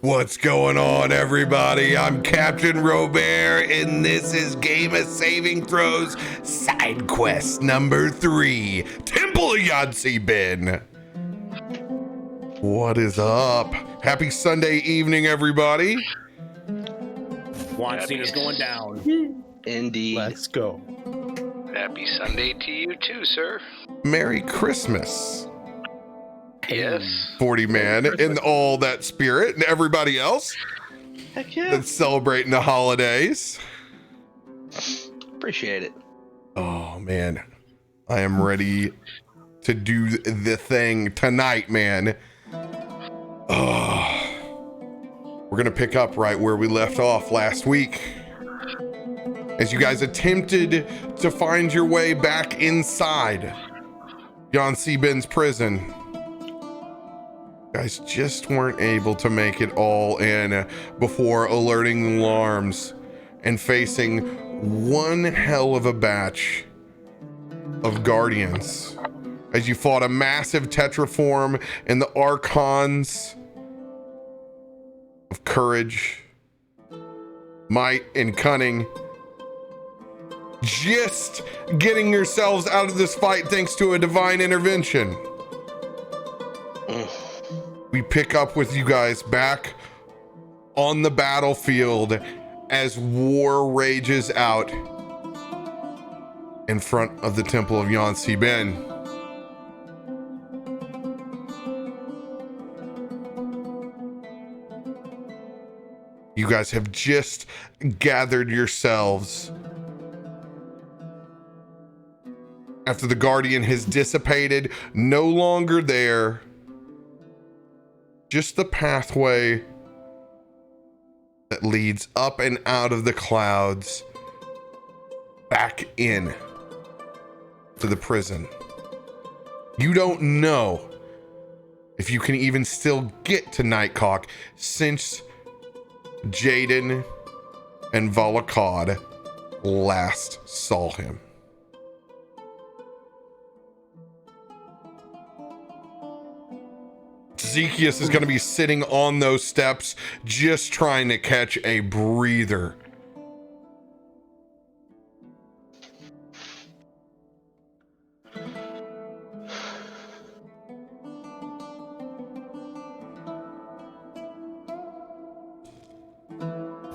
What's going on, everybody? I'm CaptainRoBear, and this is Game of Saving Throws Side Quest number 3, Temple of Yonsei-Ben. What is up? Happy Sunday evening, everybody. Weinstein is going down. Indeed. Let's go. Happy Sunday to you too, sir. Merry Christmas. Yes. 40 man and all that spirit and everybody else Heck yeah. that's celebrating the holidays. Appreciate it. Oh man, I am ready to do the thing tonight, man. Oh, we're gonna pick up right where we left off last week as you guys attempted to find your way back inside Yonsei-Ben's prison. Guys just weren't able to make it all in before alerting alarms and facing one hell of a batch of guardians as you fought a massive tetraform and the archons of courage, might, and cunning, just getting yourselves out of this fight thanks to a divine intervention. We pick up with you guys back on the battlefield as war rages out in front of the Temple of Yonsei-Ben. You guys have just gathered yourselves after the Guardian has dissipated, no longer there. Just the pathway that leads up and out of the clouds back in to the prison. You don't know if you can even still get to Nightcock since Jaden and Volakad last saw him. Zekius is going to be sitting on those steps just trying to catch a breather.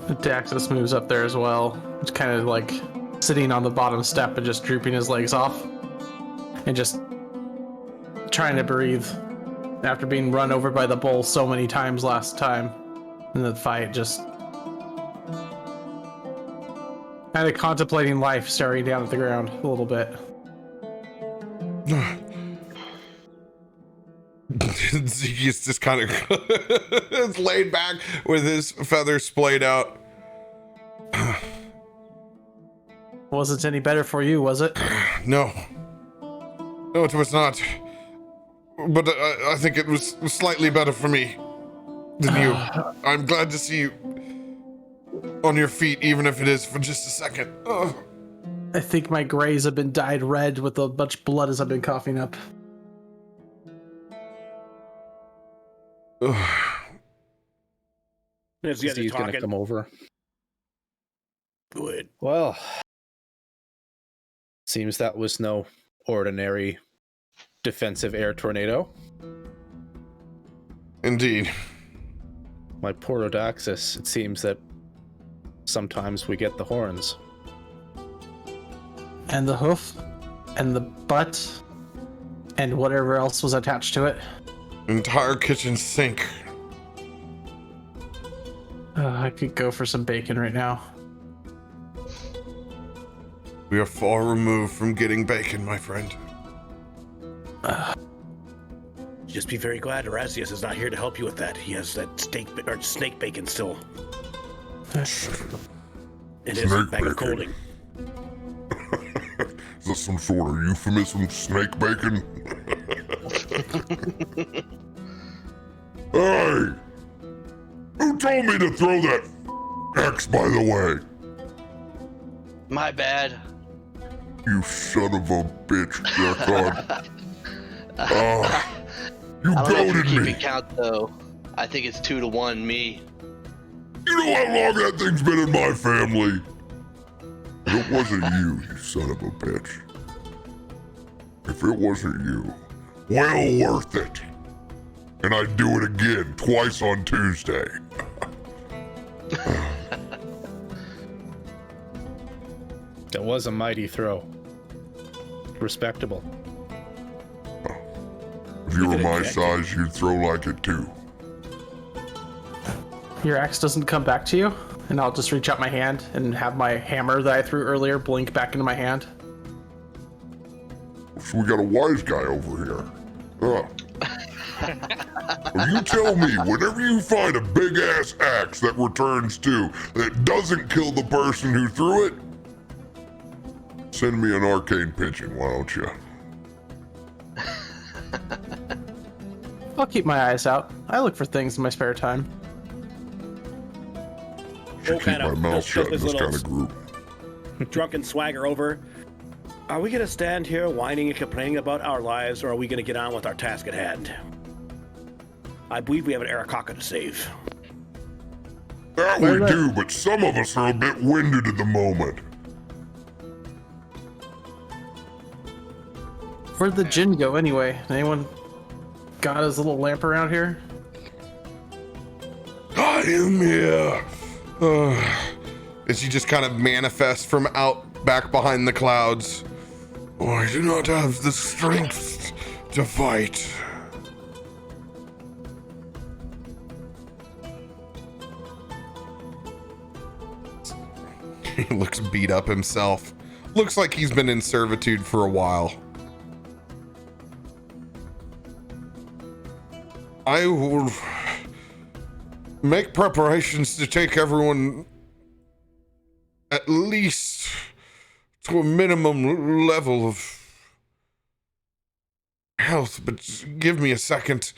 Daxus moves up there as well. It's kind of like sitting on the bottom step and just drooping his legs off and just trying to breathe. After being run over by the bull so many times last time in the fight, just kind of contemplating life, staring down at the ground a little bit. Zeke's just kind of is laid back with his feathers splayed out. Wasn't any better for you, was it? No, it was not. But I think it was slightly better for me than you. I'm glad to see you on your feet, even if it is for just a second. I think my grays have been dyed red with a bunch of blood as I've been coughing up. He's gonna come over. Good. Well, seems that was no ordinary defensive air tornado. Indeed. My poor Odaxis, it seems that sometimes we get the horns. And the hoof, and the butt, and whatever else was attached to it. Entire kitchen sink. I could go for some bacon right now. We are far removed from getting bacon, my friend. Just be very glad Erasius is not here to help you with that. He has that snake bacon still. It is Snake bag of bacon. colding. Is that some sort of euphemism? Snake bacon? Hey! Who told me to throw that X, by the way? My bad. You son of a bitch, Jackon. You I don't know if you're goaded me. keeping count though. I think it's 2-1 me. You know how long that thing's been in my family? It wasn't you, you son of a bitch. If it wasn't you, well worth it. And I'd do it again, twice on Tuesday. That was a mighty throw. Respectable. If you were my size, you'd throw like it too. Your axe doesn't come back to you, and I'll just reach out my hand and have my hammer that I threw earlier blink back into my hand. So we got a wise guy over here. Well, you tell me, whenever you find a big-ass axe that returns to, that doesn't kill the person who threw it, send me an arcane pigeon, why don't you? I'll keep my eyes out. I look for things in my spare time. Should keep my mouth shut in this kind of group. Drunken swagger over. Are we gonna stand here whining and complaining about our lives, or are we gonna get on with our task at hand? I believe we have an Arakaka to save. That we do, but some of us are a bit winded at the moment. Where'd the djinn go anyway? Anyone got his little lamp around here? I am here. As you just kind of manifest from out back behind the clouds. Oh, I do not have the strength to fight. He looks beat up himself. Looks like he's been in servitude for a while. I will make preparations to take everyone at least to a minimum level of health, but give me a second.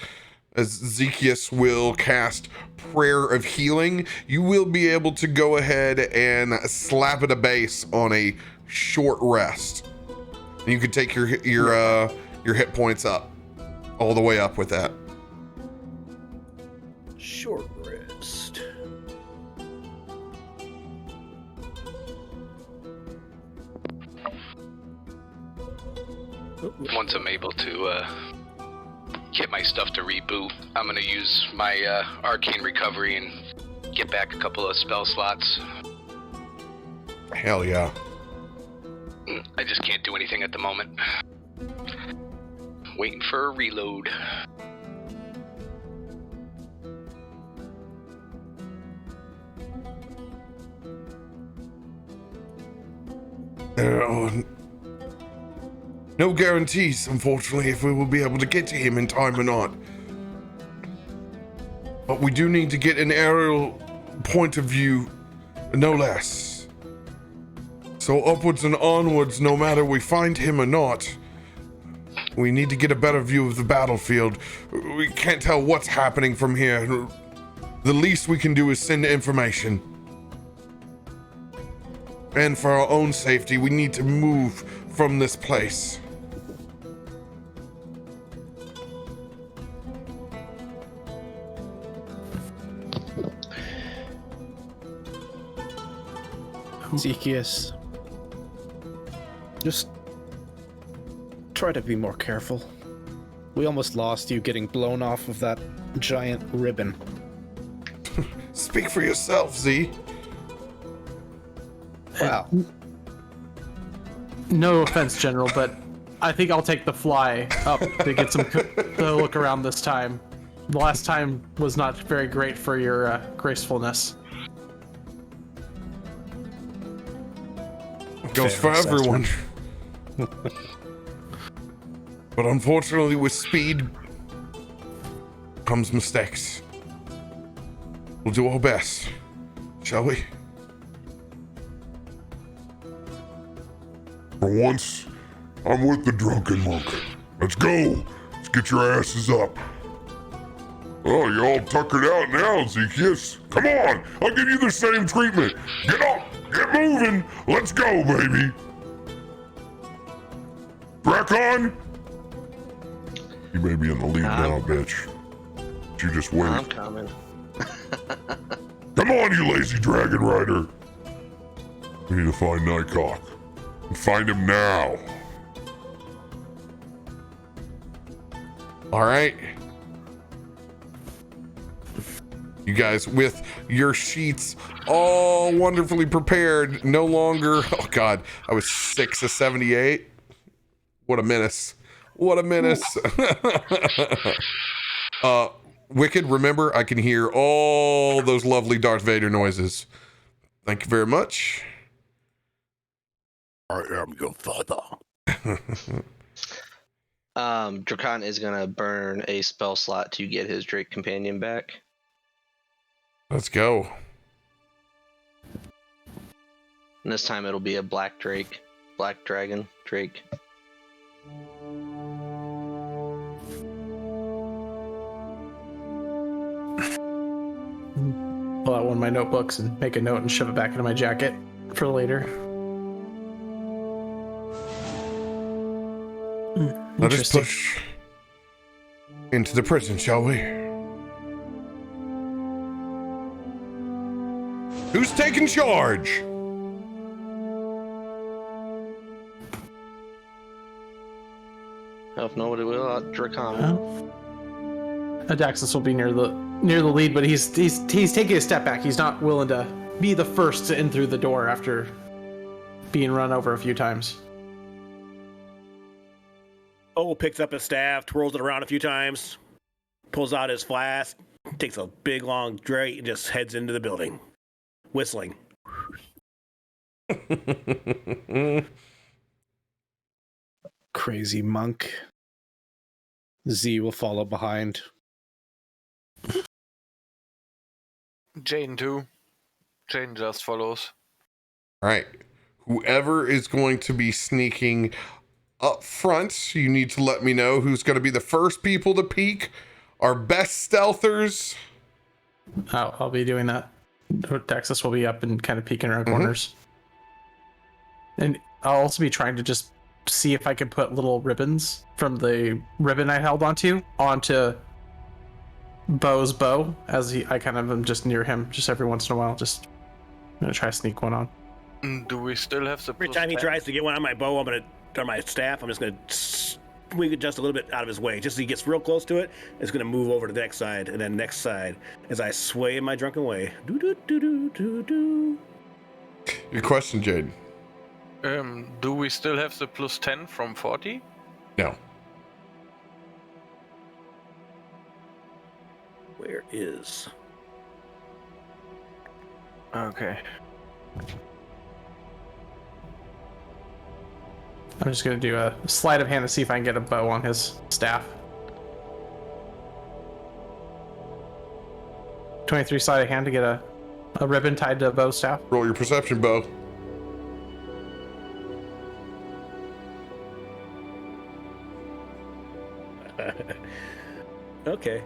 As Zekius will cast Prayer of Healing, you will be able to go ahead and slap at a base on a short rest. And you can take your hit points up, all the way up with that. Short rest. Once I'm able to get my stuff to reboot, I'm gonna use my arcane recovery and get back a couple of spell slots. Hell yeah. I just can't do anything at the moment. Waiting for a reload. There are no guarantees, unfortunately, if we will be able to get to him in time or not. But we do need to get an aerial point of view, no less. So upwards and onwards, no matter we find him or not, we need to get a better view of the battlefield. We can't tell what's happening from here. The least we can do is send information. And for our own safety, we need to move from this place. Zekius, just try to be more careful. We almost lost you getting blown off of that giant ribbon. Speak for yourself, Z. Wow. No offense, General, but I think I'll take the fly up to get some to look around this time. The last time was not very great for your gracefulness. Goes for everyone. But unfortunately, with speed comes mistakes. We'll do our best, shall we? For once, I'm with the drunken monk. Let's go. Let's get your asses up. Oh, you're all tuckered out now, Zekius. Come on, I'll give you the same treatment. Get up, get moving. Let's go, baby. Drakon? You may be in the lead now, bitch. You just wait. I'm coming. Come on, you lazy dragon rider. We need to find Nightcock. And find him now. All right. You guys, with your sheets all wonderfully prepared, no longer. Oh God, I was 6 of 78. What a menace! What a menace! Wicked, remember, I can hear all those lovely Darth Vader noises. Thank you very much. I am your father. Drakon is gonna burn a spell slot to get his Drake companion back. Let's go. And this time it'll be a black dragon Drake. Pull out one of my notebooks and make a note and shove it back into my jacket for later. Let us push into the prison, shall we? Who's taking charge? If nobody will, Drakon. Adaxis will be near the lead, but he's taking a step back. He's not willing to be the first to in through the door after being run over a few times. Oh, picks up his staff, twirls it around a few times, pulls out his flask, takes a big long drink, and just heads into the building, whistling. Crazy monk. Z will follow behind. Jane too. Jane just follows. All right. Whoever is going to be sneaking up front, you need to let me know who's going to be the first people to peek. Our best stealthers. I'll be doing that. Daxus will be up and kind of peeking around corners. And I'll also be trying to just see if I can put little ribbons from the ribbon I held onto Bo's bow, as I kind of am just near him just every once in a while. Just I'm gonna try to sneak one on. Do we still have the Every time he tries to get one on my bow, on my staff, I'm just going to swing it just a little bit out of his way. Just as he gets real close to it, it's going to move over to the next side, and then next side, as I sway in my drunken way. Do-do-do-do-do-do. Your question, Jade. Do we still have the +10 from 40? No. Where is... Okay. I'm just gonna do a sleight of hand to see if I can get a bow on his staff. 23 sleight of hand to get a ribbon tied to a bow staff. Roll your perception, Bo. Okay.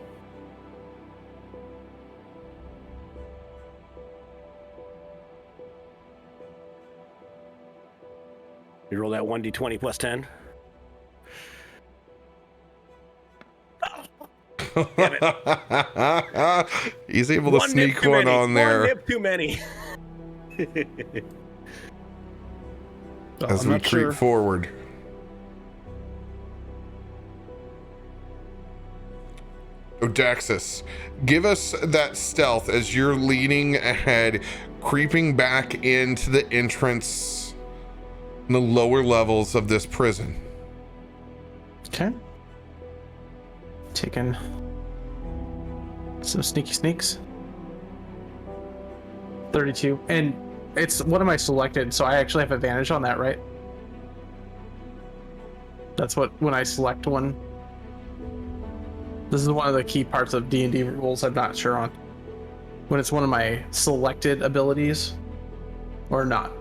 You roll that 1d20 plus 10. Damn it. He's able to sneak one on there. One nip too many. As we creep forward. Odaxis, give us that stealth as you're leading ahead, creeping back into the entrance in the lower levels of this prison. Okay. Taking some sneaky sneaks. 32. And it's, what am I selected? So I actually have advantage on that, right? That's what, when I select one. This is one of the key parts of D&D rules I'm not sure on. When it's one of my selected abilities or not.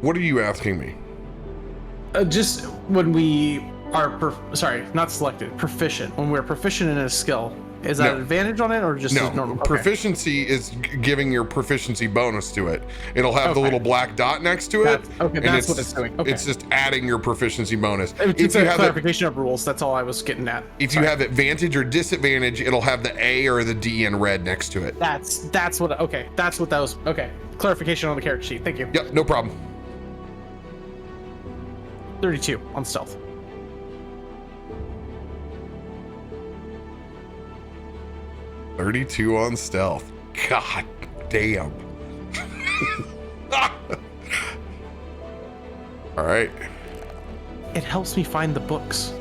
What are you asking me? Just when we are, not selected, proficient. When we're proficient in a skill, Is that No. an advantage on it or just No, a normal? Okay. proficiency is giving your proficiency bonus to it. It'll have the Okay. little black dot next to it. That's what it's doing. Okay. It's just adding your proficiency bonus. It's a clarification of rules. That's all I was getting at. If you have advantage or disadvantage, it'll have the A or the D in red next to it. That's what. Okay, that's what that was. Okay, clarification on the character sheet. Thank you. Yep, no problem. 32 on stealth. $32 on stealth. God damn. All right. It helps me find the books.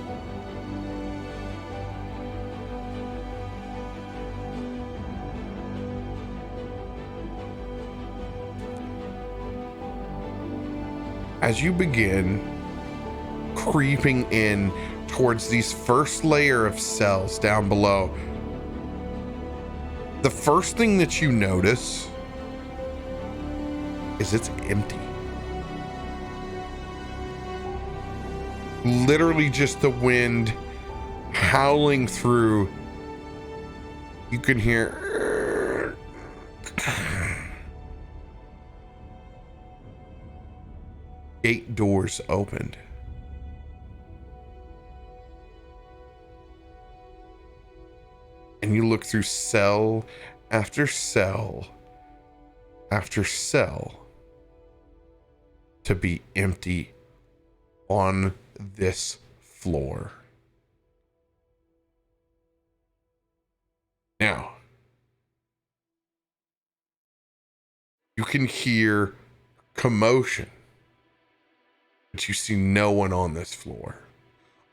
As you begin creeping in towards these first layer of cells down below, the first thing that you notice is it's empty. Literally just the wind howling through. You can hear gate doors opened. And you look through cell after cell after cell to be empty on this floor. Now, you can hear commotion, but you see no one on this floor.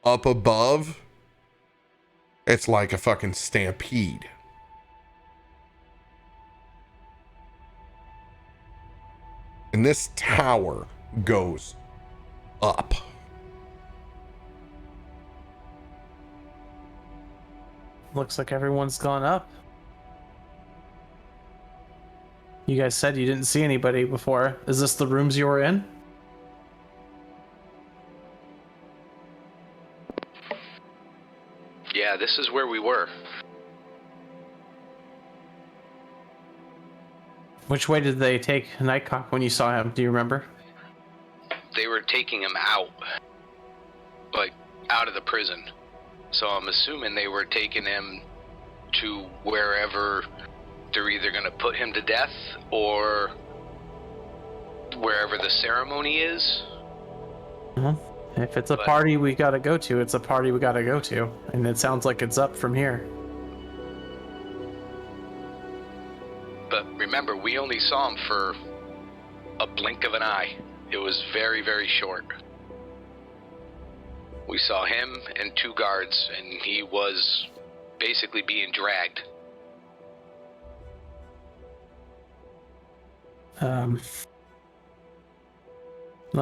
Up above, it's like a fucking stampede. And this tower goes up. Looks like everyone's gone up. You guys said you didn't see anybody before. Is this the rooms you were in? Yeah, this is where we were. Which way did they take Nightcock when you saw him? Do you remember? They were taking him out. Like, out of the prison. So I'm assuming they were taking him to wherever they're either going to put him to death or wherever the ceremony is. If it's a party we gotta go to, it's a party we gotta go to. And it sounds like it's up from here. But remember, we only saw him for a blink of an eye. It was very, very short. We saw him and 2 guards, and he was basically being dragged. Well,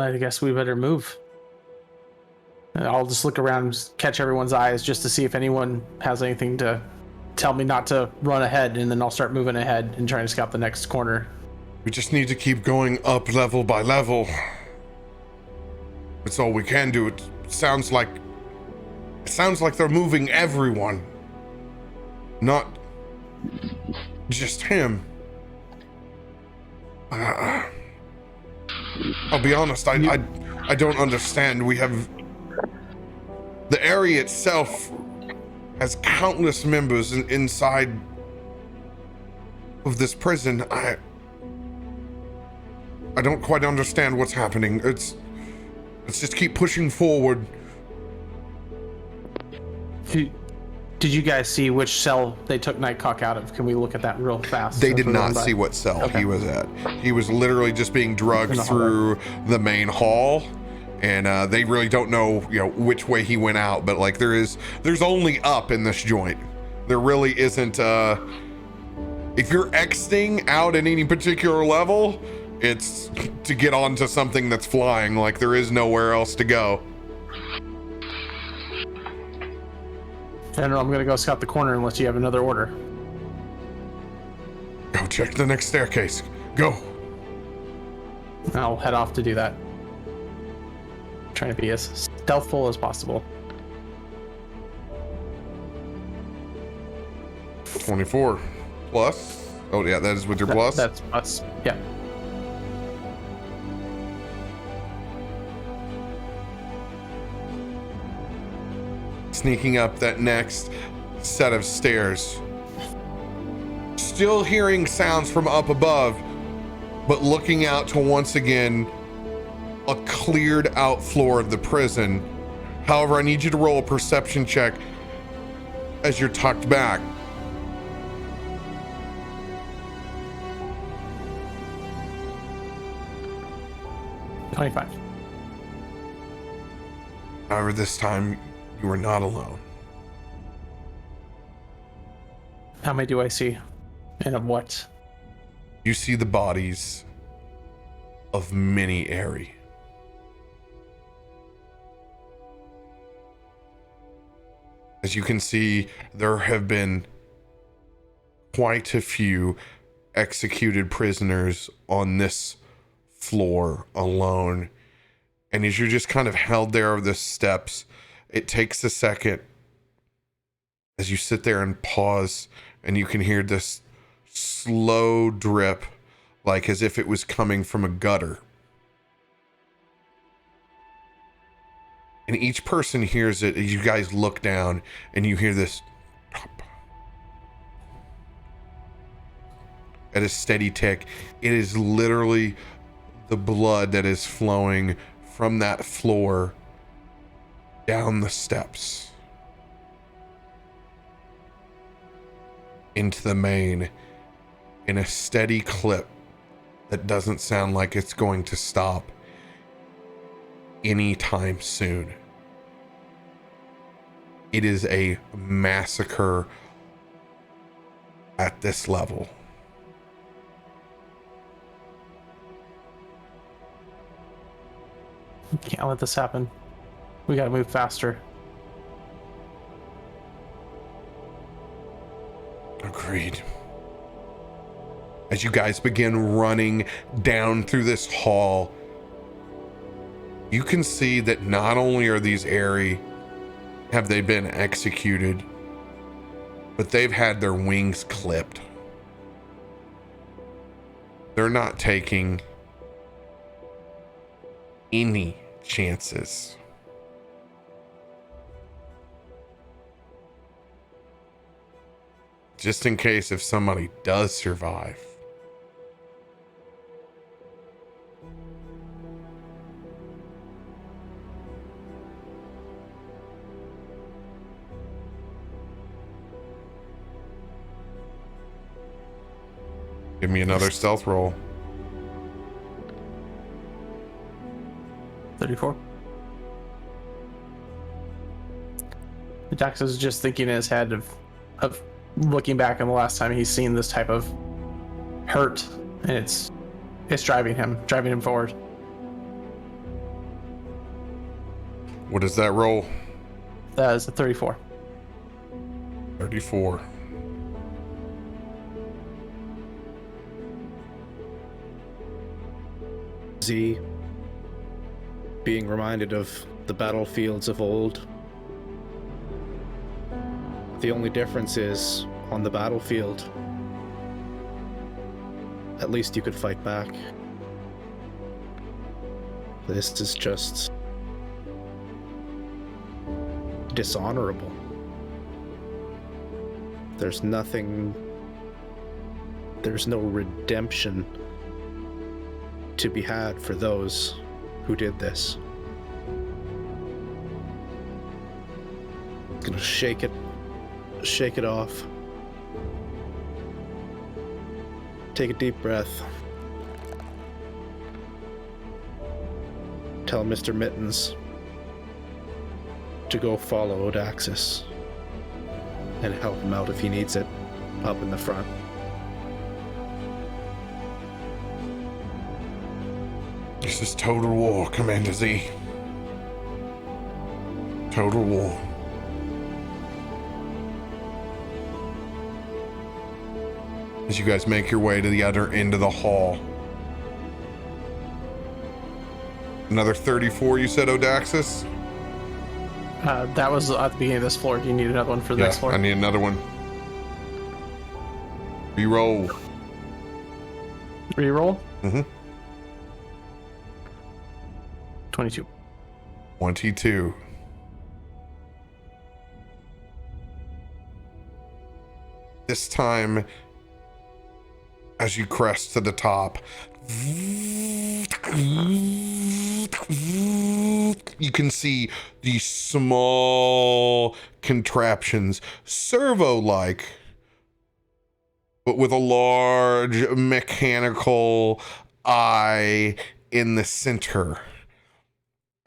I guess we better move. I'll just look around and catch everyone's eyes just to see if anyone has anything to tell me not to run ahead, and then I'll start moving ahead and trying to scout the next corner. We just need to keep going up level by level. It's all we can do. It sounds like they're moving everyone. Not just him. I'll be honest, I don't understand. We have... The area itself has countless members inside of this prison. I don't quite understand what's happening. Let's just keep pushing forward. Did you guys see which cell they took Nightcock out of? Can we look at that real fast? They did not see what cell he was at. He was literally just being drugged through the main hall, and they really don't know, which way he went out. But like, there's only up in this joint. There really isn't. If you're exiting out at any particular level, it's to get onto something that's flying. Like, there is nowhere else to go. General, I'm gonna go scout the corner unless you have another order. Go check the next staircase. Go. I'll head off to do that. Trying to be as stealthful as possible. 24 plus. Oh yeah, that is with your plus. That's plus. Yeah. Sneaking up that next set of stairs. Still hearing sounds from up above, but looking out to once again a cleared out floor of the prison. However, I need you to roll a perception check as you're tucked back. $25. However, this time you are not alone. How many do I see? And of what? You see the bodies of many Airy. As you can see, there have been quite a few executed prisoners on this floor alone. And as you're just kind of held there over the steps, it takes a second as you sit there and pause, and you can hear this slow drip, like as if it was coming from a gutter. And each person hears it as you guys look down and you hear this drop. At a steady tick. It is literally the blood that is flowing from that floor down the steps into the main in a steady clip that doesn't sound like it's going to stop anytime soon. It is a massacre at this level. We can't let this happen. We gotta move faster. Agreed. As you guys begin running down through this hall, you can see that not only are these Airy, have they been executed, but they've had their wings clipped. They're not taking any chances. Just in case if somebody does survive. Give me another stealth roll. 34. Dax is just thinking in his head of looking back on the last time he's seen this type of hurt, and it's driving him forward. What is that roll? That is a 34. 34. Z, being reminded of the battlefields of old. The only difference is, on the battlefield, at least you could fight back. This is just dishonorable. There's no redemption to be had for those who did this. Gonna shake it off. Take a deep breath. Tell Mr. Mittens to go follow Odaxis and help him out if he needs it up in the front. This is total war, Commander Z. Total war. As you guys make your way to the other end of the hall. Another 34, you said, Odaxis? That was at the beginning of this floor. Do you need another one for the next floor? I need another one. Reroll. Reroll. Mm-hmm. 22. 22. This time, as you crest to the top, you can see these small contraptions, servo-like, but with a large mechanical eye in the center.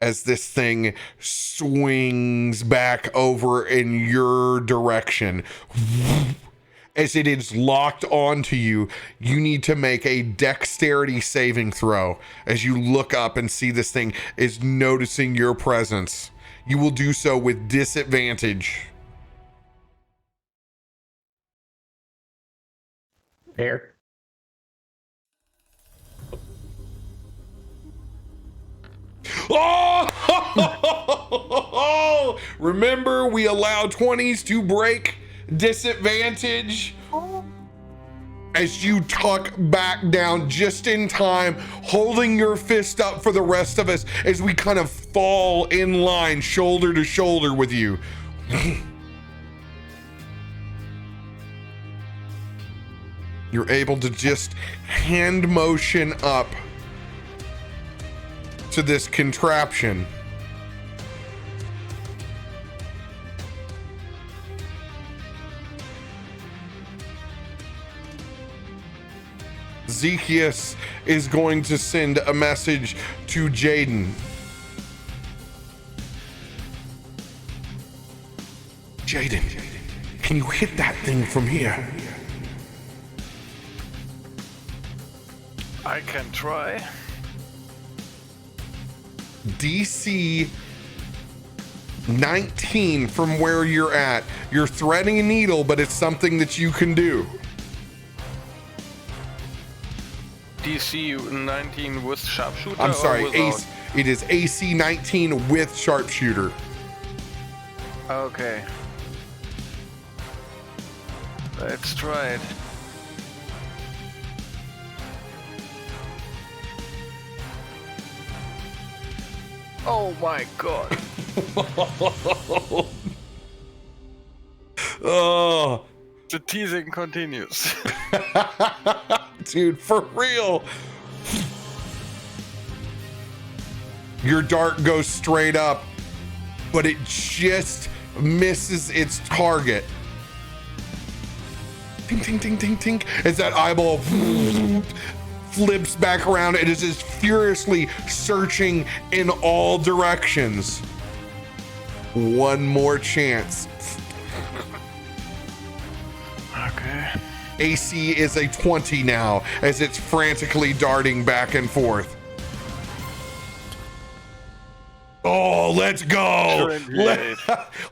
As this thing swings back over in your direction. As it is locked onto you, you need to make a dexterity saving throw as you look up and see this thing is noticing your presence. You will do so with disadvantage. Fair. Oh! Remember, we allow 20s to break disadvantage. As you tuck back down just in time, holding your fist up for the rest of us as we kind of fall in line shoulder to shoulder with you. You're able to just hand motion up to this contraption. Zekias is going to send a message to Jaden. Jaden, can you hit that thing from here? I can try. DC 19 from where you're at. You're threading a needle, but it's something that you can do. DC 19 with sharpshooter. I'm sorry, or without? it is AC 19 with sharpshooter. Okay. Let's try it. Oh my god. Oh, The teasing continues. dude, for real. Your dart goes straight up, but it just misses its target. Ting, ting, ting, ting, ting. As that eyeball flips back around, it is just furiously searching in all directions. One more chance. Okay. AC is a 20 now as it's frantically darting back and forth. Oh, let's go.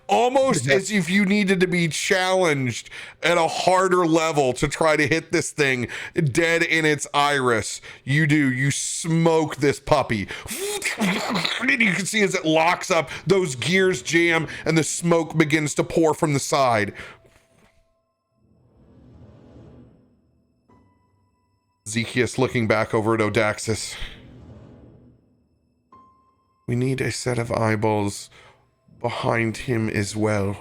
Almost as if you needed to be challenged at a harder level to try to hit this thing dead in its iris. You do. You smoke this puppy. And you can see as it locks up, those gears jam and the smoke begins to pour from the side. Zekias looking back over at Odaxis. We need a set of eyeballs behind him as well.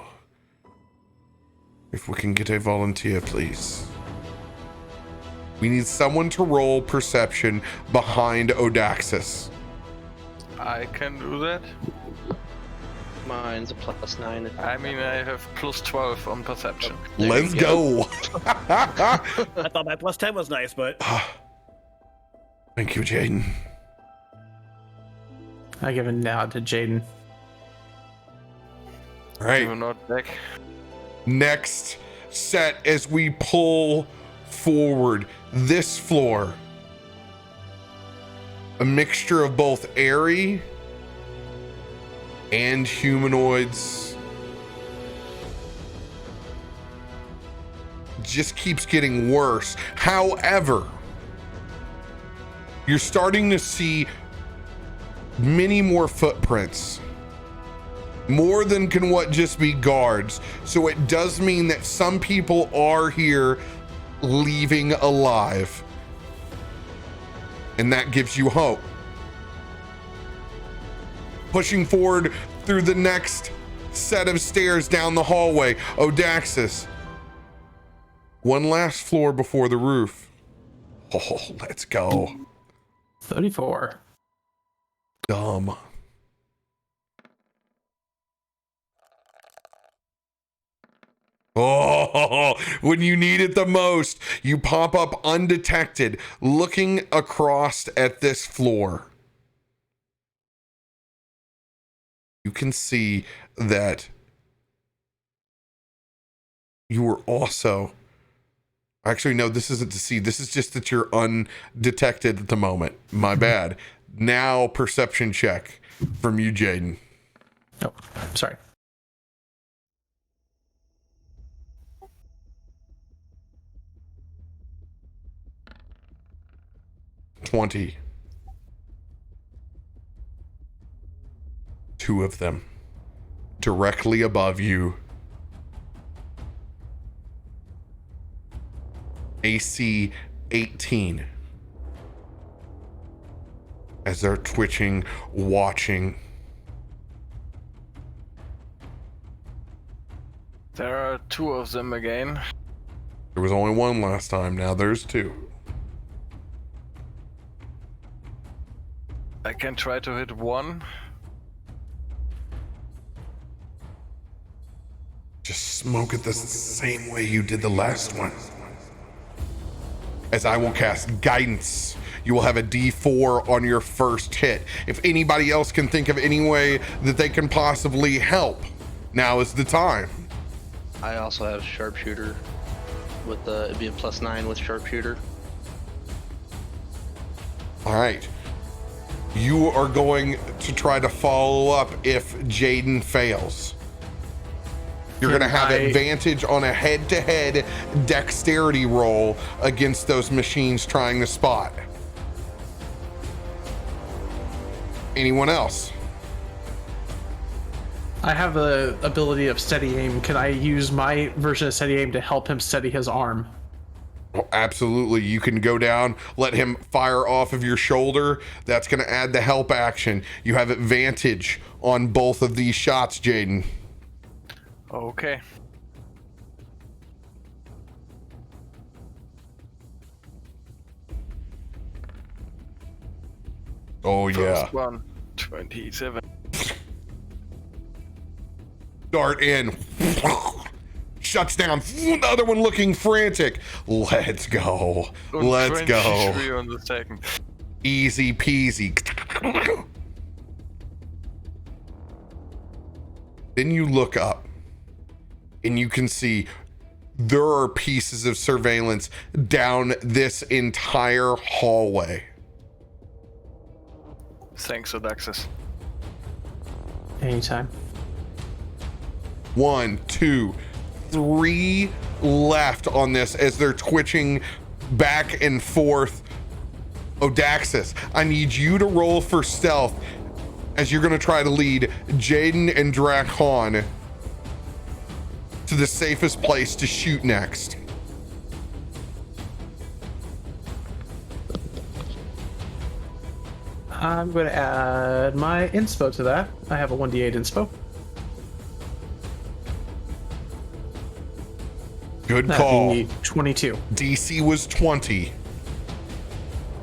If we can get a volunteer, please. We need someone to roll perception behind Odaxis. I can do that. Mine's a +9. I mean, I have +12 on perception. There Let's you go. I thought my +10 was nice, but Thank you, Jaden. I give a nod to Jaden. All right. Do not back. Next set as we pull forward this floor. A mixture of both airy and humanoids. Just keeps getting worse. However, you're starting to see many more footprints. More than can what just be guards. So it does mean that some people are here leaving alive. And that gives you hope. Pushing forward through the next set of stairs down the hallway, Odaxis. One last floor before the roof. Oh, let's go. 34. Dumb. Oh, when you need it the most, you pop up undetected, looking across at this floor. You can see that you were also... Actually, no, this isn't to see. This is just that you're undetected at the moment. My bad. Now, perception check from you, Jaden. Oh, sorry. $20. Two of them directly above you. AC 18. As they're twitching, watching. There are 2 of them again. There was only one last time, now there's 2. I can try to hit 1. Just smoke it the same way you did the last one. As I will cast Guidance, you will have a D4 on your first hit. If anybody else can think of any way that they can possibly help, now is the time. I also have Sharpshooter with it'd be a +9 with Sharpshooter. All right. You are going to try to follow up if Jaden fails. You're going to have advantage on a head-to-head dexterity roll against those machines trying to spot. Anyone else? I have the ability of steady aim. Can I use my version of steady aim to help him steady his arm? Well, absolutely. You can go down, let him fire off of your shoulder. That's going to add the help action. You have advantage on both of these shots, Jaden. Okay. Oh, yeah. First one, 27. Dart in. Shuts down. The other one looking frantic. Let's go. And Let's 23 go. on the second. Easy peasy. Then you look up and you can see there are pieces of surveillance down this entire hallway. Thanks, Odaxis. Anytime. 1, 2, 3 left on this as they're twitching back and forth. Odaxis, I need you to roll for stealth as you're going to try to lead Jaden and Drakon to the safest place to shoot next. I'm going to add my inspo to that. I have a 1d8 inspo. Good That'd call. be 22. DC was 20.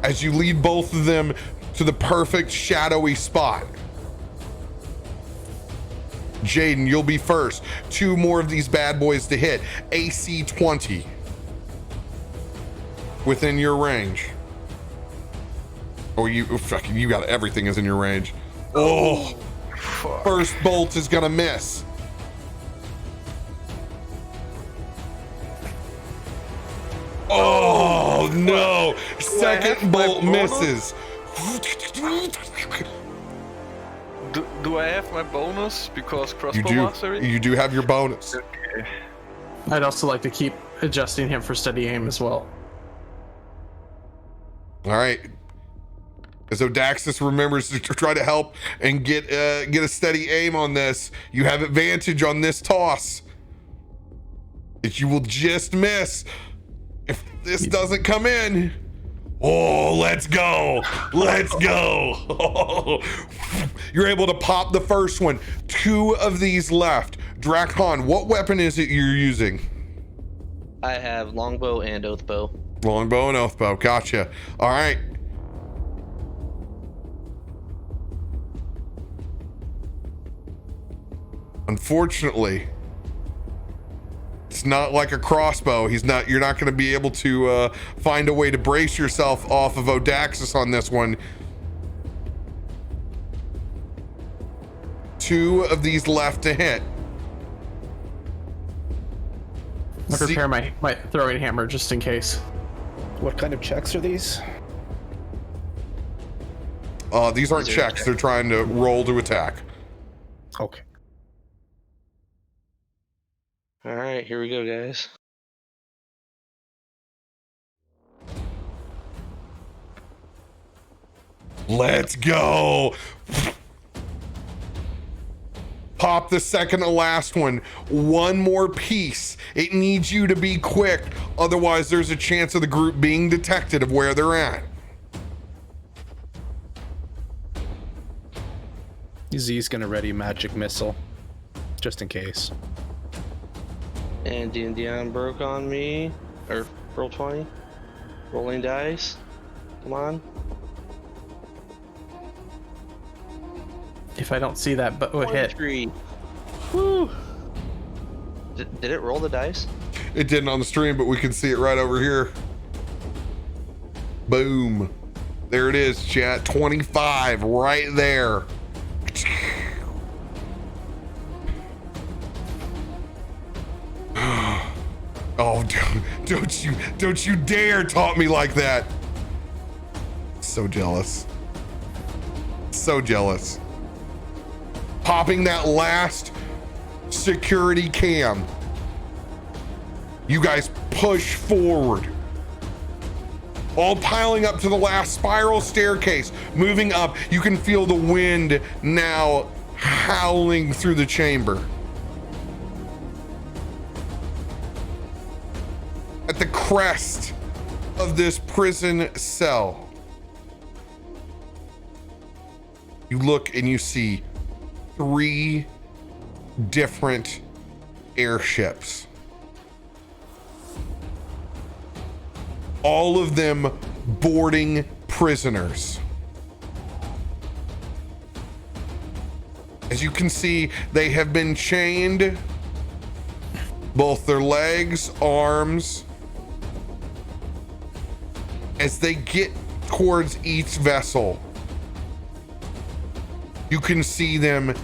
As you lead both of them to the perfect shadowy spot. Jaden, you'll be first. 2 more of these bad boys to hit. AC 20. Within your range. Oh, you got everything is in your range. Oh, first bolt is gonna miss. Oh no! Second bolt misses. Do I have my bonus because You crossbow do. mastery? You do have your bonus. Okay. I'd also like to keep adjusting him for steady aim as well. All right. As Odaxis remembers to try to help and get a steady aim on this, you have advantage on this toss. If you will just miss, if This doesn't come in. Oh, let's go. Let's go. You're able to pop the first one. 2 of these left. Drakon, what weapon is it you're using? I have longbow and oathbow. Longbow and oathbow. Gotcha. All right. Unfortunately, it's not like a crossbow. You're not going to be able to find a way to brace yourself off of Odaxis on this one. 2 of these left to hit. I prepare my throwing hammer just in case. What kind of checks are these? These aren't checks. They're trying to roll to attack. Okay. All right, here we go, guys. Let's go. Pop the second to last one. One more piece. It needs you to be quick. Otherwise, there's a chance of the group being detected of where they're at. Z's gonna ready magic missile, just in case. And D&D Beyond broke on me. Or roll 20. Rolling dice. Come on. If I don't see that bow hit. 23. Woo! Did it roll the dice? It didn't on the stream, but we can see it right over here. Boom. There it is, chat. 25 right there. Oh, don't you dare taunt me like that. So jealous. So jealous. Popping that last security cam. You guys push forward. All piling up to the last spiral staircase. Moving up, you can feel the wind now howling through the chamber. At the crest of this prison cell, you look and you see 3 different airships. All of them boarding prisoners. As you can see, they have been chained, both their legs, arms. As they get towards each vessel, you can see them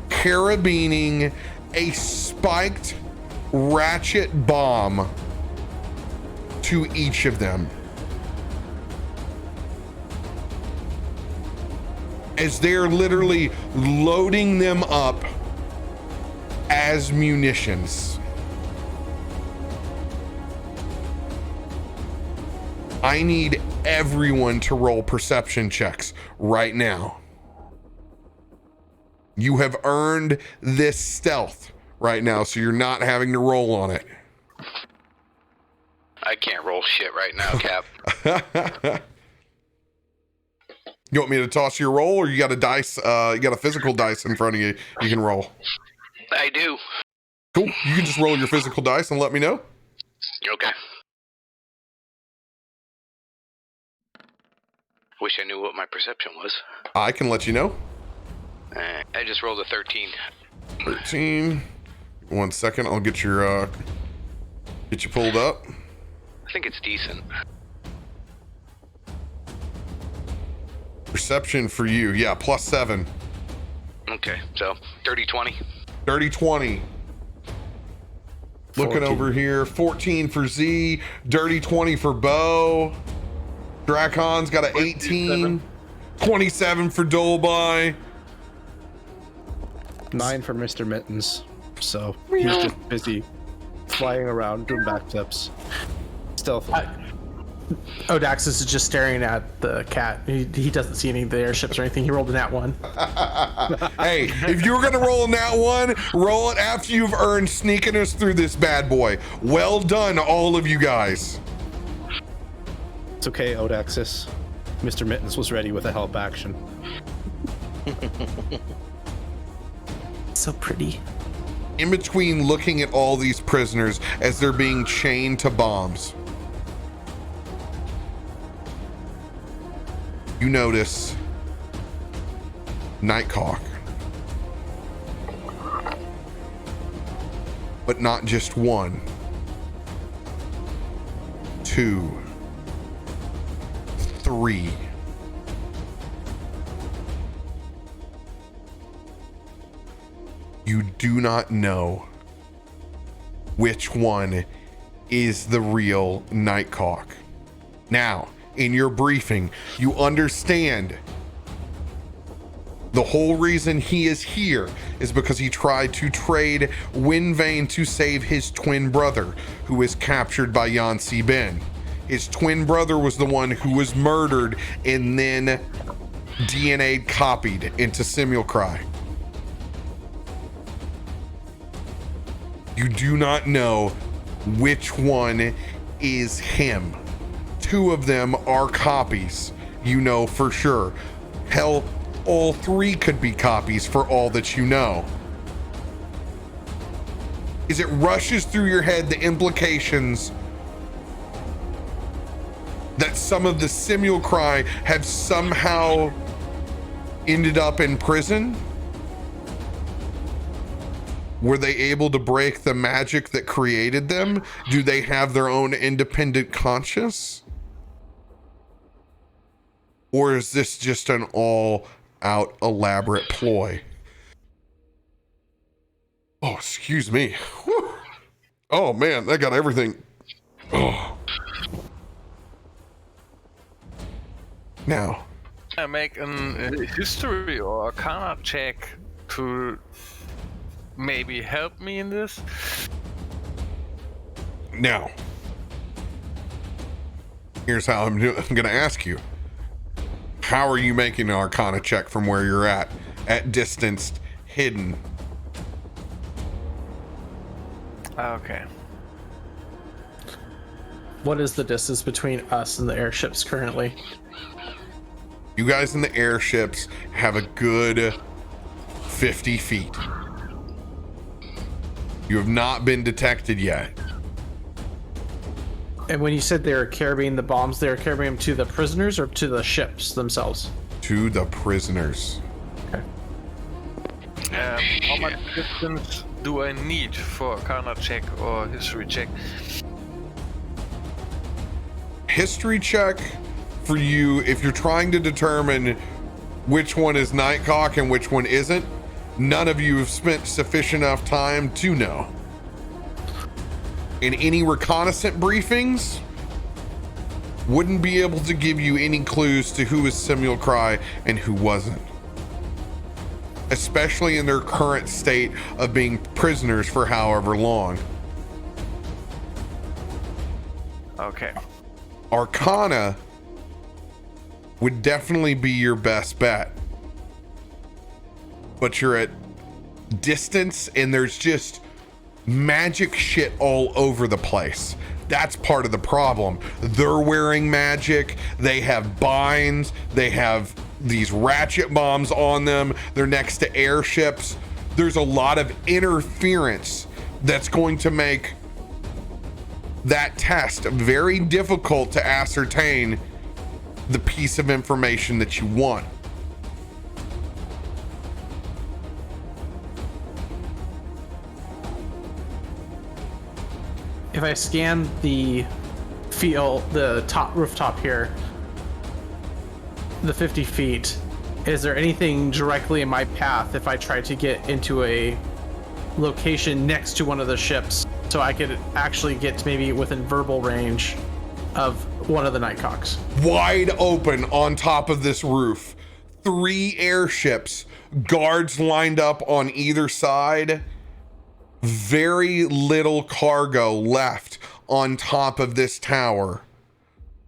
carabining a spiked ratchet bomb to each of them. As they're literally loading them up as munitions. I need everyone to roll perception checks right now. You have earned this stealth right now, so you're not having to roll on it. I can't roll shit right now, Cap. You want me to toss your roll, or you got a dice? You got a physical dice in front of you. You can roll. I do. Cool. You can just roll your physical dice and let me know. Okay. Wish I knew what my perception was. I can let you know. I just rolled a 13. 13. 1 second. I'll get your get you pulled up. I think it's decent. Perception for you, yeah, +7. Okay, so 30-20. 30-20. Looking 14. over here, 14 for Z, dirty 20 for Bo. Dracon's got an 18, 27 for Dolby. 9 for Mr. Mittens. So he's just busy flying around doing backflips. Stealthily. Odaxis is just staring at the cat. He doesn't see any of the airships or anything. He rolled a nat 1. Hey, if you were gonna roll in that one, roll it after you've earned sneaking us through this bad boy. Well done, all of you guys. It's okay, Odaxis. Mr. Mittens was ready with a help action. So pretty. In between looking at all these prisoners as they're being chained to bombs, you notice Nightcock. But not just one, 2, 3. You do not know which one is the real Nightcock. Now, in your briefing, you understand the whole reason he is here is because he tried to trade Windvane to save his twin brother, who was captured by Yancy Ben. His twin brother was the one who was murdered and then DNA copied into Simulacry. You do not know which one is him. 2 of them are copies, you know for sure. Hell, all 3 could be copies for all that you know. As it rushes through your head the implications that some of the Simulacry have somehow ended up in prison? Were they able to break the magic that created them? Do they have their own independent conscience? Or is this just an all-out elaborate ploy? Oh, excuse me. Whew. Oh man, that got everything. Oh. Now. I make a history or arcana check to maybe help me in this. Now. Here's how I'm gonna ask you. How are you making an arcana check from where you're at distanced, hidden? Okay. What is the distance between us and the airships currently? You guys in the airships have a good 50 feet. You have not been detected yet. And when you said they were carrying the bombs, they were carrying them to the prisoners or to the ships themselves? To the prisoners. Okay. How much distance do I need for arcana check or history check? History check for you, if you're trying to determine which one is Nightcock and which one isn't, none of you have spent sufficient enough time to know. In any reconnaissance briefings, wouldn't be able to give you any clues to who is Simulacry and who wasn't. Especially in their current state of being prisoners for however long. Okay. Arcana would definitely be your best bet. But you're at distance and there's just magic shit all over the place. That's part of the problem. They're wearing magic. They have binds. They have these ratchet bombs on them. They're next to airships. There's a lot of interference that's going to make that test very difficult to ascertain the piece of information that you want. If I scan the top rooftop here, the 50 feet, is there anything directly in my path if I try to get into a location next to one of the ships so I could actually get maybe within verbal range of one of the Nightcocks? Wide open on top of this roof. 3 airships, guards lined up on either side. Very little cargo left on top of this tower.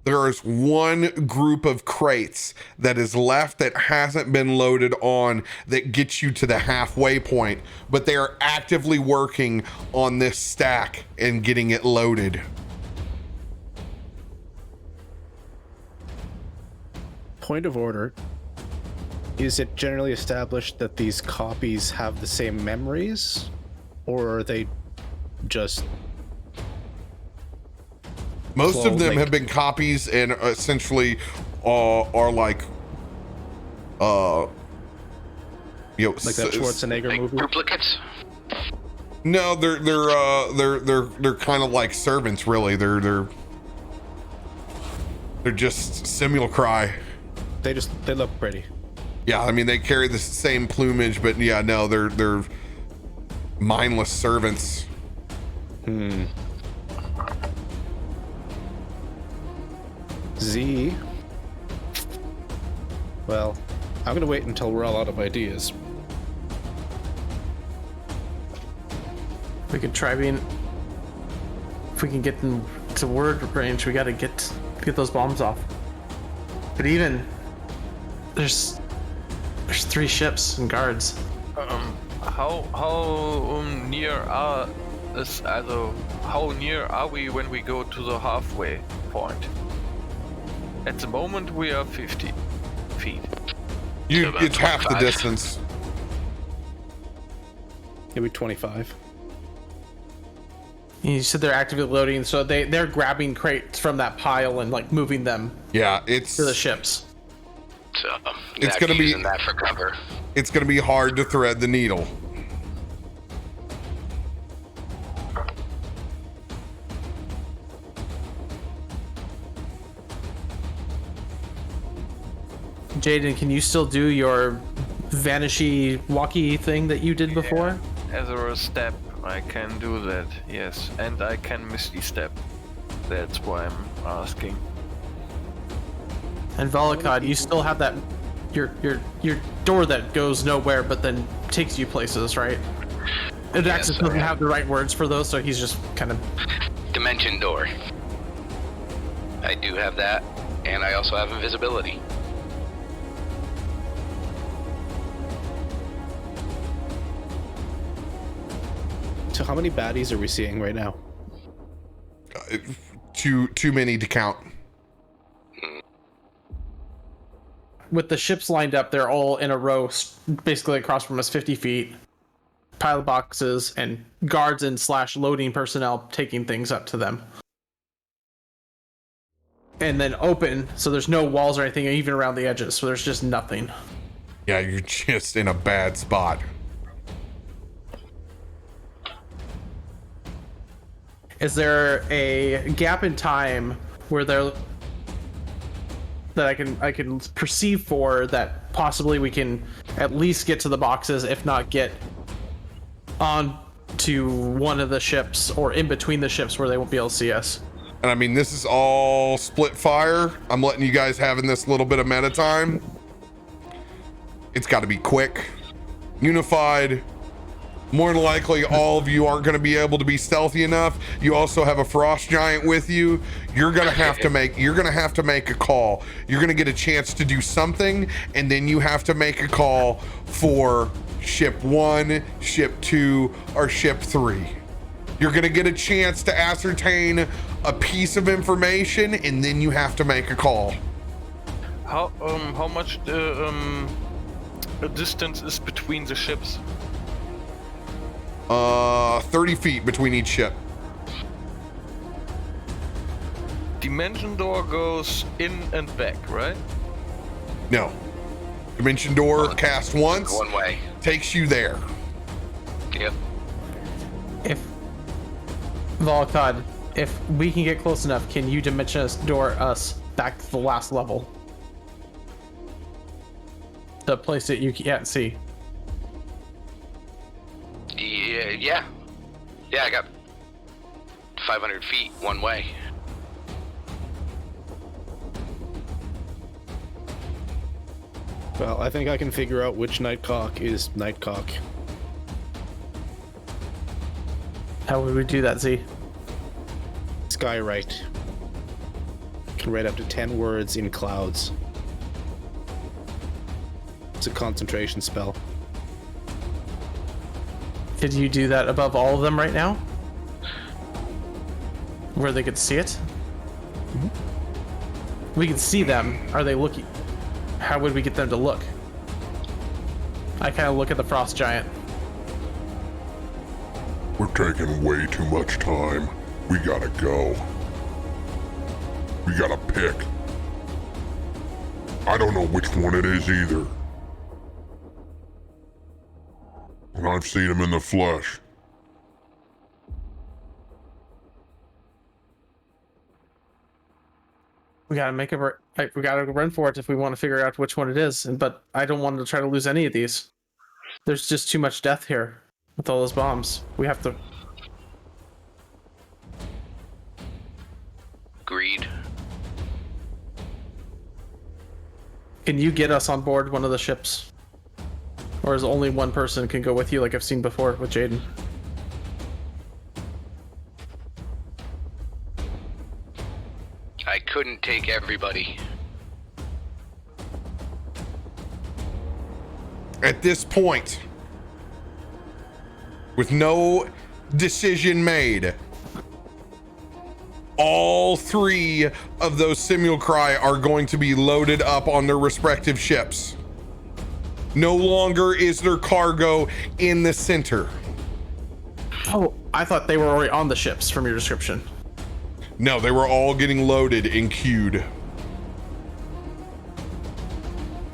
There is one group of crates that is left that hasn't been loaded on that gets you to the halfway point, but they are actively working on this stack and getting it loaded. Point of order. Is it generally established that these copies have the same memories? Or are they just... Most of them like- have been copies and essentially are like, you know, like that Schwarzenegger Like movie? duplicates? No, they're kind of like servants, really. They're just simulacry. They look pretty. Yeah, I mean they carry the same plumage, but yeah, no, they're mindless servants. Z. Well, I'm gonna wait until we're all out of ideas. We could try being. If we can get them to word range, we gotta get those bombs off. But even there's 3 ships and guards. How near are us? Also, how near are we when we go to the halfway point? At the moment, we are 50 feet. About It's half the 25. distance. Maybe 25. You said they're actively loading, so they're grabbing crates from that pile and like moving them Yeah, it's to the ships. So It's not gonna be- using that for cover. it's gonna be hard to thread the needle. Jaden, can you still do your vanishy walkie thing that you did before? As a step, I can do that, yes. And I can misty step. That's why I'm asking. And Volokod, you still have that your door that goes nowhere but then takes you places, right? And Yes, Axis I doesn't have. have the right words for those, so he's just kind of. Dimension door. I do have that, and I also have invisibility. So how many baddies are we seeing right now? Too many to count. With the ships lined up, they're all in a row, basically across from us, 50 feet. Pile of boxes and guards and / loading personnel taking things up to them. And then open, so there's no walls or anything, even around the edges, so there's just nothing. Yeah, you're just in a bad spot. Is there a gap in time where there that I can perceive for that possibly we can at least get to the boxes, if not get on to one of the ships or in between the ships where they won't be able to see us? And I mean, this is all split fire. I'm letting you guys have in this little bit of meta time. It's got to be quick, unified. More than likely, all of you aren't going to be able to be stealthy enough. You also have a frost giant with you. You're going to have to make a call. You're going to get a chance to do something, and then you have to make a call for ship 1, ship 2, or ship 3. You're going to get a chance to ascertain a piece of information, and then you have to make a call. How much the distance is between the ships? 30 feet between each ship. Dimension door goes in and back, right? No. Dimension door cast once, One way. takes you there. Yep. If Volokod, if we can get close enough, can you dimension door us back to the last level? The place that you can't see. Yeah. Yeah, I got 500 feet one way. Well, I think I can figure out which Nightcock is Nightcock. How would we do that, Z? Skywrite. can write up to 10 words in clouds. It's a concentration spell. Could you do that above all of them right now? Where they could see it? We can see them. Are they looking? How would we get them to look? I kind of look at the frost giant. We're taking way too much time. We gotta go. We gotta pick. I don't know which one it is either. And I've seen him in the flesh. We gotta make a. We gotta run for it if we want to figure out which one it is. But I don't want to try to lose any of these. There's just too much death here with all those bombs. We have to. Agreed. Can you get us on board one of the ships? Or is only one person can go with you, like I've seen before with Jaden? I couldn't take everybody. At this point, with no decision made, all 3 of those simulacri are going to be loaded up on their respective ships. No longer is there cargo in the center. Oh, I thought they were already on the ships from your description. No, they were all getting loaded and queued.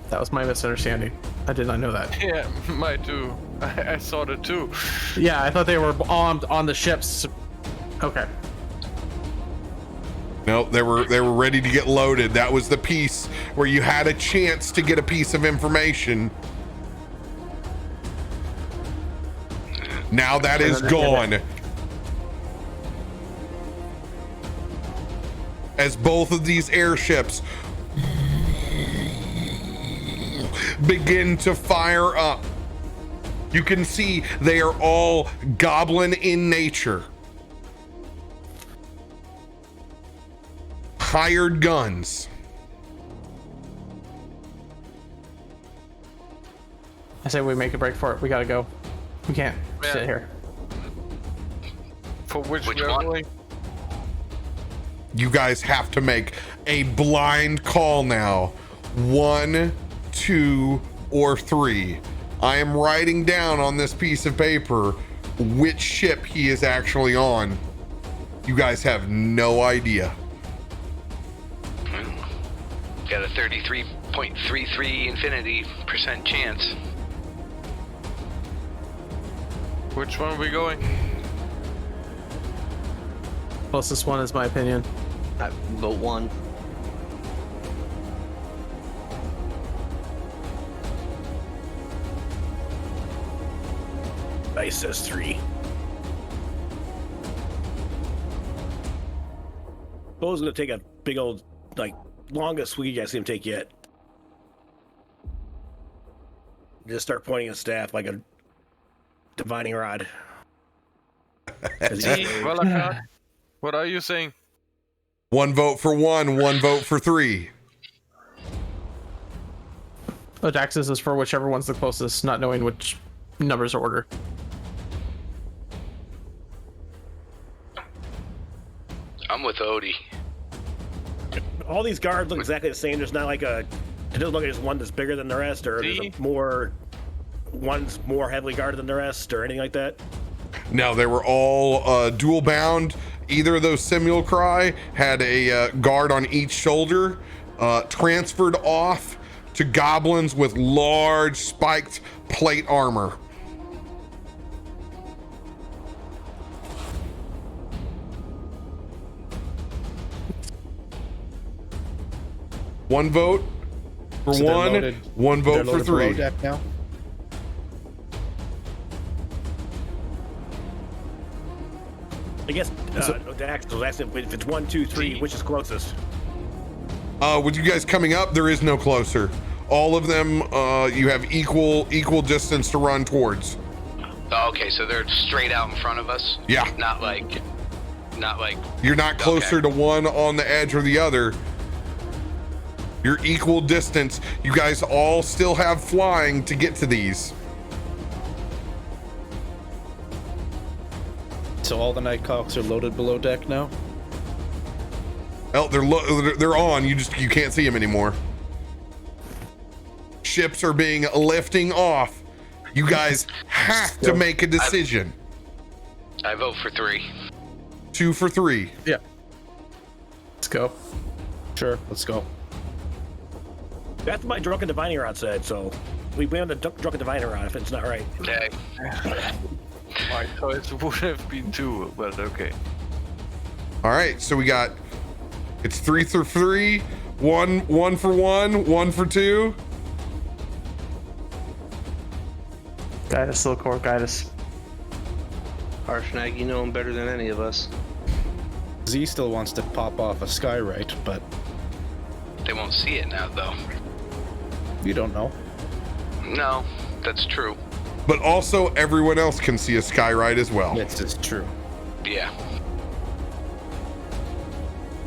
That was my misunderstanding. I did not know that. Yeah, my too. I saw that too. Yeah, I thought they were on the ships. Okay. No, they were ready to get loaded. That was the piece where you had a chance to get a piece of information. Now that is gone. As both of these airships begin to fire up, you can see they are all goblin in nature. Hired guns. I say we make a break for it. We gotta go. We can't sit here. For which Which we are one? going? You guys have to make a blind call now. 1, 2, or 3. I am writing down on this piece of paper which ship he is actually on. You guys have no idea. Got a 33.33 infinity% chance. Which one are we going? Closest one is my opinion. I vote 1. Dice says 3. Bo's gonna take a big old, longest swig I've seen him take yet. Just start pointing his staff like a divining rod. See, Valakar, what are you saying? 1 vote for 1, 1 vote for 3. Odaxis is for whichever one's the closest, not knowing which numbers are order. I'm with Odie. All these guards look exactly the same. There's not like it doesn't look like there's one that's bigger than the rest, or there's one's more heavily guarded than the rest, or anything like that. No, they were all dual bound. Either of those simulacri had a guard on each shoulder, transferred off to goblins with large spiked plate armor. One vote for So they're 1, loaded. 1 They're vote for loaded 3. below deck now. I guess Dax was asking if it's 1, 2, 3, which is closest. With you guys coming up, there is no closer. All of them, you have equal distance to run towards. Oh, okay, so they're straight out in front of us? Yeah. Not like You're not closer Okay. to one on the edge or the other. You're equal distance. You guys all still have flying to get to these. So all the Nightcocks are loaded below deck now? Oh, they're on. You can't see them anymore. Ships are being lifting off. You guys have to make a decision. I vote for 3. 2 for 3. Yeah. Let's go. Sure, let's go. That's what my drunken diviner rod said, so we blame the drunken diviner rod if it's not right. Okay. My choice would have been 2, but okay. All right, so we got it's 3 for 3, 1 for 1, 1 for 2. Guide us, Silcore, guide us. Harshnag, you know him better than any of us. Z still wants to pop off a skywrite, but They won't see it now, though. you don't know. No, that's true. But also everyone else can see a skyride as well. It's just true. Yeah.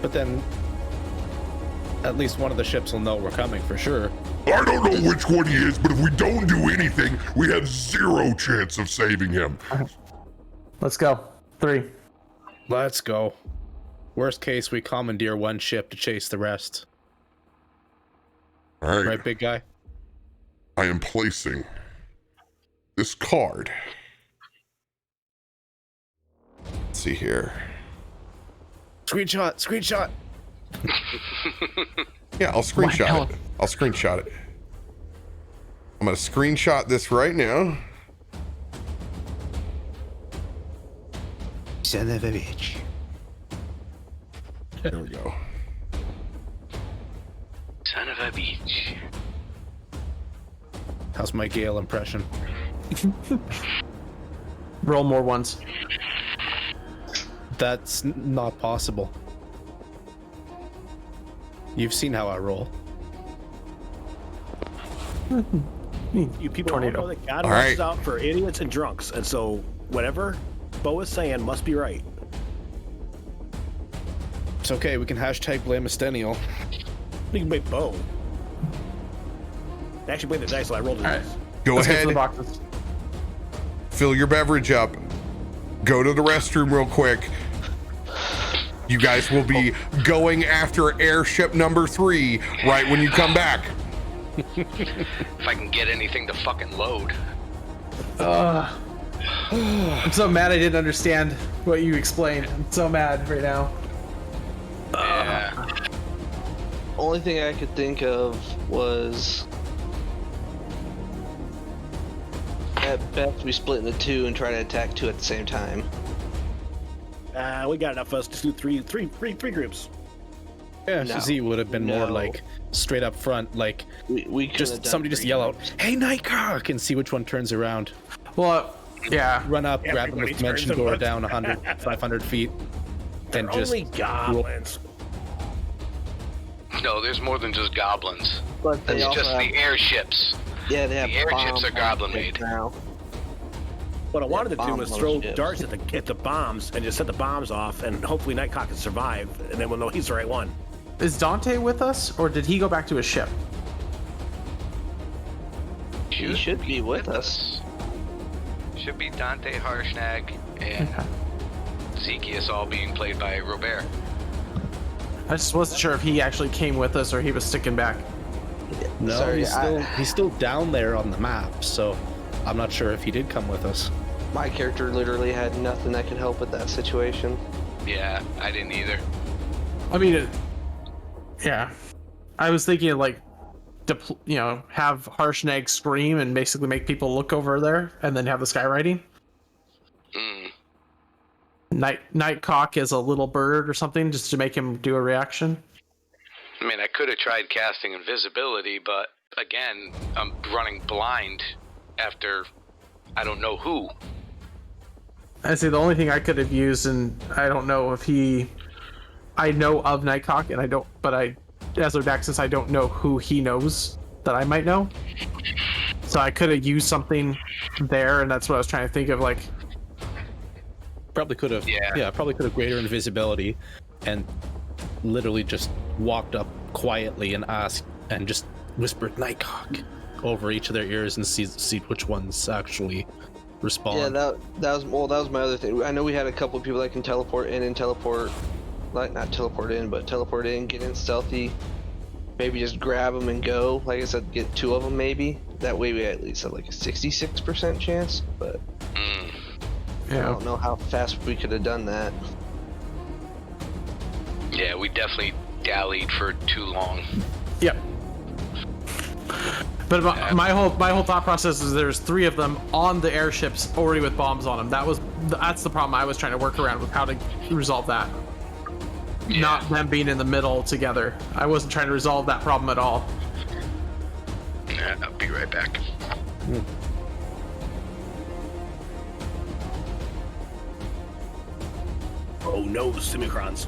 But then at least one of the ships will know we're coming for sure. I don't know which one he is, but if we don't do anything, we have 0 chance of saving him. Let's go. 3. Let's go. Worst case, we commandeer one ship to chase the rest. All right, Right, big guy? I am placing this card. Let's see here. Screenshot! Screenshot! Yeah, I'll screenshot it. I'll screenshot it. I'm gonna screenshot this right now. Son of a bitch. There we go. Son of a beach. How's my Gale impression? Roll more ones. That's not possible. You've seen how I roll. You people don't Tornado. know that God All watches right. out for idiots and drunks, and so whatever Bo is saying must be right. It's okay, we can hashtag blame Estenial. We can blame Bo. Actually, blame the dice, so I rolled the All right. dice. Go Let's get to ahead, the boxes. fill your beverage up. Go to the restroom real quick. You guys will be going after airship number 3 right when you come back. If I can get anything to fucking load. I'm so mad I didn't understand what you explained. I'm so mad right now. Yeah. Only thing I could think of was at best we split into 2 and try to attack 2 at the same time. We got enough of us to do three groups. Yeah, No. Z would have been more No. like straight up front, like We could've just done somebody just 3 yell out, groups. "Hey, Nightcock!" and see which one turns around. Well, yeah. Run up, grab them Everybody with dimension turns door and down 100, 500 feet, They're and just only goblins. No, there's more than just goblins. But they It's also just have, the airships. yeah, they have the airships bombs are goblin made. now. What I wanted to do bombs was on throw ships. darts at the bombs and just set the bombs off, and hopefully Nightcock can survive, and then we'll know he's the right one. Is Dante with us, or did he go back to his ship? He should be with us. Should be Dante, Harshnag, and Zekius all being played by RoBear. I just wasn't sure if he actually came with us or he was sticking back. no, Sorry, he's still down there on the map, so I'm not sure if he did come with us. My character literally had nothing that could help with that situation. Yeah, I didn't either. I mean, yeah. I was thinking like, have Harshnag scream and basically make people look over there, and then have the skywriting. Mm. Nightcock as a little bird or something, just to make him do a reaction. I mean, I could have tried casting invisibility, but again, I'm running blind after I don't know who. I say the only thing I could have used, and I don't know if I know of Nightcock, and I don't, but as of Daxus, I don't know who he knows that I might know. So I could have used something there, and that's what I was trying to think of, like, Probably could have, Yeah. probably could have greater invisibility, and literally just walked up quietly and ask and just whisper Nighthawk over each of their ears and see which ones actually respond. Yeah, that was my other thing. I know we had a couple of people that can teleport in and teleport, like not teleport in, but teleport in, get in stealthy. Maybe just grab them and go. Like I said, get 2 of them maybe. That way we at least have like a 66% chance. But I don't know how fast we could have done that. Yeah, we definitely dallied for too long. Yep. But my whole thought process is there's 3 of them on the airships already with bombs on them. That's the problem I was trying to work around with how to resolve that. Yeah. Not them being in the middle together. I wasn't trying to resolve that problem at all. Yeah, I'll be right back. Oh no, the Simicrons.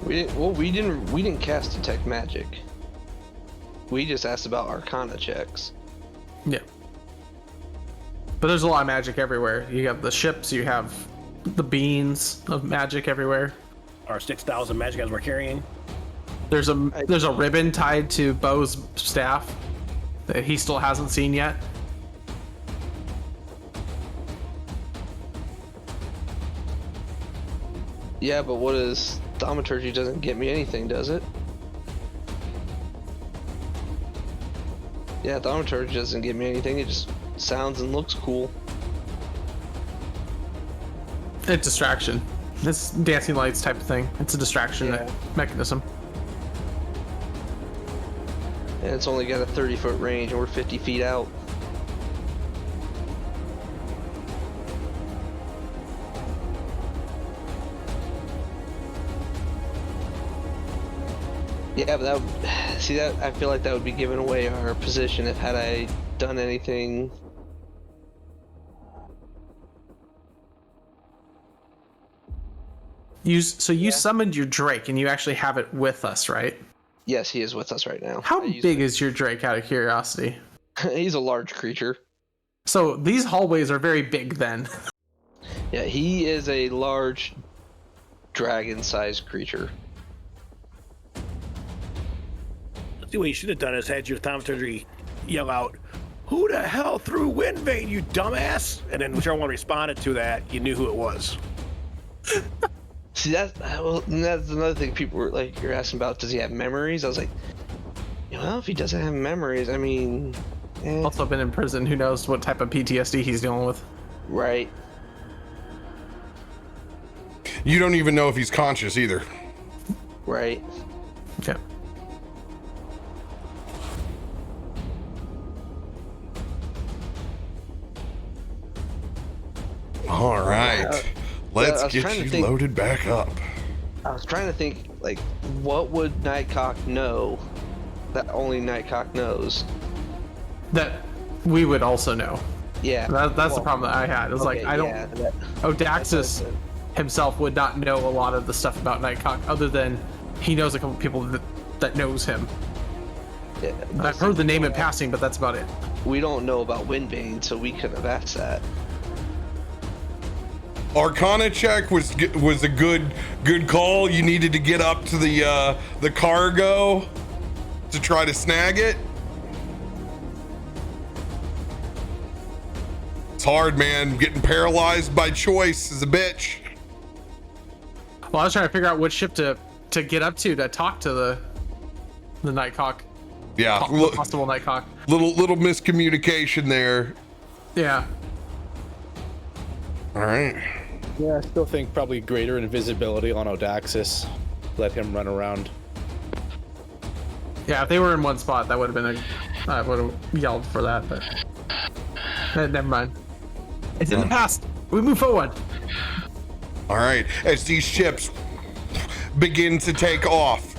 We didn't cast detect magic. We just asked about Arcana checks. Yeah. But there's a lot of magic everywhere. You have the ships, you have the beans of magic everywhere. Our 6,000 magic guys we're carrying. There's a ribbon tied to Bo's staff that he still hasn't seen yet. Yeah, but what is thaumaturgy? Doesn't get me anything, does it? Yeah, thaumaturgy doesn't get me anything. It just sounds and looks cool. It's distraction. It's dancing lights type of thing. It's a distraction mechanism. And it's only got a 30-foot range, and we're 50 feet out. Yeah, but I feel like that would be giving away our position if had I done anything. You summoned your Drake and you actually have it with us, right? Yes, he is with us right now. How big is your Drake, out of curiosity? He's a large creature. So these hallways are very big then. Yeah, he is a large dragon-sized creature. See, what you should have done is had your thaumaturgy yell out, "Who the hell threw Wind Vein, you dumbass?" And then whichever one responded to that, you knew who it was. See, that's another thing people were like, you're asking about, does he have memories? I was like, well, if he doesn't have memories, I mean... Also been in prison, who knows what type of PTSD he's dealing with. Right. You don't even know if he's conscious either. Right. Okay. All right. Let's get you loaded back up. I was trying to think, like, what would Nightcock know that only Nightcock knows? That we would also know. Yeah. That's the problem that I had. It was like, I don't... Odaxis himself would not know a lot of the stuff about Nightcock, other than he knows a couple people that knows him. Yeah, I've heard the name in passing, but that's about it. We don't know about Windbane, so we couldn't have asked that. Arcana check was a good call. You needed to get up to the cargo to try to snag it. It's hard, man. Getting paralyzed by choice is a bitch. Well, I was trying to figure out which ship to get up to talk to the Nightcock. Yeah, Possible Nightcock. Little miscommunication there. Yeah. All right. Yeah, I still think probably greater invisibility on Odaxis. Let him run around. Yeah, if they were in one spot, that would have been I would have yelled for that, but never mind. It's in the past. We move forward. All right. As these ships begin to take off,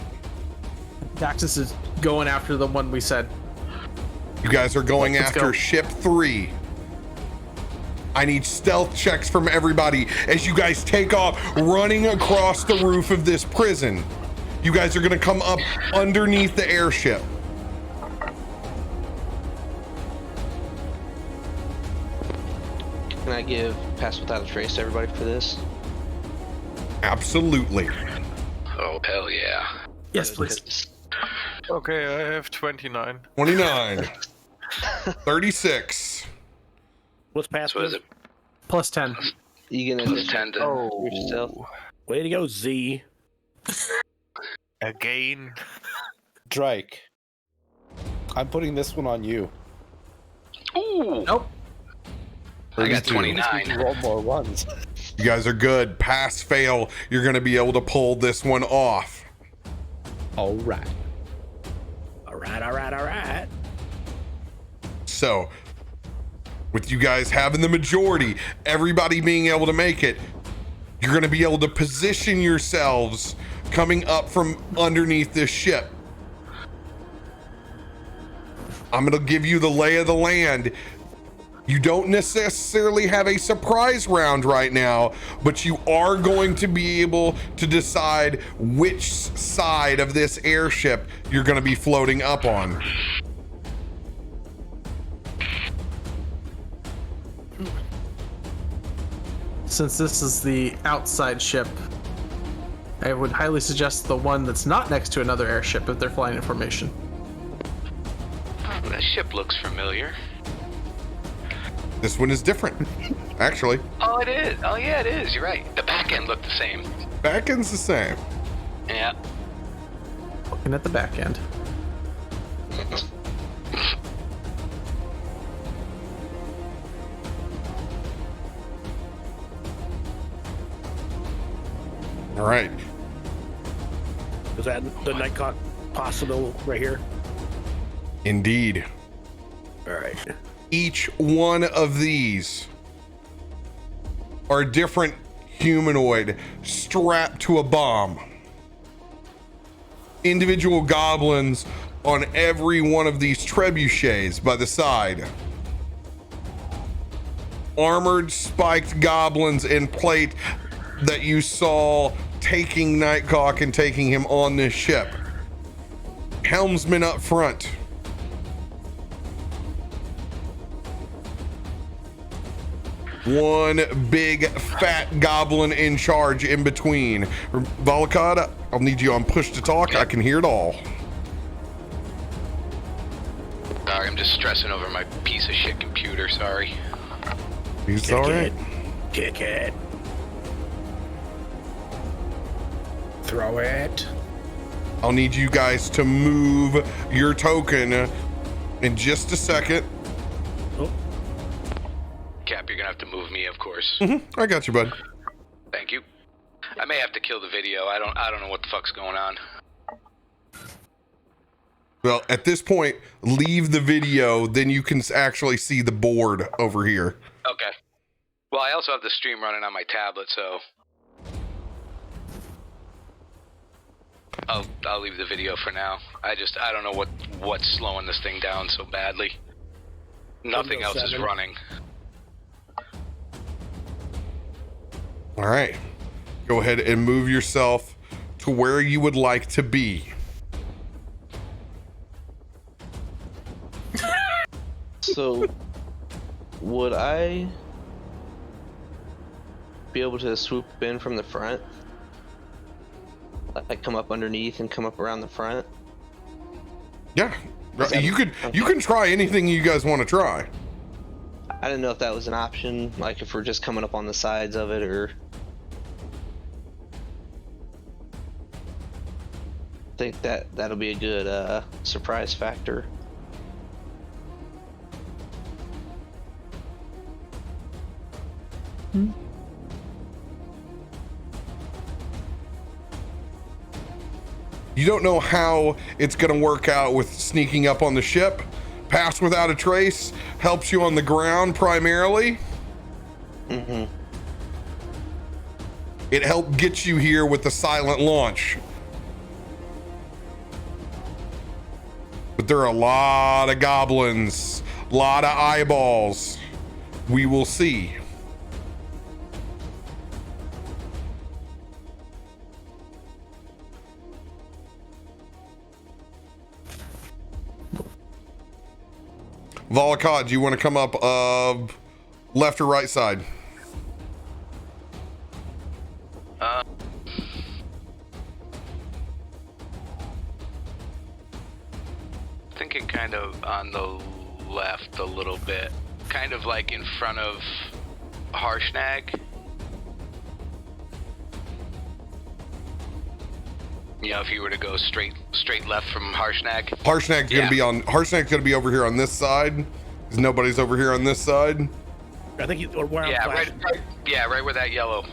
Daxis is going after the one we said. you guys are going Let's after go. ship 3. I need stealth checks from everybody as you guys take off, running across the roof of this prison. You guys are gonna come up underneath the airship. Can I give Pass Without a Trace to everybody for this? Absolutely. Oh, hell yeah. Yes, please. Okay, I have 29. 29. 36. What's past? So is it Plus 10. You gonna plus 10 to... your stealth? Way to go, Z. Again. Drake, I'm putting this one on you. Ooh! Nope. I got 32. You just need to 29. roll more ones. You guys are good. Pass, fail. You're going to be able to pull this one off. All right. All right. So, with you guys having the majority, everybody being able to make it, you're going to be able to position yourselves coming up from underneath this ship. I'm going to give you the lay of the land. You don't necessarily have a surprise round right now, but you are going to be able to decide which side of this airship you're going to be floating up on. Since this is the outside ship, I would highly suggest the one that's not next to another airship if they're flying in formation. Oh, that ship looks familiar. This one is different, actually. Oh, it is. Oh, yeah, it is. You're right. The back end looked the same. Back end's the same. Yeah. Looking at the back end. All right. Is that the Nightcock possible right here? Indeed. All right. Each one of these are a different humanoid strapped to a bomb. Individual goblins on every one of these trebuchets by the side. Armored spiked goblins in plate that you saw taking Nightcock and taking him on this ship. Helmsman up front. One big fat goblin in charge in between. Volakad, I'll need you on push to talk. I can hear it all. Sorry, I'm just stressing over my piece of shit computer. Sorry. It's all right. Kick it. Throw it. I'll need you guys to move your token in just a second. Oh, Cap, you're gonna have to move me, of course. I got you, bud. Thank you. I may have to kill the video. I don't know what the fuck's going on. Well, at this point, leave the video, then you can actually see the board over here. Okay. Well, I also have the stream running on my tablet, so I'll leave the video for now. I don't know what's slowing this thing down so badly. Nothing else is 7. running. All right. Go ahead and move yourself to where you would like to be. So, would I be able to swoop in from the front? Like come up underneath and come up around the front? Yeah. You can try anything you guys want to try. I didn't know if that was an option, like if we're just coming up on the sides of it, or... I think that'll be a good surprise factor. You don't know how it's going to work out with sneaking up on the ship. Pass without a trace helps you on the ground primarily. It helped get you here with the silent launch. But there are a lot of goblins, a lot of eyeballs. We will see. Volakad, do you want to come up left or right side? kind of on the left a little bit. Kind of like in front of Harshnag. You know, if you were to go straight left from Harshnag. Harshnag's gonna be over here on this side. Because nobody's over here on this side. I think where I'm Right flashing. where that yellow.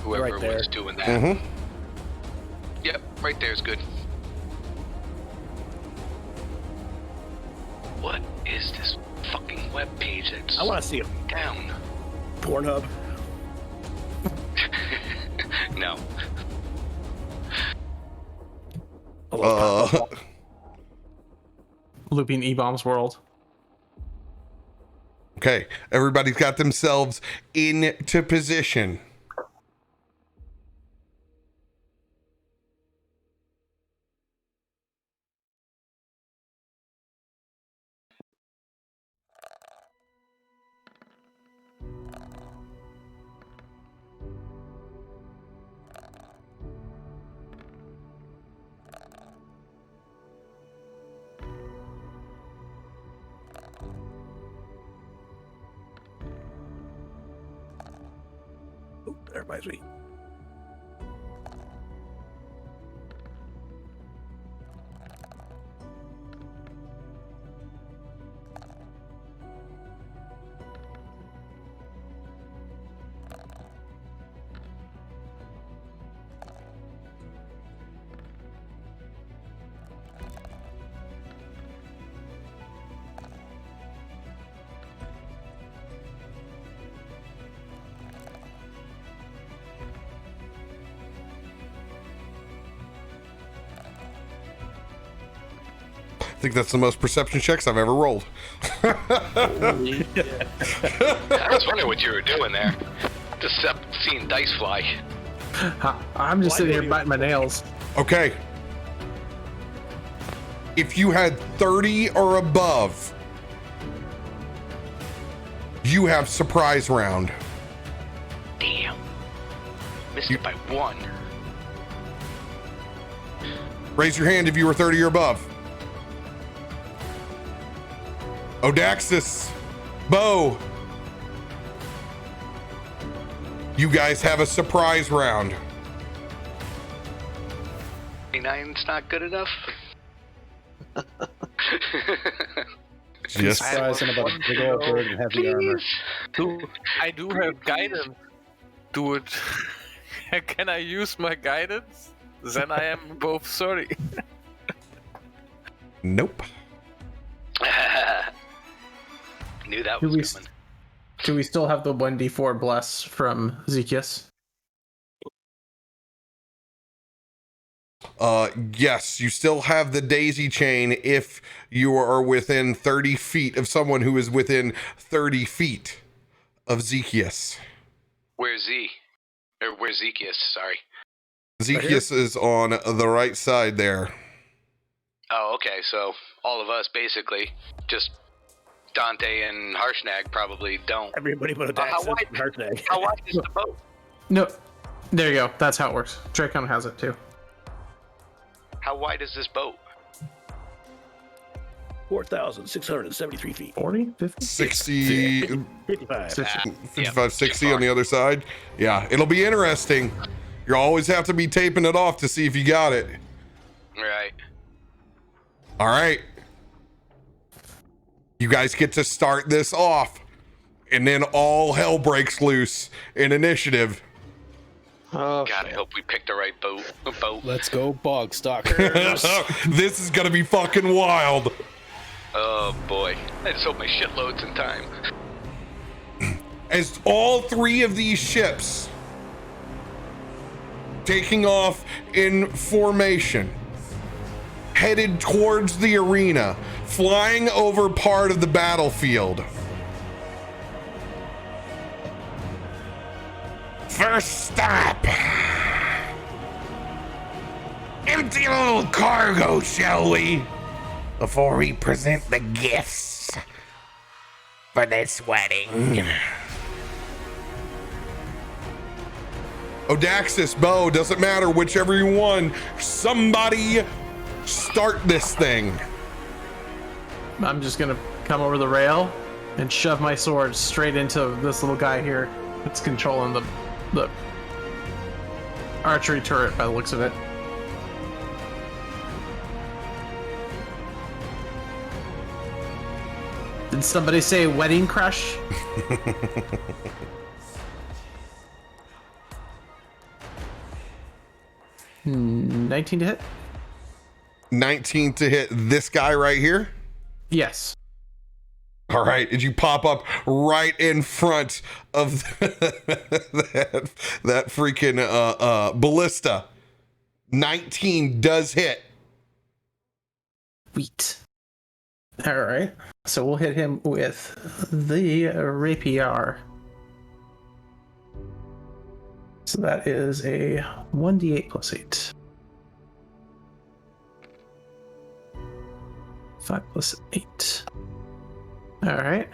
Whoever Right there. was doing that. Mm-hmm. Yep, right there's good. What is this fucking web page that's I want to see a down? Pornhub. No. Looping E-Bomb's world. Okay, everybody's got themselves into position. Oh, that reminds me. I think that's the most perception checks I've ever rolled. I was wondering what you were doing there. Just seeing dice fly. I'm just sitting here biting my nails. Okay. If you had 30 or above, you have surprise round. Damn. Missed it by 1. Raise your hand if you were 30 or above. Odaxis, Bo, you guys have a surprise round. 29's not good enough. Just Surprising about a big old bird in heavy armor. I do have guidance. Do it. Can I use my guidance? Then I am both sorry. nope. Knew that Do was we, coming. do we still have the 1d4 bless from Zekius? Yes, you still have the daisy chain if you are within 30 feet of someone who is within 30 feet of Zekius. Where's Z? Or where's Zekius? Sorry. Zekius is on the right side there. Oh, okay. So all of us basically, just Dante and Harshnag probably don't. Everybody but a How wide- Harshnag. How wide is the boat? No. There you go. That's how it works. Dracon has it too. How wide is this boat? 4,673 feet. 40? 50? 60, 55. 55, 60 on the other side. Yeah, it'll be interesting. You always have to be taping it off to see if you got it. Right. All right. You guys get to start this off, and then all hell breaks loose in initiative. Oh, God, I hope we picked the right boat. Let's go, bog stalkers. This is gonna be fucking wild. Oh boy. I just hope my shit loads in time. As all three of these ships taking off in formation, headed towards the arena, flying over part of the battlefield. First stop. Empty a little cargo, shall we? Before we present the gifts for this wedding. Odaxis, Bo, doesn't matter, whichever you want. Somebody start this thing. I'm just gonna come over the rail and shove my sword straight into this little guy here that's controlling the archery turret by the looks of it. Did somebody say wedding crush? 19 to hit? 19 to hit this guy right here. Yes. All right, did you pop up right in front of that freaking ballista? 19 does hit. Sweet. All right. So we'll hit him with the RoBear. So that is a 1d8 plus 8. 5 plus 8. All right.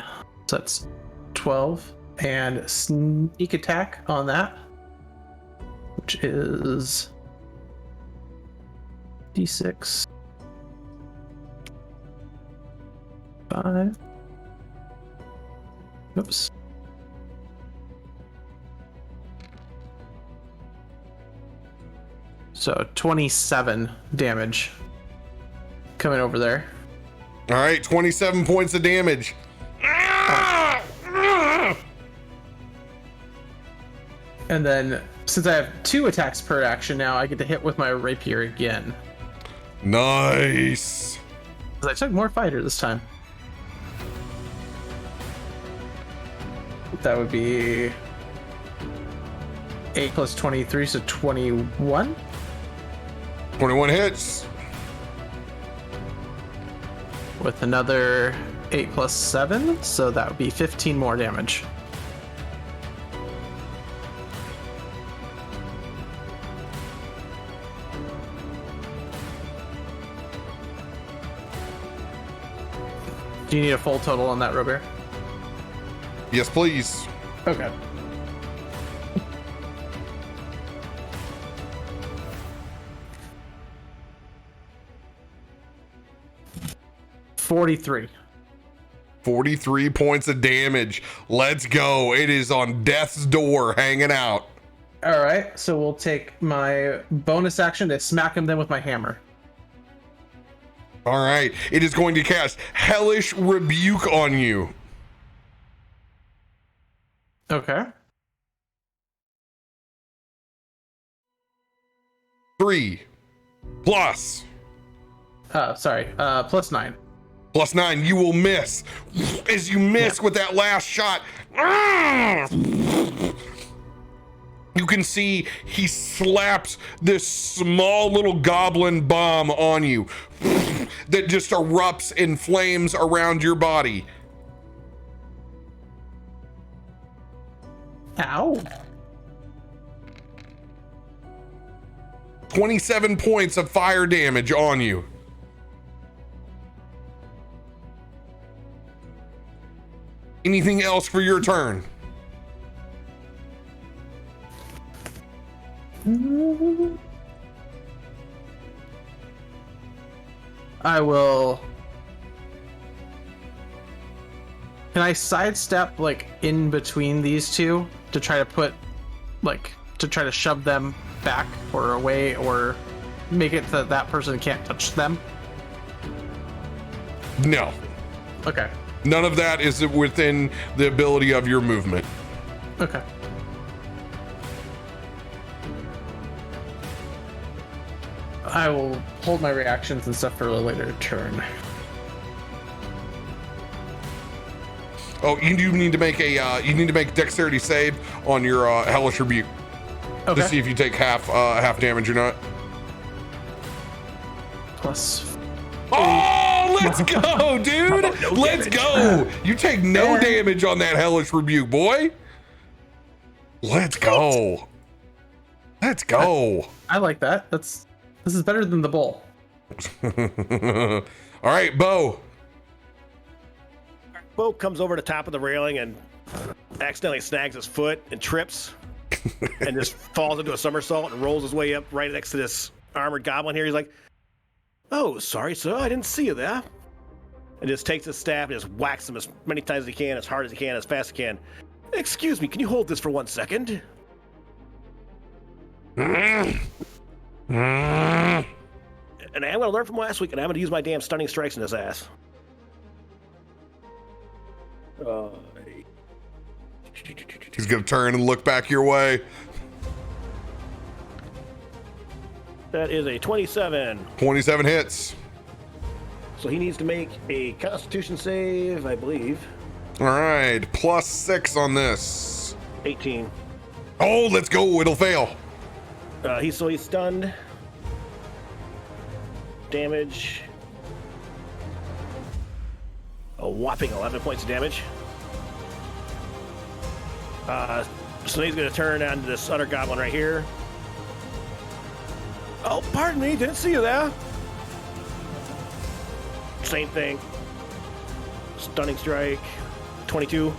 So that's 12. And sneak attack on that, which is d6. 5. Oops. So 27 damage coming over there. All right, 27 points of damage. And then, since I have 2 attacks per action now, I get to hit with my rapier again. Nice. 'Cause I took more fighter this time. That would be 8 plus 23, so 21. 21 hits. With another 8 plus 7, so that would be 15 more damage. Do you need a full total on that, RoBear? Yes, please. Okay. $43. 43 points of damage. Let's go. It is on death's door hanging out. All right, so we'll take my bonus action to smack him then with my hammer. All right. It is going to cast Hellish Rebuke on you. Okay. 3 plus. Plus 9. Plus 9. You will miss. As you miss with that last shot. You can see he slaps this small little goblin bomb on you that just erupts in flames around your body. Ow. 27 points of fire damage on you. Anything else for your turn? I will. Can I sidestep like in between these two to try to shove them back or away or make it that that person can't touch them? No. Okay. None of that is within the ability of your movement. Okay. I will hold my reactions and stuff for a later turn. Oh, you do need to make a dexterity save on your Hellish Rebuke Okay. to see if you take half damage or not. Plus. Oh, let's go, dude! Let's go! You take no damage on that Hellish Rebuke, boy. Let's go. Let's go. I like that. This is better than the bowl. All right, Bo. Bo comes over the top of the railing and accidentally snags his foot and trips and just falls into a somersault and rolls his way up right next to this armored goblin here. He's like, Oh, sorry, sir. I didn't see you there. And just takes his staff and just whacks him as many times as he can, as hard as he can, as fast as he can. Excuse me, can you hold this for 1 second? And I am going to learn from last week, and I'm going to use my damn stunning strikes in his ass. He's gonna turn and look back your way. That is a 27. 27 hits. So he needs to make a Constitution save, I believe. All right, +6 on this. 18. Oh, let's go. It'll fail. He's stunned. Damage. A whopping 11 points of damage. So he's going to turn onto this other goblin right here. Oh, pardon me, didn't see you there. Same thing. Stunning strike. 22.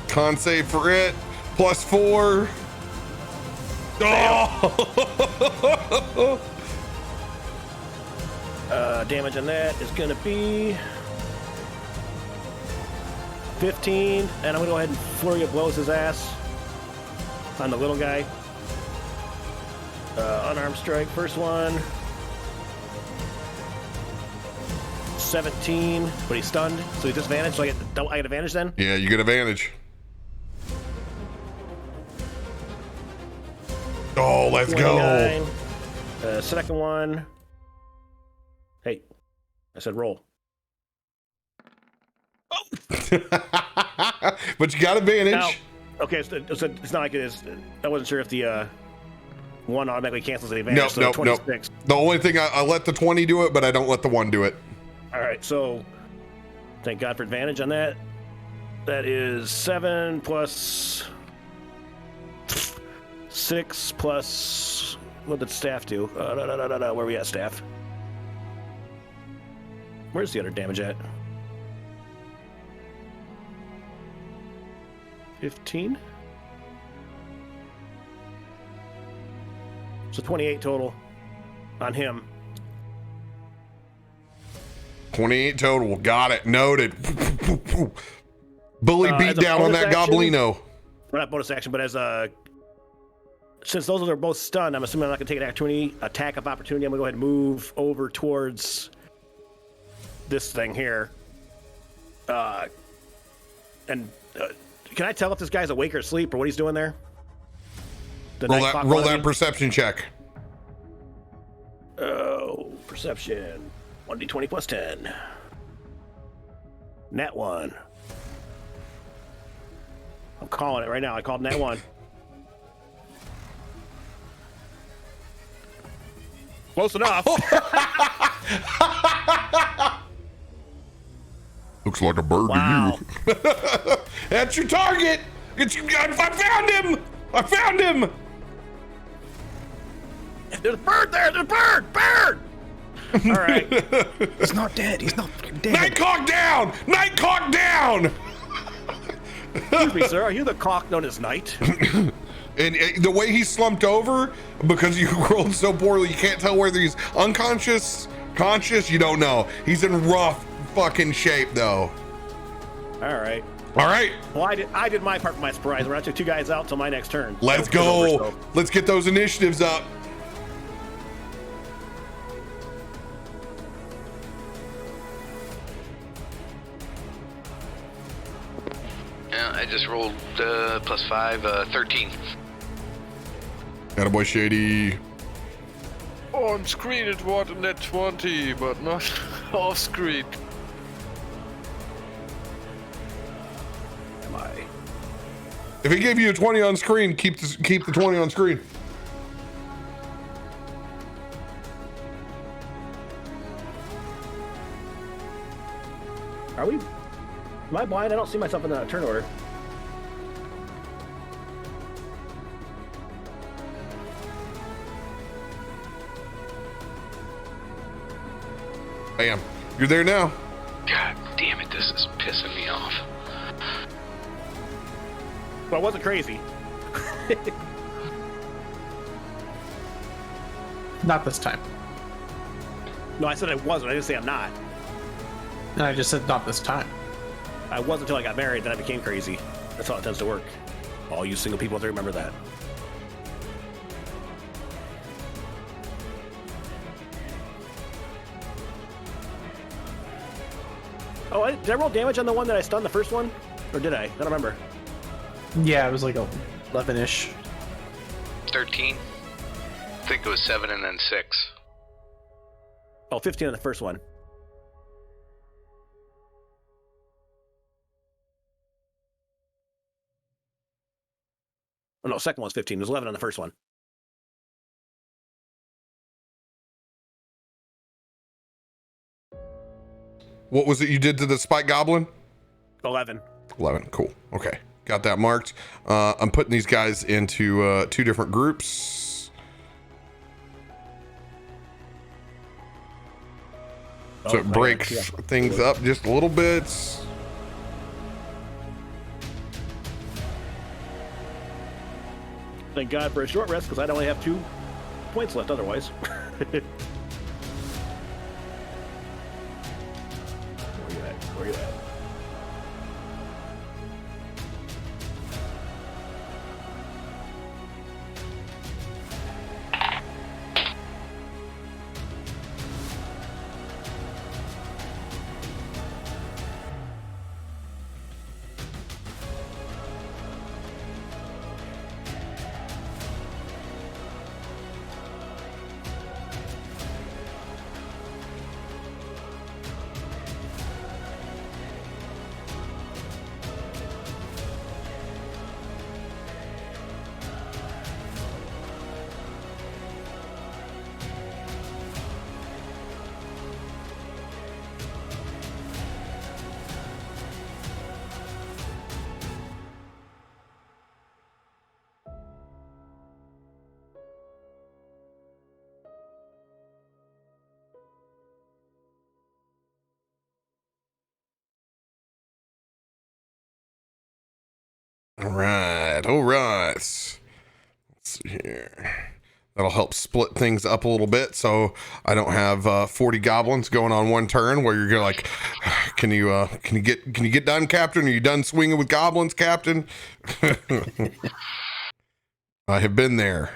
Con save for it. +4. Oh! Damage on that is going to be 15. And I'm going to go ahead and flurry of blows his ass on the little guy. Unarmed strike, first one. 17, but he's stunned, so he's disadvantaged. So I get advantage then? Yeah, you get advantage. Oh, let's go. Second one. Hey, I said roll. Oh! But you got advantage. Now, okay, so it's not like it is. I wasn't sure if the one automatically cancels the advantage. Nope, so nope, 26. nope. The only thing I let the 20 do it, but I don't let the 1 do it. All right, so thank God for advantage on that. That is 7 plus 6 plus what did staff do? Where are we at, staff? Where's the other damage at? 15. So 28 total on him. 28 total. Got it. Noted. Bully beat as a down on bonus that action- Goblino. Well, not bonus action, but as a since those are both stunned, I'm assuming I'm not going to take an attack of opportunity. I'm going to go ahead and move over towards this thing here. Can I tell if this guy's awake or asleep or what he's doing there? The Roll night that, clock roll running? that perception check. Oh, perception. 1d20 plus 10. Nat 1. I'm calling it right now. I called Nat 1. Close enough. Looks like a bird Wow. to you. That's your target. I found him. I found him. There's a bird there. There's a bird. Bird. All right. He's not dead. He's not fucking dead. Nightcock down. Nightcock down. Excuse me, sir. Are you the cock known as Knight? And the way he slumped over, because you rolled so poorly, you can't tell whether he's unconscious, conscious, you don't know. He's in rough fucking shape, though. All right. All right, Well, I did my part for my surprise. Where I took 2 guys out till my next turn. let's So, go. it's over, so. Let's get those initiatives up. Yeah, I just rolled +5, 13. Attaboy Shady. On screen it was a net 20, but not off screen. Am I? If he gave you a 20 on screen, keep the 20 on screen. Are we? Am I blind? I don't see myself in the turn order. Bam. You're there now. God damn it, this is pissing me off. But I wasn't crazy. Not this time. No, I said I wasn't. I didn't say I'm not. And I just said not this time. I was until I got married, then I became crazy. That's how it tends to work. All you single people have to remember that. Oh, did I roll damage on the one that I stunned the first one? Or did I? I don't remember. Yeah, it was like 11-ish. 13. I think it was 7 and then 6. Oh, 15 on the first one. Oh, no, second one's 15. It was 11 on the first one. What was it you did to the spike goblin? 11. 11. Cool. Okay. Got that marked. I'm putting these guys into 2 different groups. So it breaks things up just a little bit. Thank God for a short rest, because I'd only have 2 points left otherwise. Where you at? Where you at? All right. Let's see here. That'll help split things up a little bit, so I don't have 40 goblins going on one turn. Where you're gonna like, can you get done, Captain? Are you done swinging with goblins, Captain? I have been there.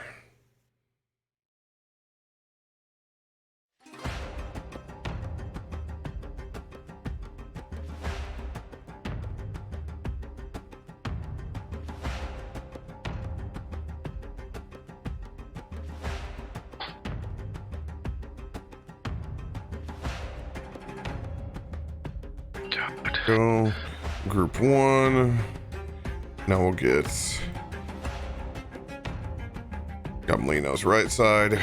Go group 1. Now we'll get Goblino's right side,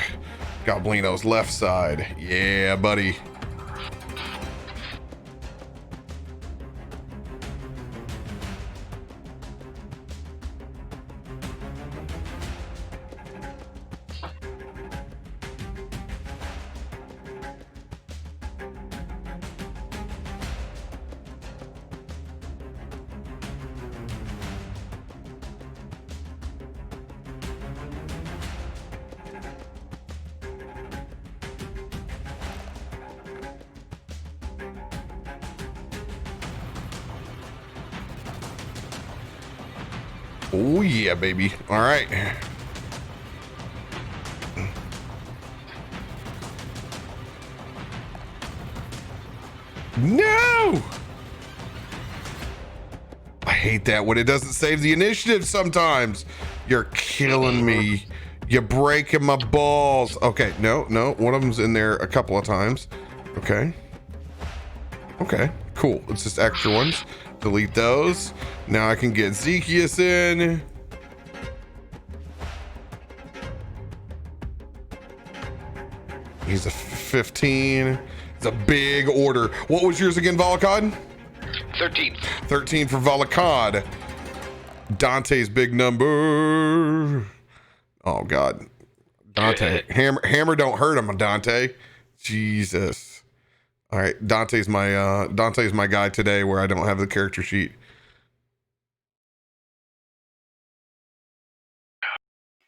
Goblino's left side. Yeah, buddy. Oh yeah, baby. All right. No! I hate that when it doesn't save the initiative sometimes. You're killing me. You're breaking my balls. Okay, no. One of them's in there a couple of times. Okay, cool. It's just extra ones. Delete those. Now I can get Zekius in. He's a 15. It's a big order. What was yours again, Volakad? 13. 13 for Volakad. Dante's big number. Oh God. Dante. Hammer don't hurt him, Dante. Jesus. All right, Dante's my guy today where I don't have the character sheet.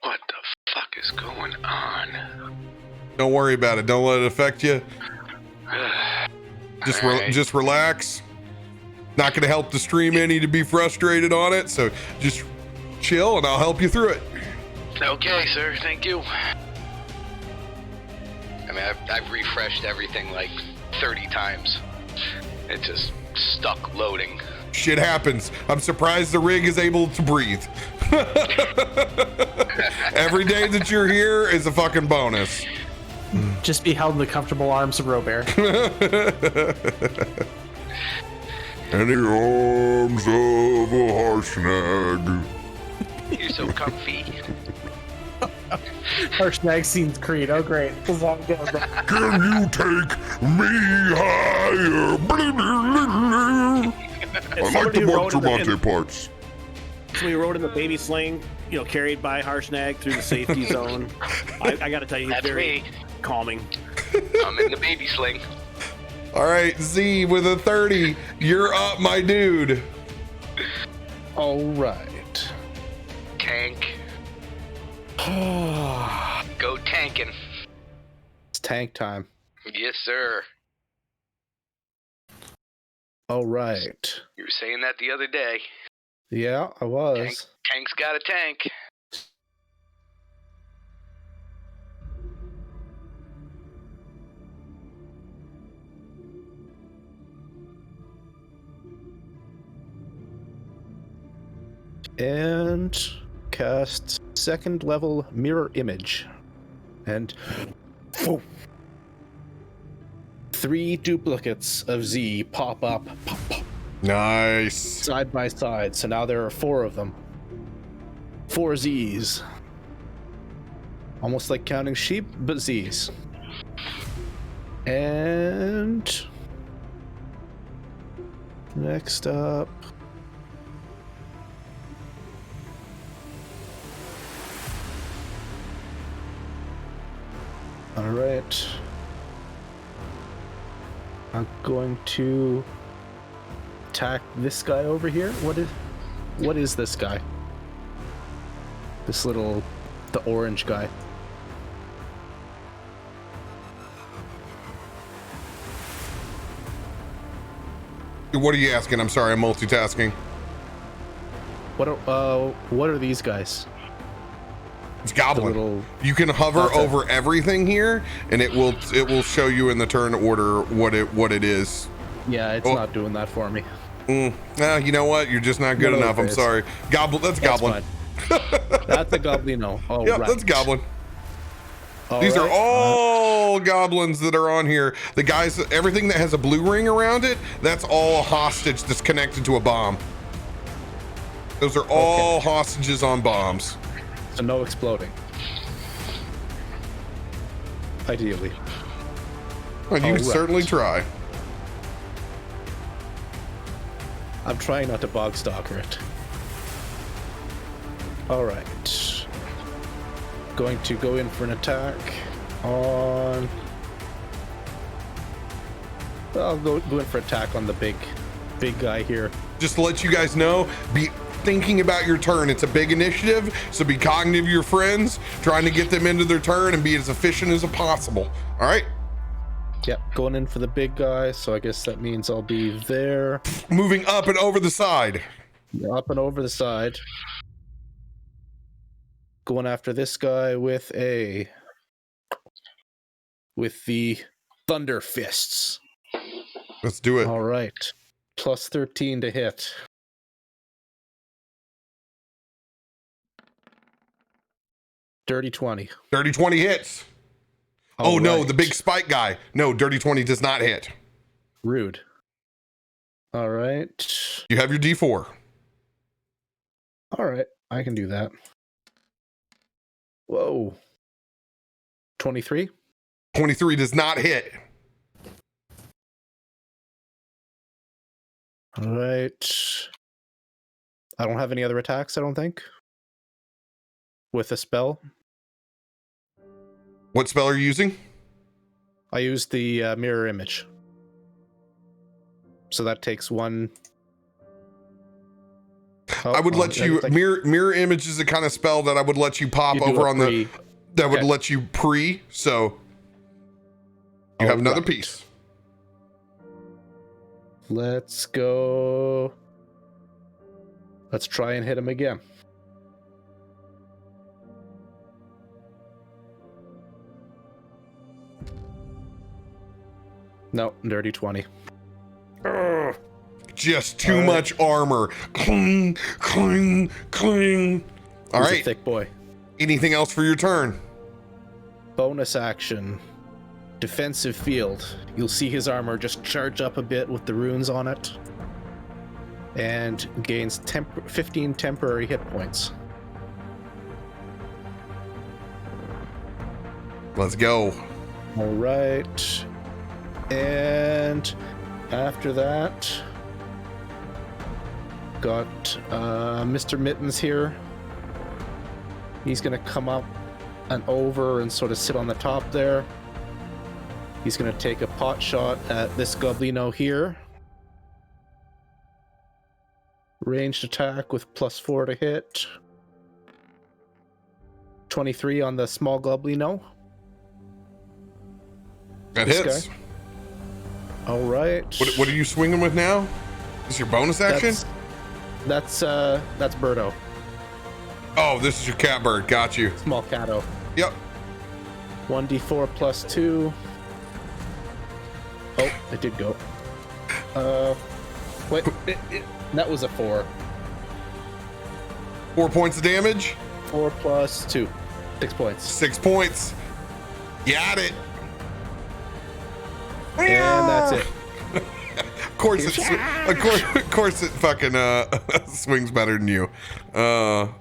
What the fuck is going on? Don't worry about it. Don't let it affect you. Alright. Just relax. Not going to help the stream any to be frustrated on it, so just chill and I'll help you through it. Okay, sir. Thank you. I mean, I've refreshed everything like 30 times. It just stuck loading. Shit happens. I'm surprised the rig is able to breathe. Every day that you're here is a fucking bonus. Just be held in the comfortable arms of RoBear. In the arms of a harshnag. You're so comfy. Our snag scene's Creed. Oh, great. This is how it goes. Can you take me higher? I like the Monte parts. So we rode in the baby sling, you know, carried by Harshnag through the safety zone. I got to tell you, he's That's very me. calming. I'm in the baby sling. All right, Z with a 30. You're up, my dude. All right. Tank. Go tanking. It's tank time. Yes, sir. All right. You were saying that the other day. Yeah, I was. Tank's got a tank. And cast second level mirror image. And 3 duplicates of Z pop up Nice. side by side. So now there are 4 of them. 4 Z's. Almost like counting sheep, but Z's. And next up, all right. I'm going to attack this guy over here. What is this guy? This little, the orange guy. What are you asking? I'm sorry, I'm multitasking. What are these guys? It's Goblin. The little- You can hover Okay. over everything here, and it will show you in the turn order what it is. Yeah, it's Oh. not doing that for me. You know what? You're just not good No, enough. I'm it is. sorry. Goblin. That's Goblin. Fine. That's a goblino. Oh, Yep, right. that's Goblin. All These are right. all goblins that are on here. The guys, everything that has a blue ring around it, that's all a hostage that's connected to a bomb. Those are all hostages on bombs. So no exploding. Ideally. Well, you All can right. certainly try. I'm trying not to bog stalker it. All right. Going to go in for an attack on. I'll go in for attack on the big guy here. Just to let you guys know, be thinking about your turn. It's a big initiative, so be cognitive of your friends, trying to get them into their turn and be as efficient as possible. All right? Yep, going in for the big guy, so I guess that means I'll be there. Moving up and over the side. Up and over the side. Going after this guy with the Thunder Fists. Let's do it. All right. Plus 13 to hit. Dirty 20. Dirty 20 hits. Oh, no, right. the big spike guy. No, Dirty 20 does not hit. Rude. All right. You have your D4. All right. I can do that. Whoa. 23? 23 does not hit. All right. I don't have any other attacks, I don't think. With a spell. What spell are you using? I used the mirror image. So that takes one. Oh, I would let you like- mirror image is the kind of spell that I would let you pop you do over a on the pre- that would okay. let you pre. So You have another Alright. piece. Let's go. Let's try and hit him again. No, dirty 20. Just too All right. much armor. Cling, cling, cling. All He's a right. thick boy. Anything else for your turn? Bonus action. Defensive field. You'll see his armor just charge up a bit with the runes on it. And gains 15 temporary hit points. Let's go. All right. And after that, got Mr. Mittens here. He's going to come up and over and sort of sit on the top there. He's going to take a pot shot at this Goblino here. Ranged attack with +4 to hit. 23 on the small Goblino. That This hits. guy. All right. What are you swinging with now? Is your bonus action? That's Birdo. Oh, this is your catbird. Got you. Small Cato. Yep. 1d4 +2. Oh, it did go. Wait, that was a 4. 4 points of damage. 4 + 2. 6 points. 6 points. Got it. And that's it. Of course, of course, it fucking swings better than you. All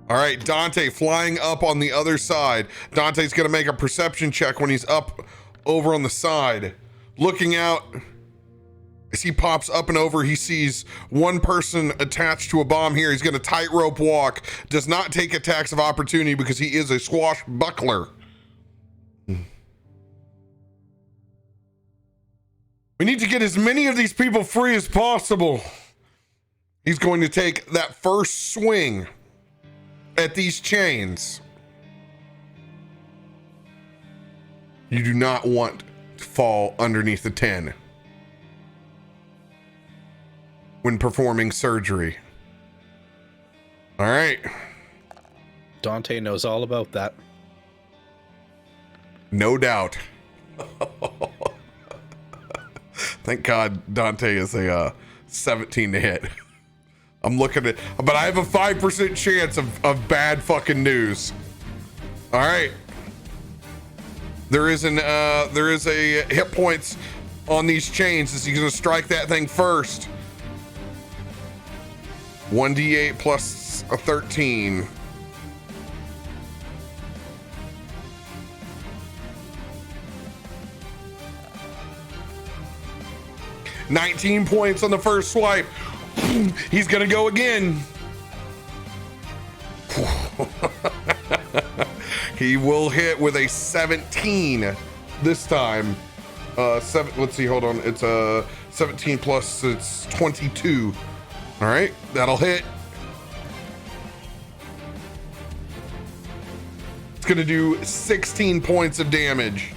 right, Dante flying up on the other side. Dante's gonna make a perception check when he's up over on the side, looking out. As he pops up and over, he sees one person attached to a bomb here. He's gonna tightrope walk. Does not take attacks of opportunity because he is a swashbuckler. We need to get as many of these people free as possible. He's going to take that first swing at these chains. You do not want to fall underneath the 10 when performing surgery. All right. Dante knows all about that. No doubt. Thank God Dante is a 17 to hit. I'm looking at, but I have a 5% chance of bad fucking news. All right. There is a hit points on these chains. Is he gonna strike that thing first? 1d8 plus a 13. $19 points on the first swipe. He's gonna go again. He will hit with a 17 this time. Let's see, hold on. It's a 17 plus, it's 22. All right, that'll hit. It's gonna do 16 points of damage.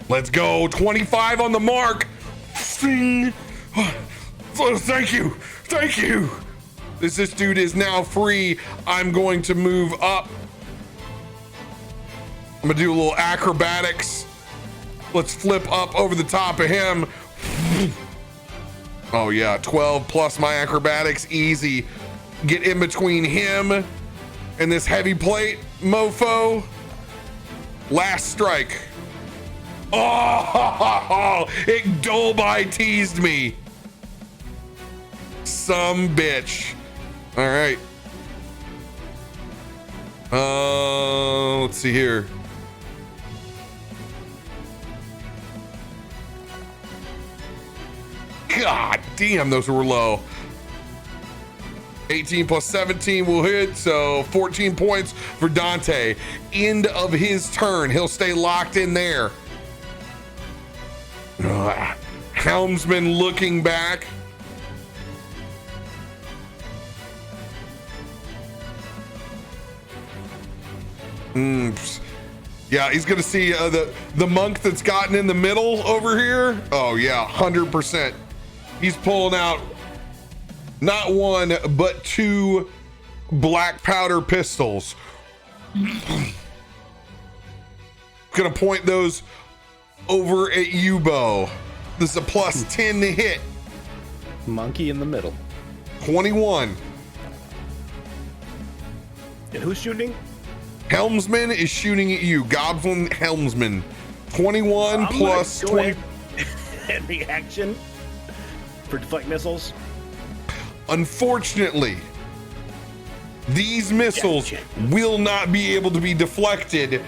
Let's go. 25 on the mark. Sing. Oh, thank you. Thank you. This dude is now free. I'm going to move up. I'm gonna do a little acrobatics. Let's flip up over the top of him. Oh yeah, 12 plus my acrobatics, easy. Get in between him and this heavy plate mofo. Last strike. Oh, it Dolby teased me. Some bitch. All right. Let's see here. God damn, those were low. 18 plus 17 will hit, so 14 points for Dante. End of his turn. He'll stay locked in there. Helmsman looking back. Yeah, he's gonna see the monk that's gotten in the middle over here. Oh yeah, 100%. He's pulling out not one but 2 black powder pistols. Gonna point those over at you, Bo. This is a plus 10 to hit. Monkey in the middle. 21. And who's shooting? Helmsman is shooting at you. Goblin Helmsman. 21 plus 20. And reaction for deflect missiles. Unfortunately, these missiles will not be able to be deflected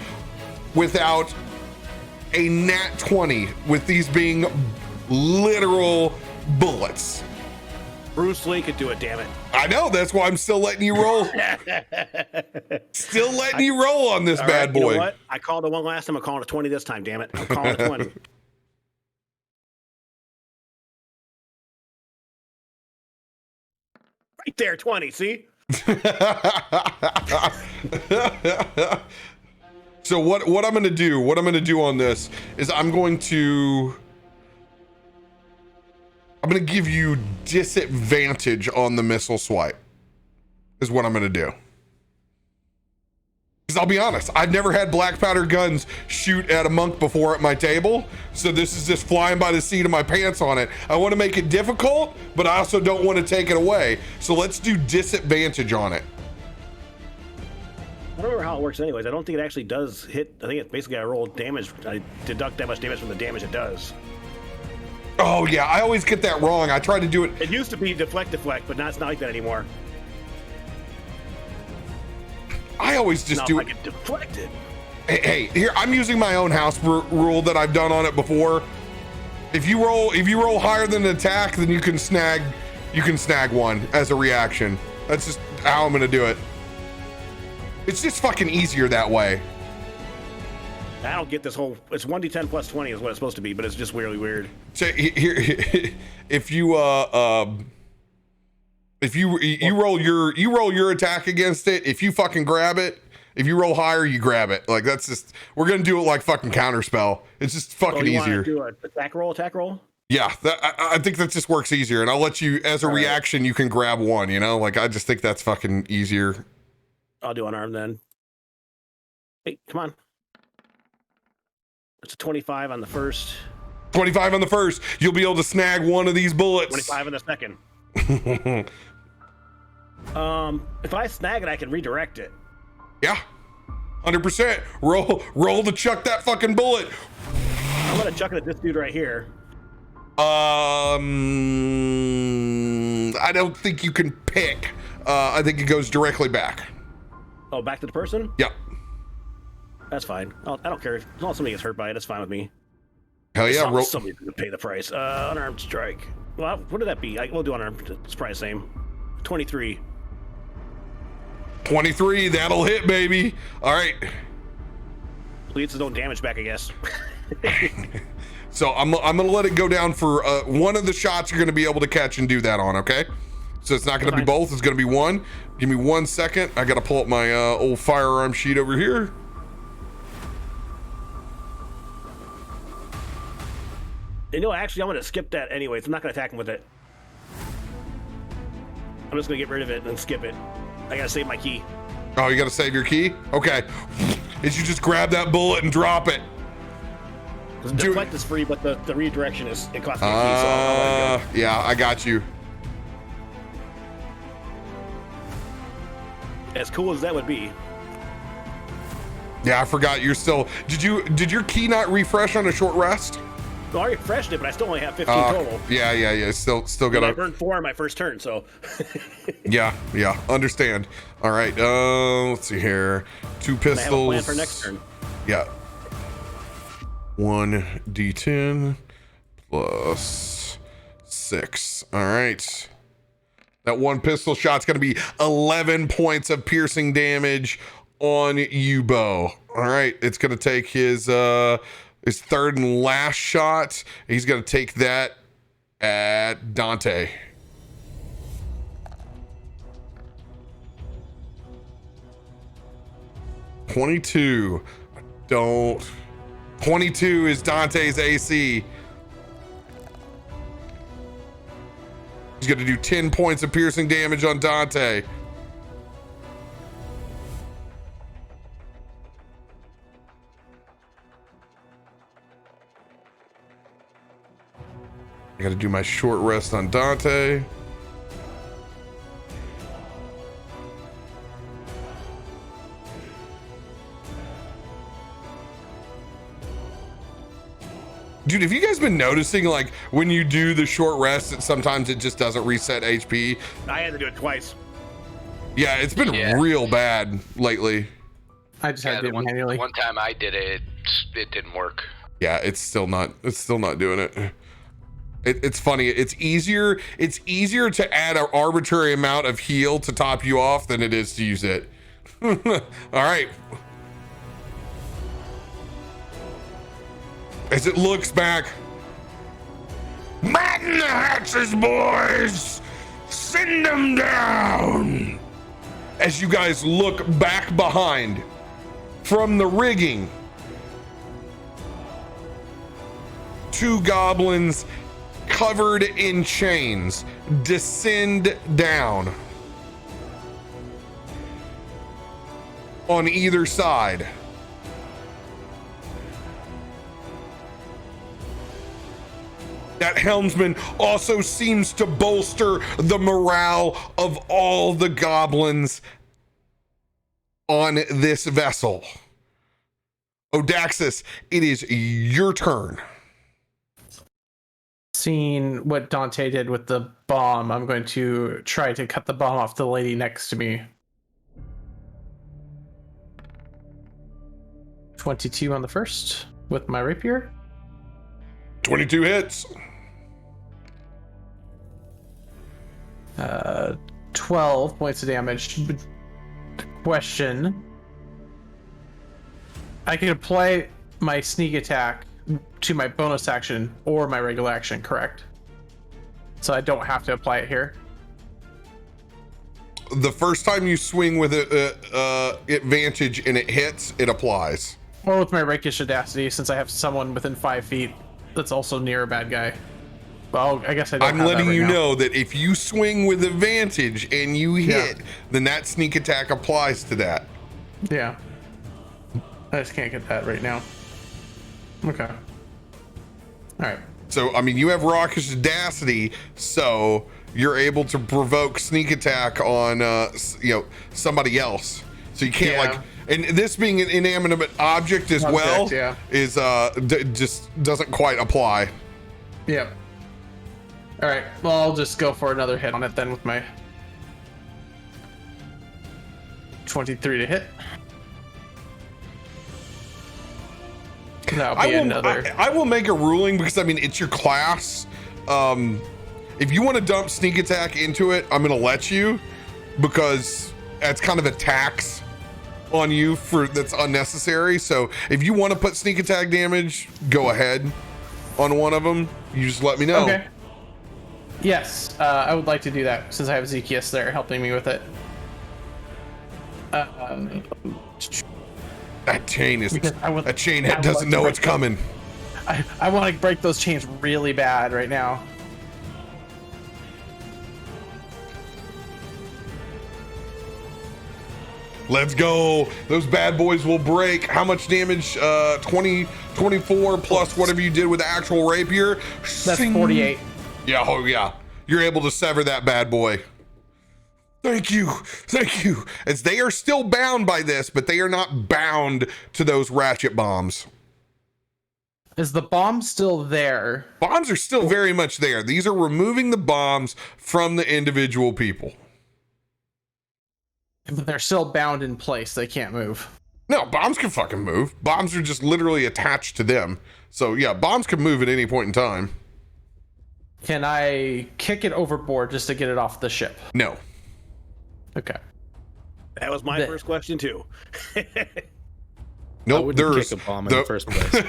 without a nat 20, with these being literal bullets. Bruce Lee could do it, damn it. I know, that's why I'm still letting you roll. Still letting you roll on this bad boy. You know what? I called it one last time. I'm calling it 20 this time, damn it. I'm calling it 20. Right there, 20, see? So what I'm gonna do on this is I'm gonna give you disadvantage on the missile swipe, is what I'm gonna do. Because I'll be honest, I've never had black powder guns shoot at a monk before at my table, so this is just flying by the seat of my pants on it. I want to make it difficult, but I also don't want to take it away. So let's do disadvantage on it. I don't remember how it works anyways. I don't think it actually does hit. I think it's basically I roll damage. I deduct that much damage from the damage it does. Oh yeah, I always get that wrong. I try to do it. It used to be deflect, but now it's not like that anymore. I always just do it. Deflected. Hey, here I'm using my own house rule that I've done on it before. If you roll higher than an attack, then you can snag one as a reaction. That's just how I'm gonna do it. It's just fucking easier that way. I don't get this whole. It's 1d10 plus 20 is what it's supposed to be, but it's just weirdly weird. So here, if you roll your attack against it, if you fucking grab it, if you roll higher, you grab it. Like that's just, we're gonna do it like fucking counterspell. It's just fucking easier. Do an attack roll. Yeah, I think that just works easier, and I'll let you as a reaction. You can grab one. You know, like I just think that's fucking easier. I'll do unarmed then. Hey, come on. It's a 25 on the first. 25 on the first. You'll be able to snag one of these bullets. 25 on the second. If I snag it, I can redirect it. Yeah, 100%. Roll to chuck that fucking bullet. I'm gonna chuck it at this dude right here. I don't think you can pick. I think it goes directly back. Oh, back to the person? Yep. That's fine. I don't care. As long as somebody gets hurt by it, that's fine with me. Hell yeah, roll. Somebody's gonna pay the price. Unarmed strike. Well, what did that be? We'll do unarmed. It's probably the same. 23. 23, that'll hit, baby. All right. Leads to no damage back, I guess. So I'm gonna let it go down for one of the shots you're gonna be able to catch and do that on, okay? So it's not gonna be both, it's gonna be one. Give me 1 second. I gotta pull up my old firearm sheet over here. You know, actually, I'm gonna skip that anyways. I'm not gonna attack him with it. I'm just gonna get rid of it and then skip it. I gotta save my key. Oh, you gotta save your key? Okay. Is you just grab that bullet and drop it. The deflect is free, but the redirection is, it costs me a key, so I'll let it go. Yeah, I got you. As cool as that would be. Yeah, I forgot you're still. Did your key not refresh on a short rest? Well, I refreshed it, but I still only have 15 total. Yeah. Still got. I burned 4 on my first turn, so. yeah. Understand. All right. Let's see here. 2 pistols. I have a plan for next turn. Yeah. 1d10 plus 6. All right. That 1 pistol shot's gonna be 11 points of piercing damage on you, Bo. All right. It's gonna take his third and last shot. He's gonna take that at Dante. 22. Don't. 22 is Dante's AC. He's going to do 10 points of piercing damage on Dante. I got to do my short rest on Dante. Dude, have you guys been noticing, like, when you do the short rest, that sometimes it just doesn't reset HP? I had to do it twice. Yeah, it's been real bad lately. I just had to do it manually. One time I did it, it didn't work. Yeah, it's still not doing it. It's funny. It's easier to add an arbitrary amount of heal to top you off than it is to use it. All right. As it looks back, man the hatches, boys! Send them down! As you guys look back behind from the rigging, 2 goblins covered in chains descend down on either side. That helmsman also seems to bolster the morale of all the goblins on this vessel. Odaxis, it is your turn. Seeing what Dante did with the bomb, I'm going to try to cut the bomb off the lady next to me. 22 on the first with my rapier. 22 hits. 12 points of damage. Question. I can apply my sneak attack to my bonus action or my regular action, correct? So I don't have to apply it here? The first time you swing with advantage and it hits, it applies. Or with my rakish audacity, since I have someone within 5 feet that's also near a bad guy. Well, I guess I don't I'm have letting that right you now. know that if you swing with advantage and you hit, then that sneak attack applies to that. Yeah. I just can't get that right now. Okay. Alright. So, I mean, you have raucous audacity, so you're able to provoke sneak attack on, somebody else. So you can't, like, and this being an inanimate object as well, is, just doesn't quite apply. Yep. Alright, well, I'll just go for another hit on it then with my 23 to hit. That'll be another. I will make a ruling because, I mean, it's your class. If you want to dump sneak attack into it, I'm going to let you, because that's kind of a tax on you that's unnecessary. So if you want to put sneak attack damage, go ahead on one of them. You just let me know. Okay. Yes, I would like to do that since I have Zekias there helping me with it. That chain I doesn't know it's coming. I want to break those chains really bad right now. Let's go. Those bad boys will break. How much damage? 24 plus whatever you did with the actual rapier. That's 48. Yeah, oh yeah. You're able to sever that bad boy. Thank you. As they are still bound by this, but they are not bound to those ratchet bombs. Is the bomb still there? Bombs are still very much there. These are removing the bombs from the individual people. But they're still bound in place. They can't move. No, bombs can fucking move. Bombs are just literally attached to them. So yeah, bombs can move at any point in time. Can I kick it overboard just to get it off the ship? No. Okay. That was my first question too. Nope, there's kick a bomb in the first place.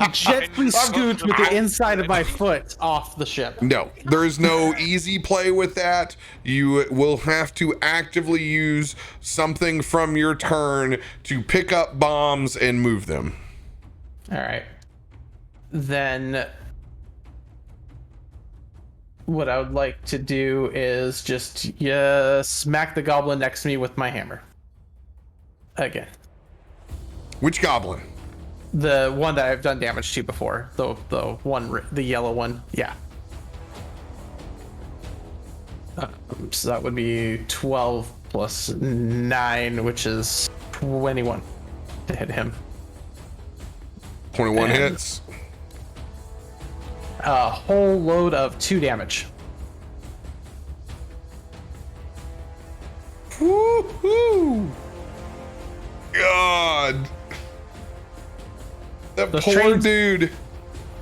gently scooch with the inside of my foot off the ship. No, there is no easy play with that. You will have to actively use something from your turn to pick up bombs and move them. All right. Then what I would like to do is just smack the goblin next to me with my hammer. Again. Which goblin? The one that I've done damage to before. The yellow one. Yeah. So that would be 12 plus 9, which is 21 to hit him. 21 hits. A whole load of 2 damage. Woo-hoo! God. That Those poor trains- dude.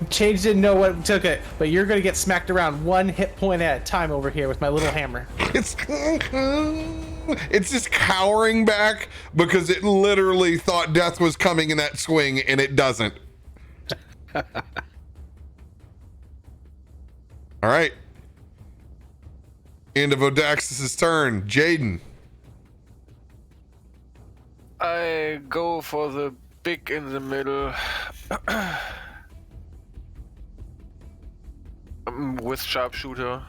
Change didn't know what took it, but you're gonna get smacked around 1 hit point at a time over here with my little hammer. It's just cowering back because it literally thought death was coming in that swing and it doesn't. All right. End of Odaxis' turn. Jaden. I go for the big in the middle. With sharpshooter.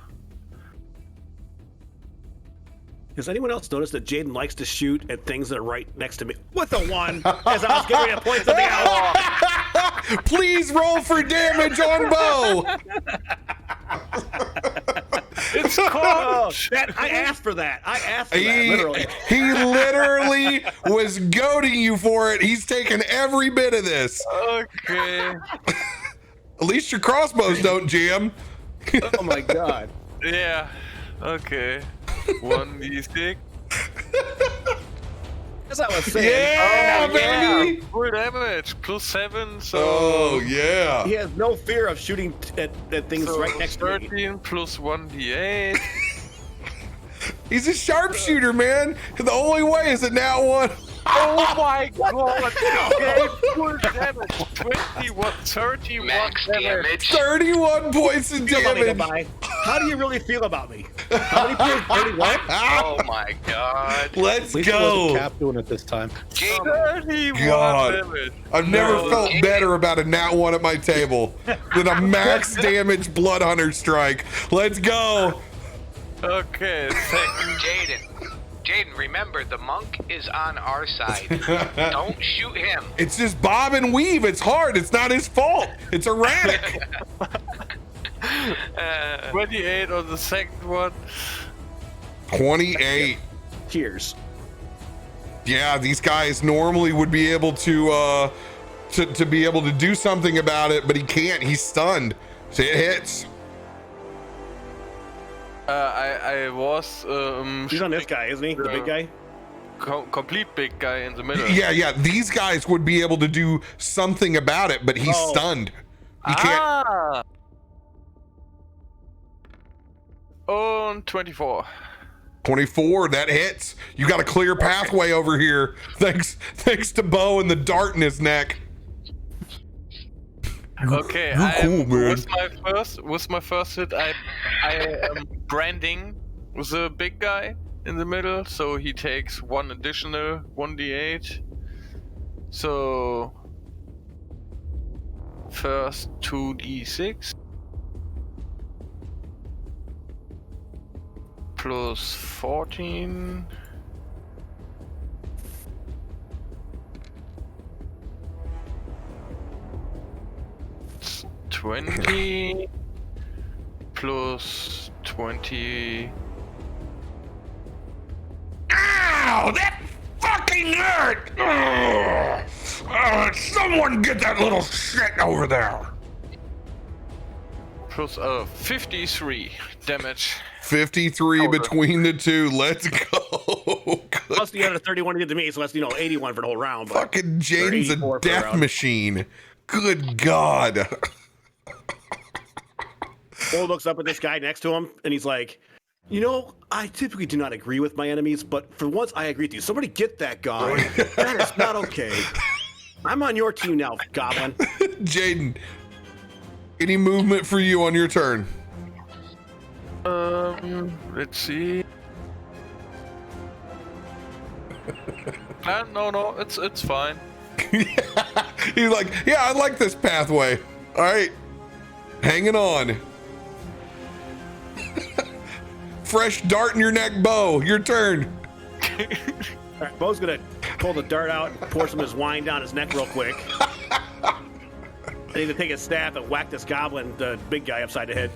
Has anyone else noticed that Jaden likes to shoot at things that are right next to me? With the 1, as I was getting ready to point something out. Please roll for damage on Bo. It's Oh, I asked for that. I asked for that, literally. He literally was goading you for it. He's taking every bit of this. Okay. At least your crossbows don't jam. Oh my god. Yeah. Okay. 1d6. As I was saying, Yeah, Oh, baby. yeah. Full damage. Plus 7. So. Oh, yeah. he has no fear of shooting at things So right next to me. 13 plus 1d8. He's a sharpshooter, man. The only way is a nat 1. Oh my god! Okay, full damage. 31 Max damage. 31 points of Feel about me, damage. Goodbye. How do you really feel about me? How many points? 31? Oh my god. Let's At least it wasn't go. Cap doing it this time. Jaden, 31 God. damage. I've never No. felt better about a nat 1 at my table than a max damage blood hunter strike. Let's go. Okay, second. Jaden, remember the monk is on our side. Don't shoot him. It's just bob and weave. It's hard. It's not his fault. It's erratic. 28 on the second one. 28. Cheers. Yeah, these guys normally would be able to be able to do something about it, but he can't. He's stunned. So it hits. I was He's on this guy, isn't he? The big guy? complete big guy in the middle. Yeah. These guys would be able to do something about it, but he's stunned. He can't. Ah! On 24. 24, that hits. You got a clear pathway over here. Thanks to Bo and the dart in his neck. Okay, You're cool, man. With my first hit, I am branding the big guy in the middle, so he takes 1 additional 1d8. So first 2d6 plus 14. It's 20 plus 20. Ow! That fucking hurt! Someone get that little shit over there. Plus 53 damage. 53 between the two. Let's go. Plus the other 31 he did to me, so that's 81 for the whole round. But Fucking Jaden's 84 a for the death round. machine. Good God. Bull looks up at this guy next to him, and he's like, I typically do not agree with my enemies, but for once I agree with you. Somebody get that guy. That is not okay. I'm on your team now, Goblin. Jaden, any movement for you on your turn? Let's see. No, it's fine. He's like, yeah, I like this pathway. All right, hanging on. Fresh dart in your neck, Bo. Your turn. All right, Bo's gonna pull the dart out and pour some of his wine down his neck real quick. I need to take his staff and whack this goblin, the big guy, upside the head.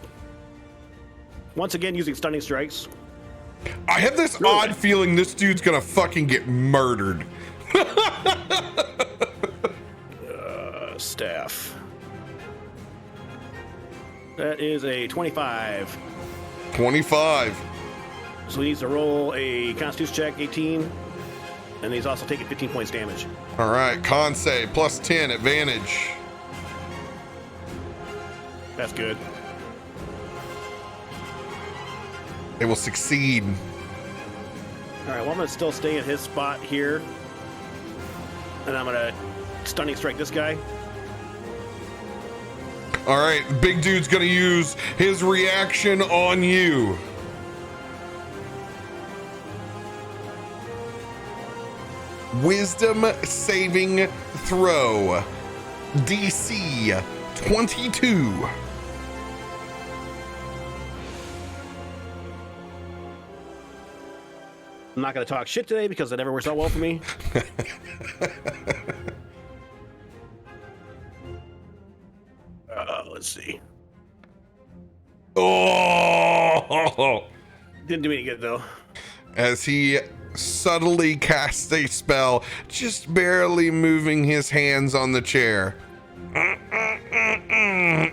Once again, using stunning strikes. I have this odd feeling this dude's gonna fucking get murdered. Staff. That is a 25. 25. So he needs to roll a Constitution check, 18. And he's also taking 15 points damage. All right, con save, plus 10, advantage. That's good. They will succeed. All right, well, I'm going to still stay in his spot here. And I'm going to stunning strike this guy. All right, big dude's gonna use his reaction on you. Wisdom saving throw. DC 22. I'm not going to talk shit today because it never works out well for me. Let's see. Oh! Didn't do any good though. As he subtly casts a spell, just barely moving his hands on the chair.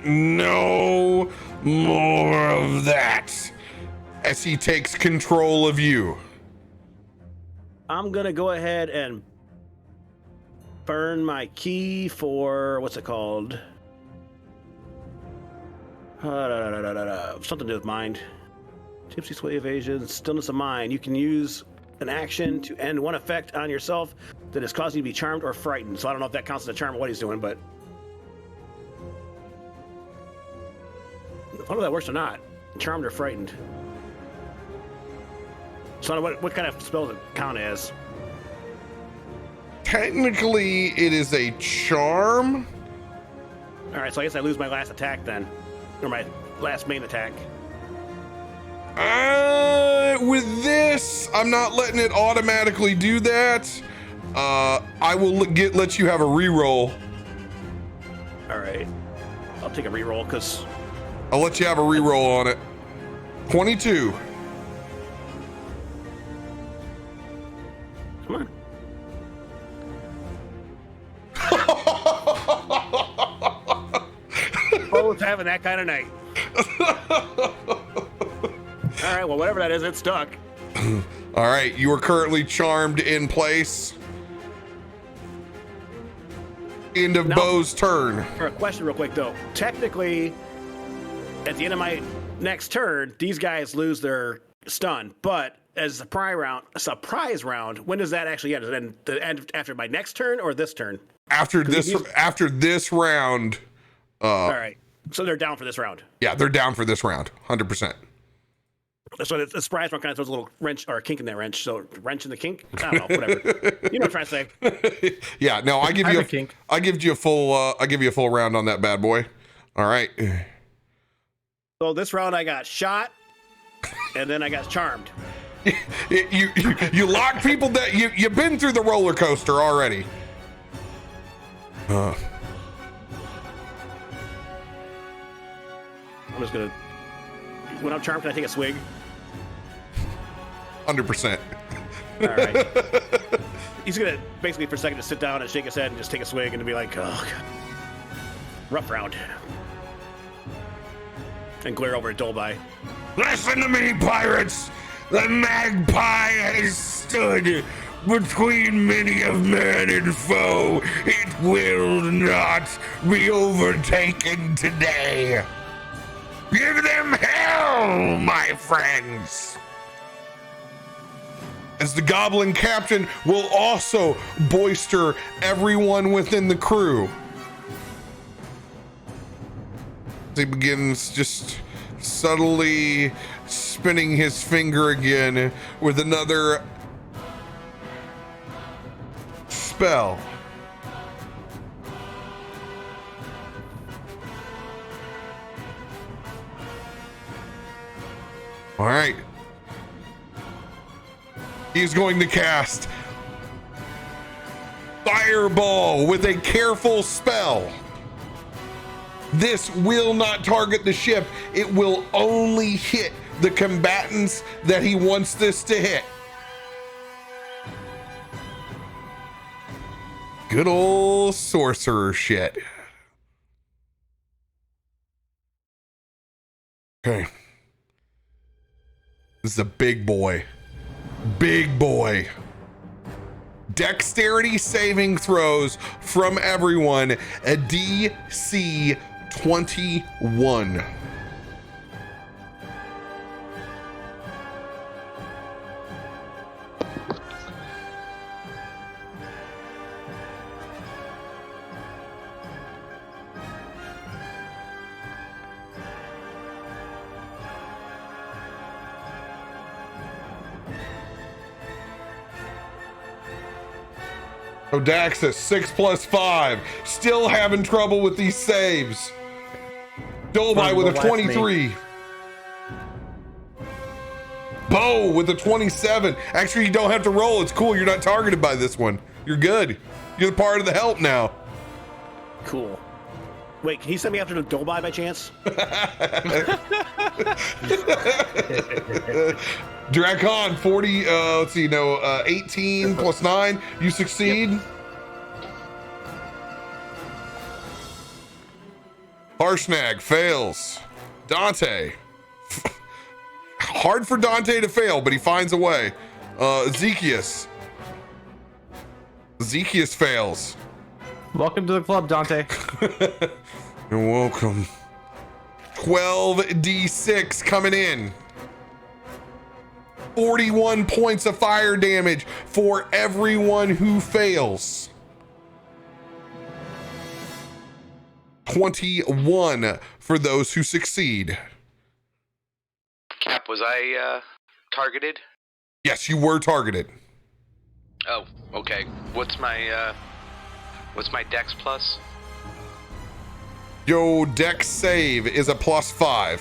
No more of that. As he takes control of you. I'm going to go ahead and burn my key for, what's it called? Something to do with mind. Tipsy sway evasion, stillness of mind. You can use an action to end one effect on yourself that is causing you to be charmed or frightened. So I don't know if that counts as a charm or what he's doing, but I don't know if that works or not. Charmed or frightened. So I don't know what kind of spell does it count as? Technically, it is a charm. All right, so I guess I lose my last attack then. Or my last main attack. With this, I'm not letting it automatically do that. I will let you have a reroll. All right, I'll take a reroll because I'll let you have a reroll on it. 22. Come on. Both having that kind of night. All right, well, whatever that is, it's stuck. All right, you are currently charmed in place. End of Now, Bo's turn. For a question real quick, though. Technically, at the end of my next turn, these guys lose their stun, but as a surprise round, when does that actually end? Does it end after my next turn or this turn? After this round. All right, so they're down for this round. Yeah, they're down for this round, 100%. So the surprise round kind of throws a little wrench or a kink in that wrench. So wrench in the kink? I don't know, whatever. You know what I'm trying to say. Yeah, no, I give you a full round on that bad boy. All right. So this round I got shot, and then I got charmed. You lock people that you've been through the roller coaster already. I'm just gonna. When I'm charmed, can I take a swig? 100%. All right. He's gonna basically for a second just sit down and shake his head and just take a swig and be like, "Oh, God. Rough round," and glare over at Dolby. Listen to me, pirates! The magpie has stood between many of man and foe. It will not be overtaken today. Give them hell, my friends! As the goblin captain will also boister everyone within the crew. He begins just subtly spinning his finger again with another spell. All right. He's going to cast Fireball with a careful spell. This will not target the ship. It will only hit the combatants that he wants this to hit. Good old sorcerer shit. Okay. This is a big boy. Big boy. Dexterity saving throws from everyone. A DC 21. Odaxis, 6 + 5. Still having trouble with these saves. Dolby with a 23. Bo with a 27. Actually, you don't have to roll. It's cool. You're not targeted by this one. You're good. You're the part of the help now. Cool. Wait, can he send me after the Dolby by chance? Drakon, 40, let's see, no, 18 + 9. You succeed. Yep. Harshnag fails. Dante. Hard for Dante to fail, but he finds a way. Zekius. Zekius fails. Welcome to the club, Dante. You're welcome. 12d6 coming in. 41 points of fire damage for everyone who fails. 21 for those who succeed. Cap, was I targeted? Yes, you were targeted. Oh, okay. What's my dex plus? Yo, dex save is a +5.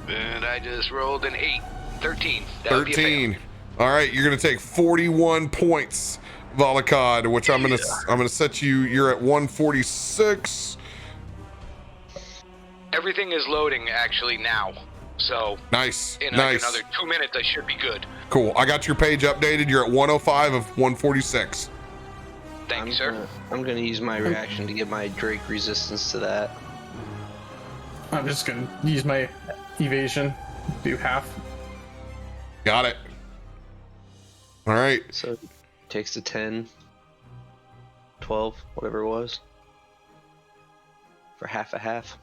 And I just rolled an 8. 13. That would be a fail. 13. All right, you're gonna take 41 points, Volokad, which I'm gonna set you. You're at 146. Everything is loading actually now, so Nice, in nice. like another 2 minutes I should be good. Cool. I got your page updated. You're at 105 of 146. Thank you, sir. I'm gonna use my reaction to get my Drake resistance to that. I'm just gonna use my evasion, do half. Got it. All right. So it takes the 10, 12, whatever it was, for half a half.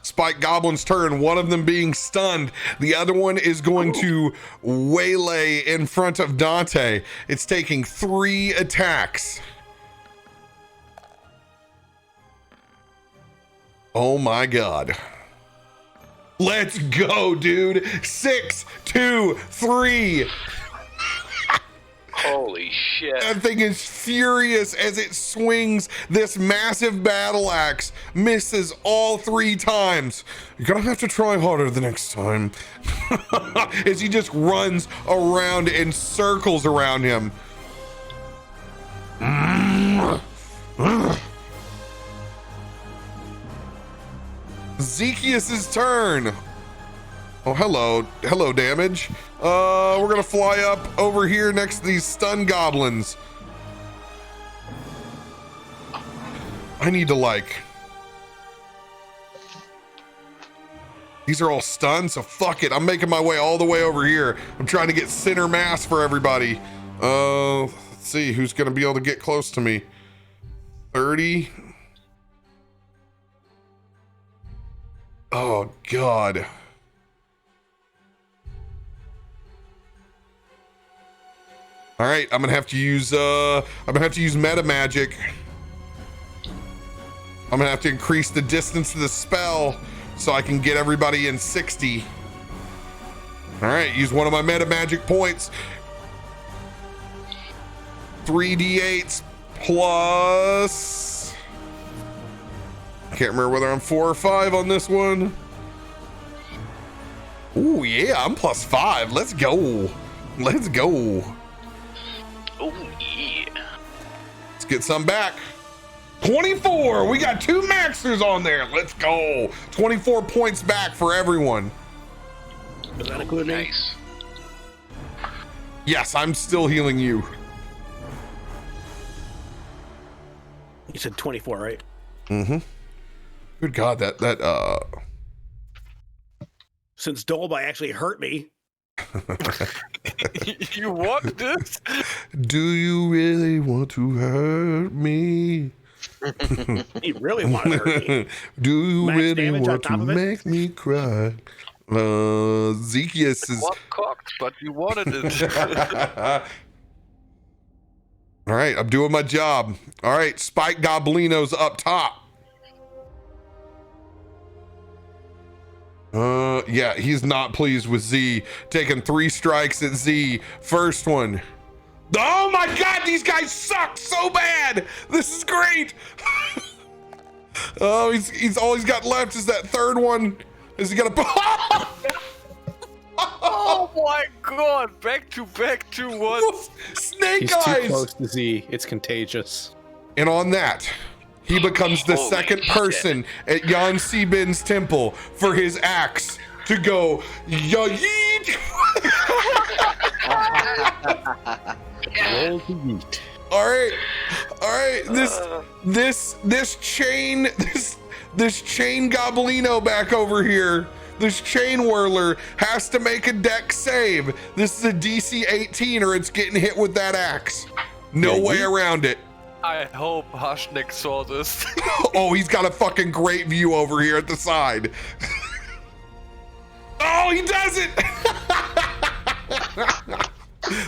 Spike Goblin's turn, one of them being stunned. The other one is going to waylay in front of Dante. It's taking 3 attacks. Oh my God. Let's go, dude. 6, 2, 3. Holy shit. That thing is furious as it swings this massive battle axe, misses all 3 times. You're gonna have to try harder the next time. As he just runs around in circles around him. Zekius's turn. Oh, hello damage. We're gonna fly up over here next to these stun goblins. I need to these are all stunned, so fuck it. I'm making my way all the way over here. I'm trying to get center mass for everybody. Let's see who's gonna be able to get close to me. 30. Oh God. All right, I'm gonna have to use meta magic. I'm gonna have to increase the distance of the spell so I can get everybody in 60. All right, use one of my meta magic points. 3d8s plus... Can't remember whether I'm 4 or 5 on this one. Ooh, yeah, I'm plus 5. Let's go. Let's go. Oh, yeah. Let's get some back. 24. We got 2 maxers on there. Let's go. 24 points back for everyone. Does that include me? Nice. Yes, I'm still healing you. You said 24, right? Mm-hmm. Good God, that Since Dolby actually hurt me. You want this? Do you really want to hurt me? He really wanted to hurt me. Do you Max really damage on want to top of it? make me cry? Zekius is... What cocked, but you wanted it. All right, I'm doing my job. All right, Spike Goblino's up top. Yeah, he's not pleased with Z. Taking 3 strikes at Z. First one. Oh my God, these guys suck so bad. This is great. Oh, he's all he's got left is that third one. Is he gonna... Oh my God! Back to 1. Snake He's eyes. too close to Z. It's contagious. And on that, he becomes the Holy second shit. person at Jan Sebin's temple for his axe to go yeet. Roll to yeet. All right. This chain Goblino back over here. This chain whirler has to make a dex save. This is a DC 18 or it's getting hit with that axe. No way around it. I hope Hushnik saw this. Oh, he's got a fucking great view over here at the side. Oh, he does it!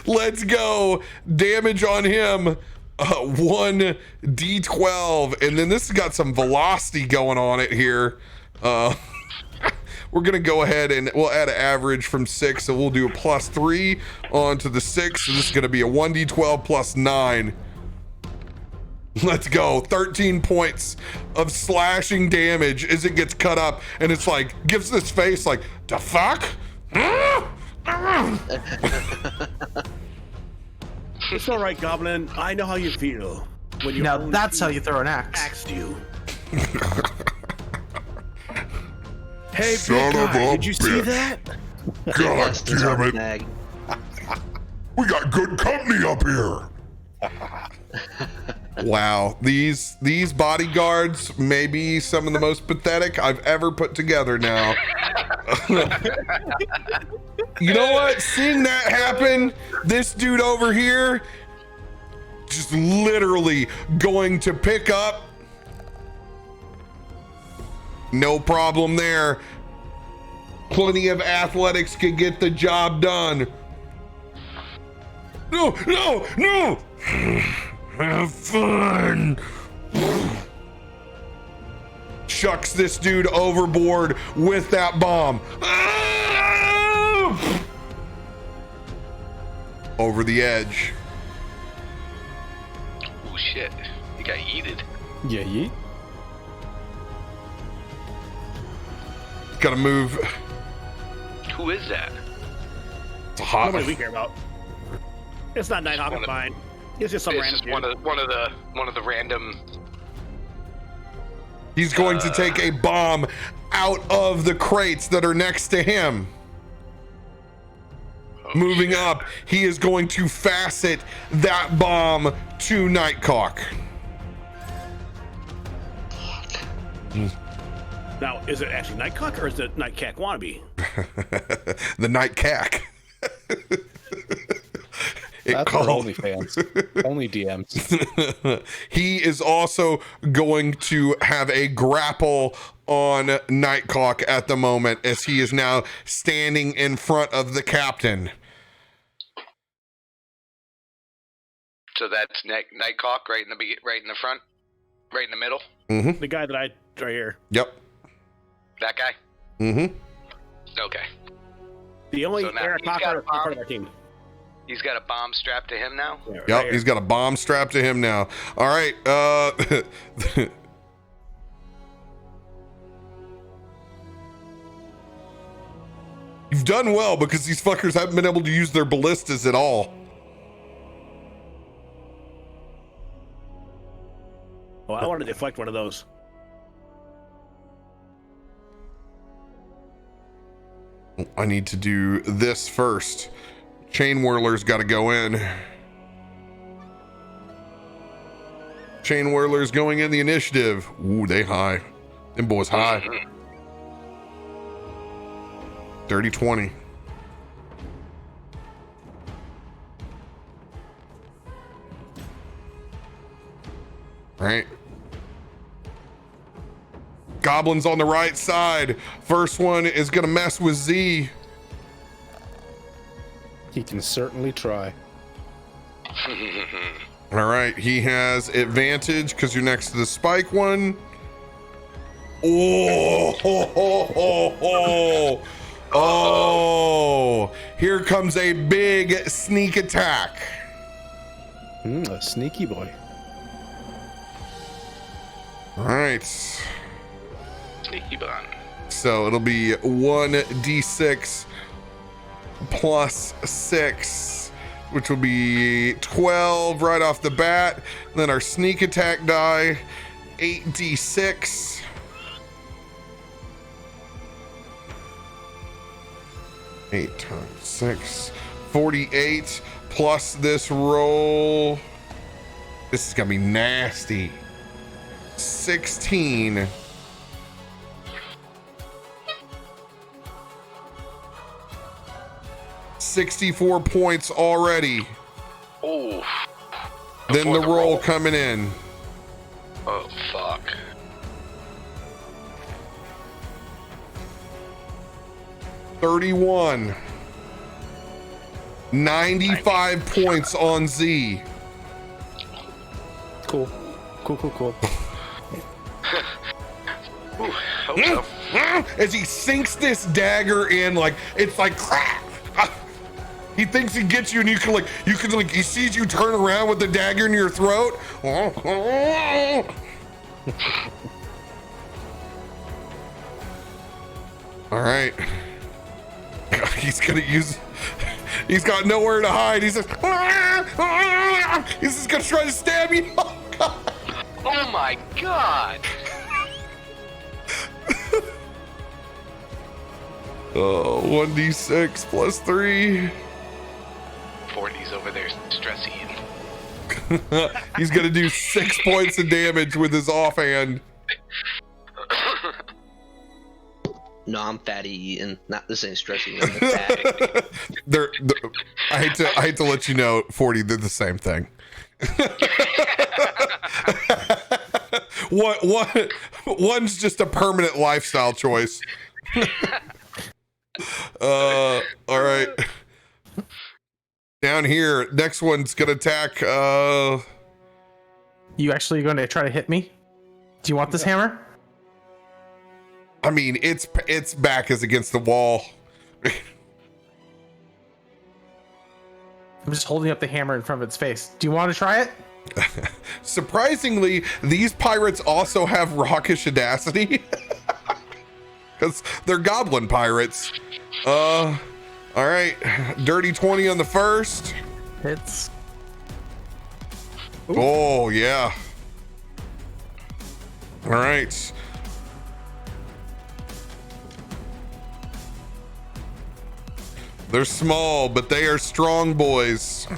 Let's go. Damage on him. 1 D12. And then this has got some velocity going on it here. We're going to go ahead and we'll add an average from 6. So we'll do a +3 onto the 6. So this is going to be a 1d12 plus 9. Let's go. 13 points of slashing damage as it gets cut up. And it's like, gives this face like, the fuck? It's all right, Goblin. I know how you feel. When your Now own that's how team you throw an axe. axed you. Hey, Son big of guy, a did you see bitch. that? God damn it. Nag. We got good company up here. Wow. These bodyguards may be some of the most pathetic I've ever put together now. You know what? Seeing that happen, this dude over here just literally going to pick up. No problem there. Plenty of athletics could get the job done. No! Have fun. Chucks this dude overboard with that bomb. Over the edge. Oh shit. You got yeeted. Yeah, yeet. Gotta move. Who is that? It's a hot. Nobody we care about. It's not Nighthawk, One I'm of- fine. It's just some It's random just dude. one of the random. He's going to take a bomb out of the crates that are next to him. Moving up, he is going to facet that bomb to Nightcock. Now, is it actually Nightcock or is it Nightcat wannabe? The Nightcack. That's for OnlyFans. Only DMs. He is also going to have a grapple on Nightcock at the moment as he is now standing in front of the captain. So that's Nightcock right in the front, right in the middle. Mm-hmm. The guy that right here. Yep. That guy? Mm-hmm. Okay. The only So now air he's got part a bomb. of our team. He's got a bomb strapped to him now? Yeah, right Yep, here. he's got a bomb strapped to him now. All right. You've done well because these fuckers haven't been able to use their ballistas at all. Oh, I want to deflect one of those. I need to do this first. Chain whirler's got to go in. Chain whirler's going in the initiative. Ooh, they high. Them boys high. Dirty 20. All right. Goblins on the right side. First one is gonna mess with Z. He can certainly try. All right, he has advantage because you're next to the spike one. Oh, ho, ho, ho, ho. Oh, here comes a big sneak attack. A sneaky boy. All right. Sneaky bun. So it'll be 1d6 plus 6, which will be 12 right off the bat. Then our sneak attack die, 8d6. Eight times 6, 48 plus this roll. This is gonna be nasty. 16. $64 points already. Oh. Then the Before roll coming in. Oh, fuck. $31. 95 points on Z. Cool. Cool. Ooh, hope so. As he sinks this dagger in, like it's like crap. He thinks he gets you, and you can he sees you turn around with the dagger in your throat. All right. He's got nowhere to hide. He's just gonna try to stab you. Oh, God. Oh my god! Oh, 1d6 plus 3. 40's over there stressing. He's gonna do 6 points of damage with his offhand. No, I'm fatty eating. Not this ain't stressing. I'm fat. I hate to let you know, 40, they're the same thing. One's just a permanent lifestyle choice. All right. Down here, next one's gonna attack. You actually going to try to hit me? Do you want this hammer? I mean, its back is against the wall. I'm just holding up the hammer in front of its face. Do you want to try it? Surprisingly, these pirates also have rockish audacity. Because they're goblin pirates. All right. Dirty 20 on the first. Hits. Oh, yeah. All right. They're small, but they are strong boys.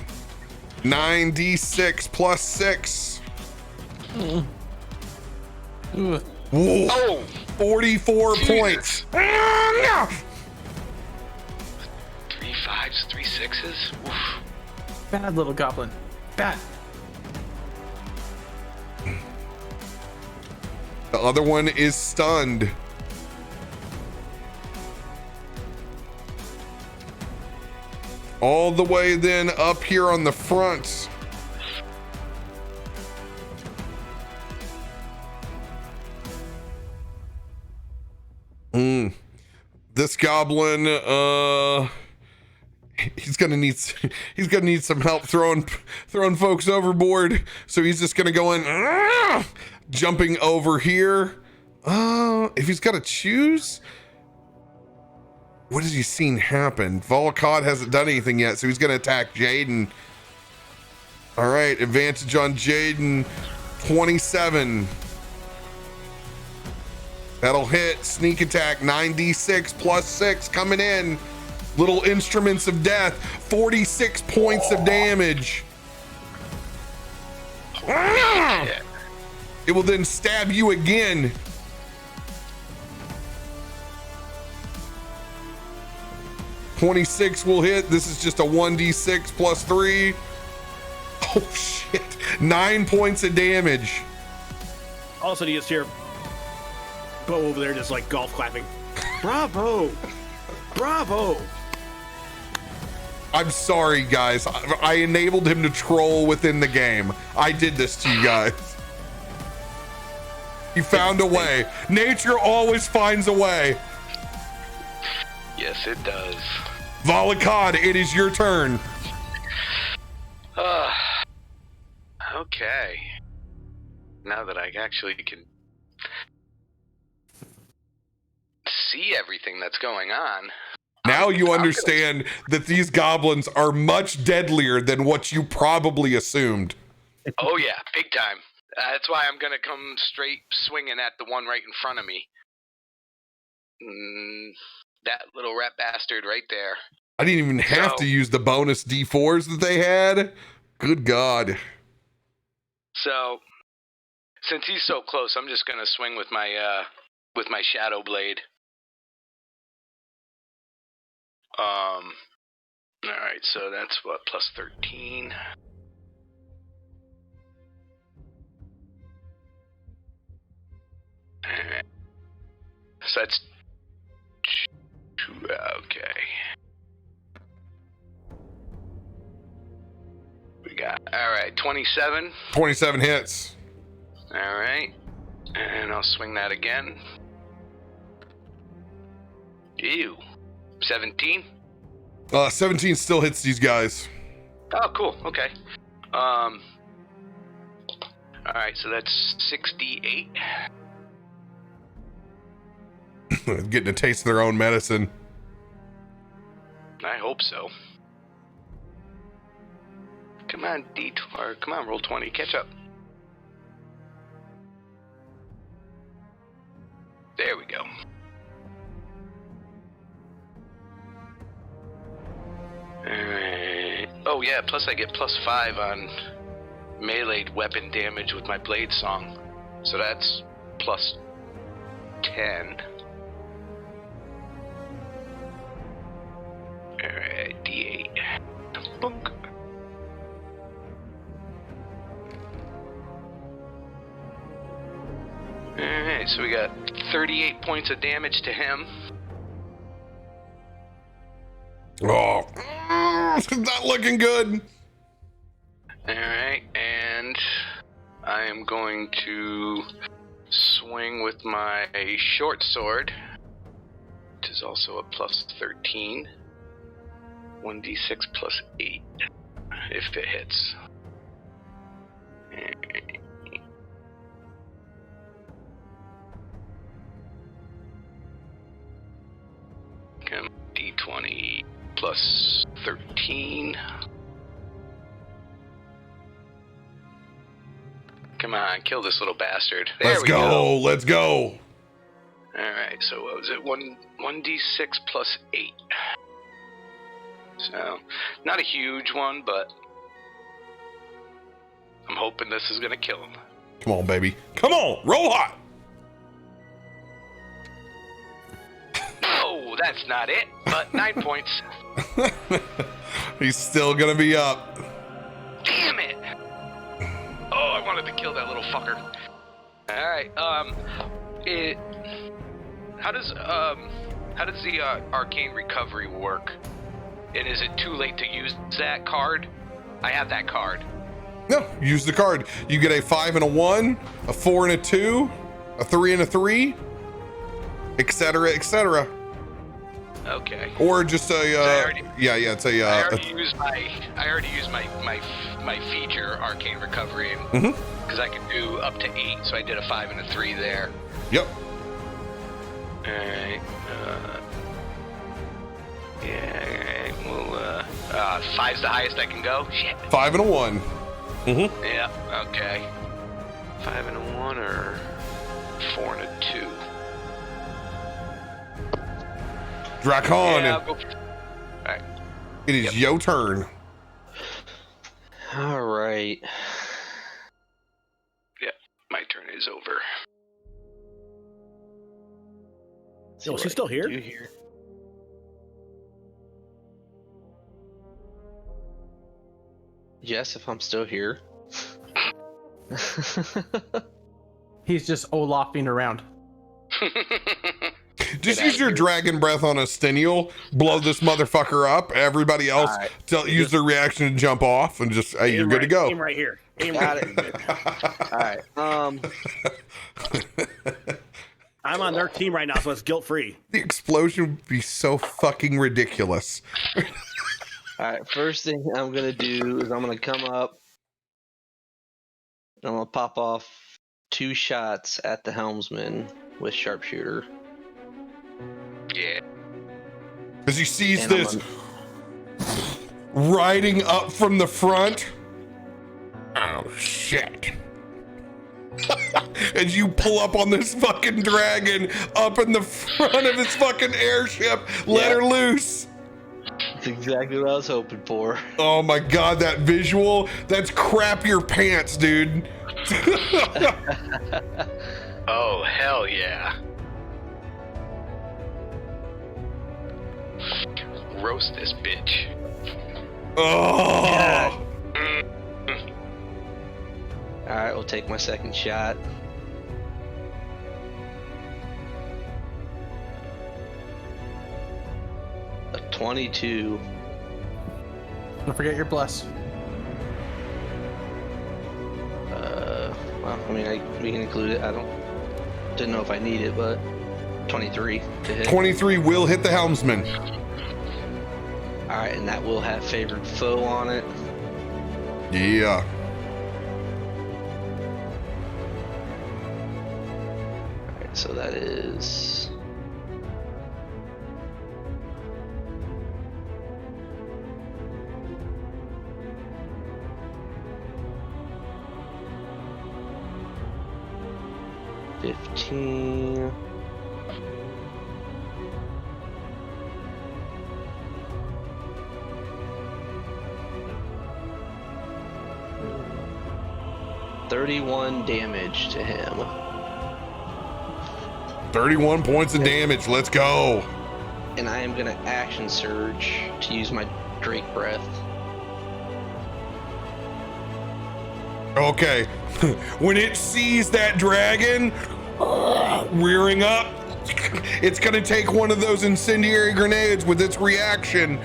9d6 plus 6. Ugh. Whoa. Oh! 44 points. 3 5s, 3 6s. Oof. Bad little goblin. Bad. The other one is stunned. All the way then up here on the front. This goblin, he's gonna need some help throwing folks overboard. So he's just gonna go in, jumping over here. If he's got to choose, what has he seen happen? Volakad hasn't done anything yet, so he's gonna attack Jaden. All right, advantage on Jaden, 27. That'll hit. Sneak attack, 9d6 plus 6 coming in. Little instruments of death, 46 points of damage. It will then stab you again. .26 will hit. This is just a 1d6 plus 3. Oh shit, 9 points of damage. All of a sudden you just hear Bo over there just like golf clapping. Bravo! Bravo! I'm sorry, guys. I enabled him to troll within the game. I did this to you guys. He found a way. Nature always finds a way. Yes, it does. Volakad, it is your turn. Okay. Now that I actually can see everything that's going on. Now you understand that these goblins are much deadlier than what you probably assumed. Oh yeah, big time. That's why I'm gonna come straight swinging at the one right in front of me. That little rat bastard right there. I didn't even have to use the bonus D4s that they had. Good God. So, since he's so close, I'm just gonna swing with my shadow blade. Alright, so that's what, plus 13. Alright. So that's 2, okay. We got, alright, 27. 27 hits. Alright. And I'll swing that again. Ew. 17? 17 still hits these guys. Oh, cool. Okay. Alright, so that's 68. Getting a taste of their own medicine. I hope so. Come on, come on, roll 20. Catch up. There we go. Alright. Oh yeah, plus I get plus 5 on melee weapon damage with my blade song. So that's plus 10. Alright, D8. Boink. Alright, so we got 38 points of damage to him. Oh, not looking good. Alright, and I am going to swing with my short sword, which is also a plus 13. 1d6 plus 8, if it hits. Come, d20 plus 13. Come on, kill this little bastard. There Let's we go. Let's go. Alright, so what was it? 1d6 plus 8. So, not a huge one, but I'm hoping this is gonna kill him. Come on, baby. Come on, roll hot. No, that's not it, but 9 points. He's still gonna be up. Damn it! Oh, I wanted to kill that little fucker. Alright, how does the arcane recovery work? And is it too late to use that card? I have that card. No, use the card. You get a 5 and a 1, a 4 and a 2, a 3 and a 3. etc., etc. Okay. Or just I a already- it's a I already used my feature arcane recovery because I could do up to 8, so I did a 5 and a 3 there. yep. Alright. Yeah. Well, 5's the highest I can go. Shit. 5 and a 1. Yeah. Okay. 5 and a 1 or 4 and a 2. Dracon, Yeah, I'll go. Alright. it is your turn. All right. Yeah. My turn is over. Oh, she's still here? Do here. Yes, if I'm still here. He's just Olafing around. Just use your dragon breath on a Stenial, blow this motherfucker up. Everybody else Alright. use their reaction to jump off, and just hey, you're good to go. Aim right here. Aim Got right it. All right. I'm on their team right now, so it's guilt-free. The explosion would be so fucking ridiculous. All right. First thing I'm gonna do is I'm gonna come up. I'm gonna pop off 2 shots at the helmsman with sharpshooter. Yeah. As he sees And I'm this riding up from the front. Oh shit. As you pull up on this fucking dragon up in the front of his fucking airship, let her loose. That's exactly what I was hoping for. Oh my god, that visual, that's crap your pants, dude. Oh, hell yeah. Roast this bitch. Oh. All right, we'll take my second shot. A 22. Don't forget your bless. Well, I mean, we can include it. Didn't know if I need it, but 23 to hit. 23 will hit the helmsman. All right, and that will have favored foe on it. Yeah. All right, so that is. $15. $31 damage to him. 31 points of damage. Let's go. And I am going to action surge to use my Drake Breath. Okay. When it sees that dragon rearing up, it's going to take one of those incendiary grenades with its reaction.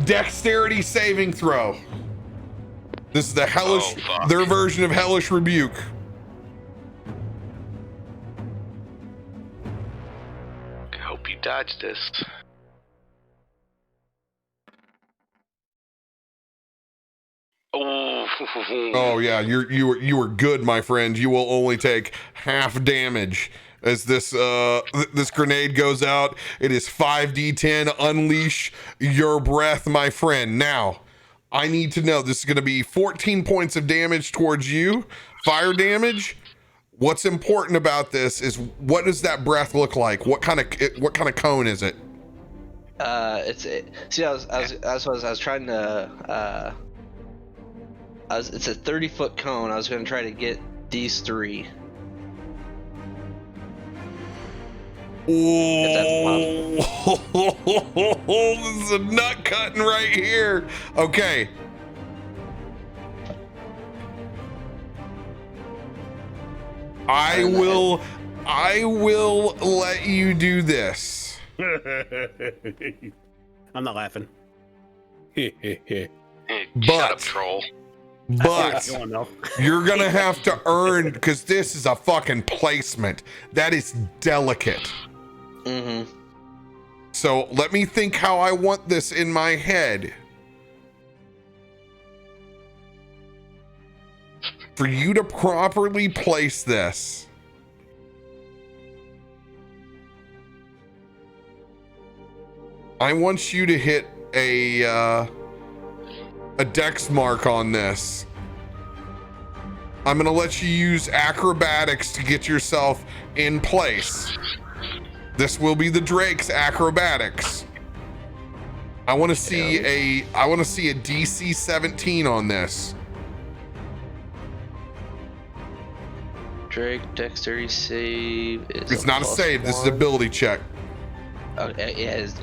Dexterity saving throw. This is the hellish, their version of hellish rebuke. I hope you dodge this. Oh yeah, you were good, my friend. You will only take half damage as this this grenade goes out. It is 5d10. Unleash your breath, my friend. Now, I need to know, this is going to be 14 points of damage towards you, fire damage. What's important about this is, what does that breath look like? What kind of cone is it? See, I was trying to. It's a 30-foot cone. I was going to try to get these 3. Oh, this is a nut cutting right here. Okay. I will let you do this. I'm not laughing. Hey, But- shut up, troll. But Go on, Mel. you're gonna have to earn, because this is a fucking placement. That is delicate. Mm-hmm. So let me think how I want this in my head. For you to properly place this, I want you to hit a dex mark on this. I'm gonna let you use acrobatics to get yourself in place. This will be the Drake's acrobatics. I want to see a DC 17 on this. Drake dexterity save is. It's not a save. This is an ability check. Okay, his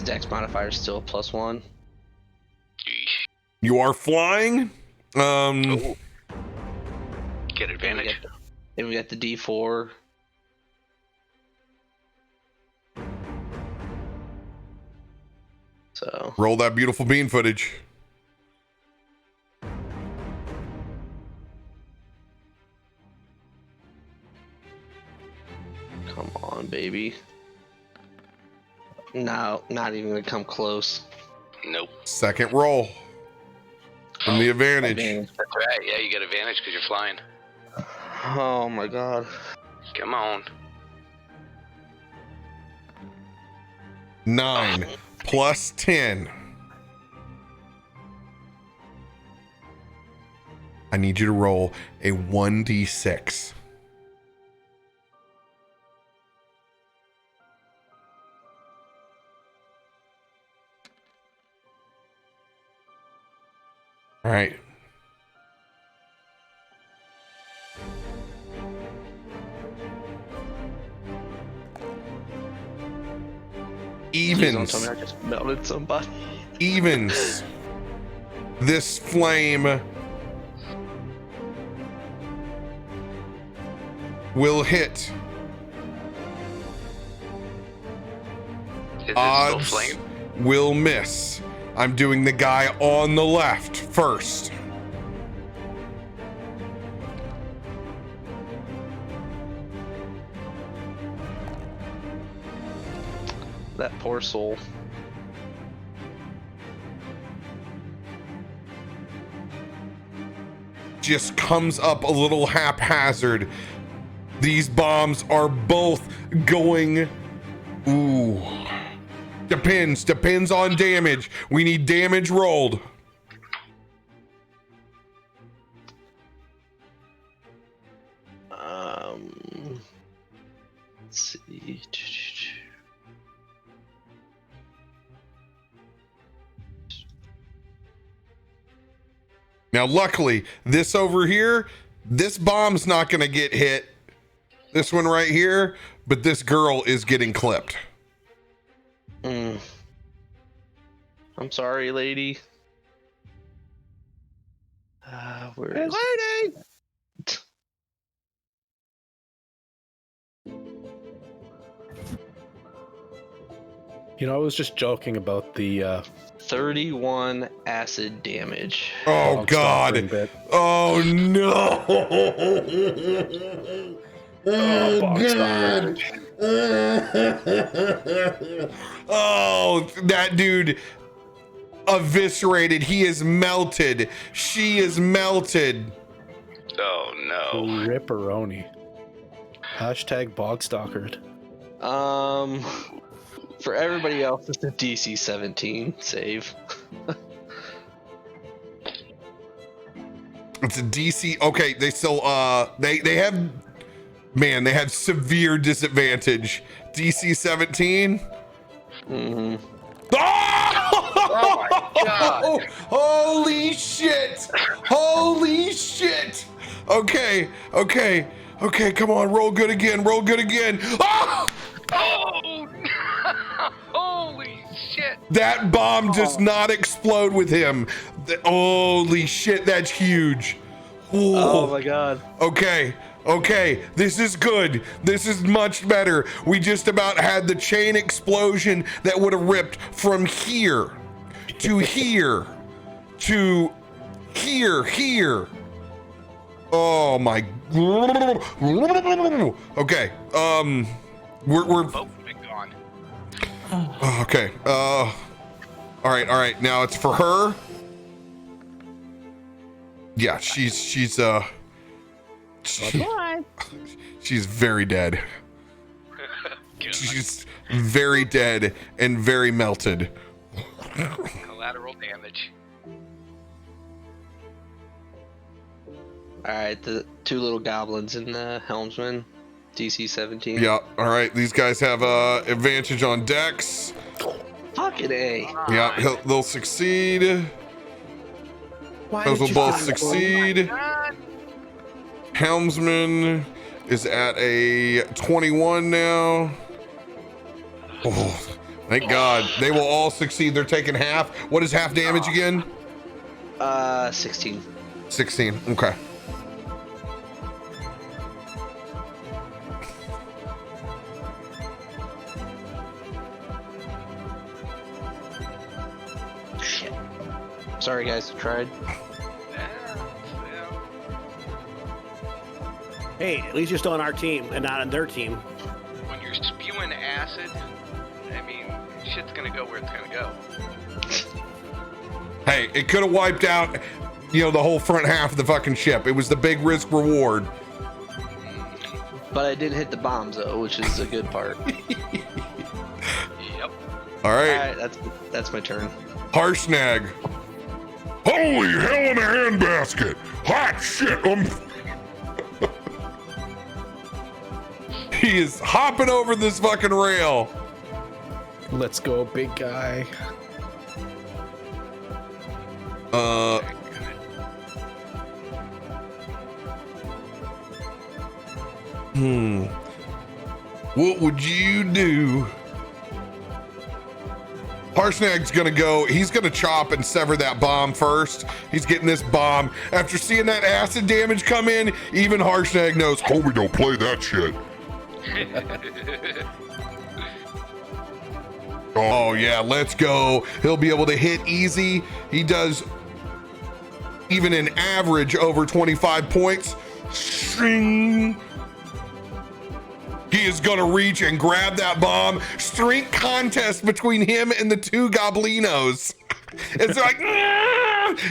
dex modifier is still a +1. You are flying. Get advantage. Then we got the D4. So Roll that beautiful bean footage. come on, baby. No, not even gonna come close. Nope. Second roll. From the advantage. That's right. Yeah, you get advantage because you're flying. Oh my god. Come on. 9 plus 10. I need you to roll a 1d6. All right. Please don't Evens. tell me I just melted somebody. Evens. This flame will hit. Is it still Odds flame? will miss. I'm doing the guy on the left first. That poor soul. Just comes up a little haphazard. These bombs are both going. Ooh. Depends on damage. We need damage rolled. Let's see. Now, luckily, this over here, this bomb's not going to get hit. This one right here, but this girl is getting clipped. I'm sorry, lady. Where is Lady! You know, I was just joking about the 31 acid damage. Oh, bog God. stopping bit. Oh, no. Oh, bog God. Oh, that dude eviscerated. He is melted. She is melted. Oh no. Ripperoni. Hashtag bogstalkered. For everybody else, it's a DC 17 save. It's a DC. Okay, they still they have, man, they have severe disadvantage. DC 17. Mm-hmm. Oh! my God. Holy shit! Holy shit! Okay, come on, roll good again, roll good again. Ah! Oh! Holy shit! That bomb does not explode with him. Holy shit, that's huge. Oh my god. Okay, this is good. This is much better. We just about had the chain explosion that would have ripped from here to here to Here. Oh my. Okay. We're Both been gone. okay. All right. Now it's for her. Yeah, she's very dead. She's very dead and very melted. Collateral damage. All right, the two little goblins and the helmsman, DC 17. Yeah. All right. These guys have advantage on Dex. Fucking A. Yeah, they'll succeed. Those will both succeed. Helmsman is at a 21 now. Oh, thank God. They will all succeed. They're taking half. What is half damage again? 16. 16. Okay. Shit. Sorry, guys. I tried. Hey, at least you're still on our team and not on their team. When you're spewing acid, I mean, shit's gonna go where it's gonna go. Hey, it could have wiped out, the whole front half of the fucking ship. It was the big risk reward. But I did hit the bombs though, which is a good part. Yep. All right. All right, that's my turn. Harshnag. Holy hell in a handbasket! Hot shit! He is hopping over this fucking rail. Let's go, big guy. What would you do? Harshnag's gonna go, he's gonna chop and sever that bomb first. He's getting this bomb. After seeing that acid damage come in, even Harshnag knows, Homie, don't play that shit. oh yeah, let's go. He'll be able to hit easy. He does even an average over 25 points. Shing. He is gonna reach and grab that bomb. Strength contest between him and the two goblinos. It's like,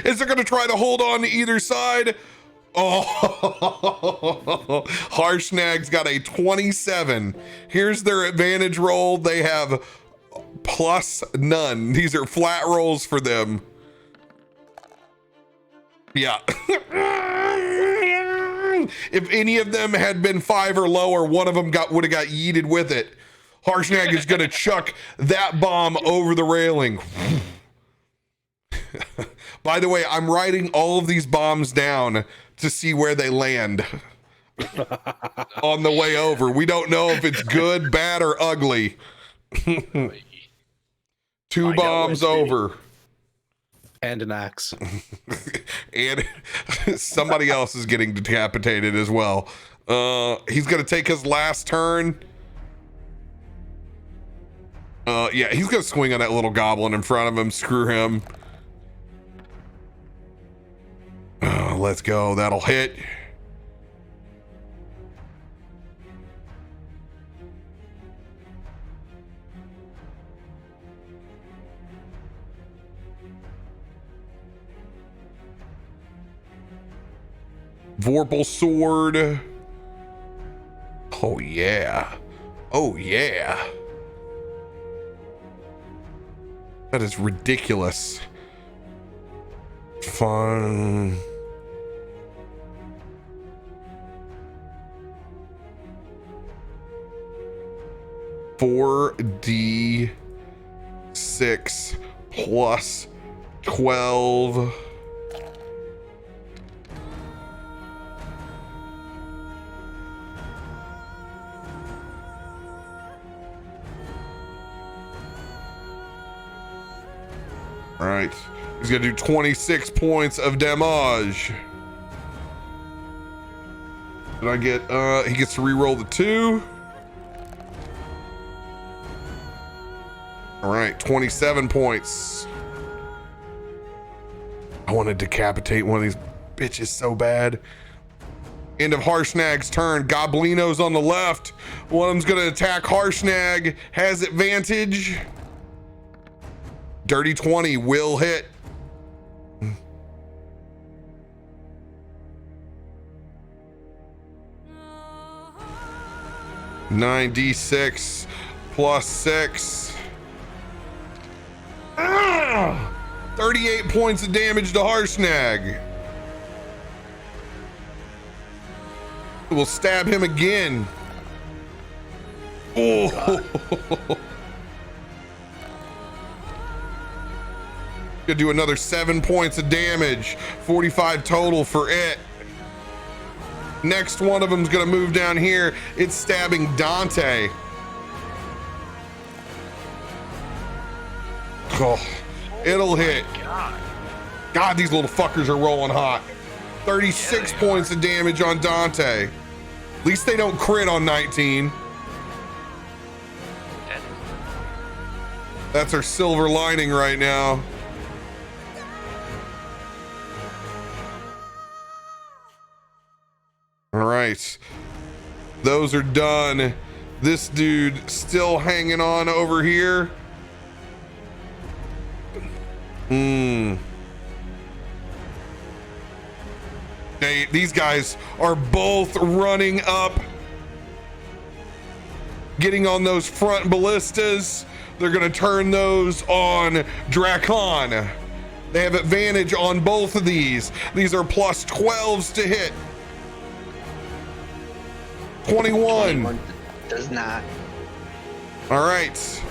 is they're gonna try to hold on to either side. Oh, Harshnag's got a 27. Here's their advantage roll. They have plus none. These are flat rolls for them. Yeah. If any of them had been 5 or lower, one of them would have got yeeted with it. Harshnag is going to chuck that bomb over the railing. By the way, I'm writing all of these bombs down to see where they land on the way over. We don't know if it's good, bad, or ugly. 2 bombs over. And an axe. And somebody else is getting decapitated as well. He's gonna take his last turn. Yeah, he's gonna swing on that little goblin in front of him. Screw him. Let's go. That'll hit. Vorpal sword. Oh yeah. Oh yeah. That is ridiculous. Fun. $4d6 plus 12. All right, he's gonna do 26 points of damage. Did I get, he gets to re-roll the 2. All right, 27 points. I want to decapitate one of these bitches so bad. End of Harshnag's turn. Goblino's on the left. One of them's going to attack Harshnag. Has advantage. Dirty 20 will hit. 9d6 plus 6. 38 points of damage to Harshnag. We'll stab him again. Oh. Gonna do another 7 points of damage. 45 total for it. Next one of them's gonna move down here. It's stabbing Dante. Oh, it'll hit. God, these little fuckers are rolling hot. 36 points of damage on Dante. At least they don't crit on 19. That's our silver lining right now. All right, those are done. This dude still hanging on over here. These guys are both running up, getting on those front ballistas. They're gonna turn those on Drakon. They have advantage on both of these. These are plus 12s to hit. 21. Does not. All right.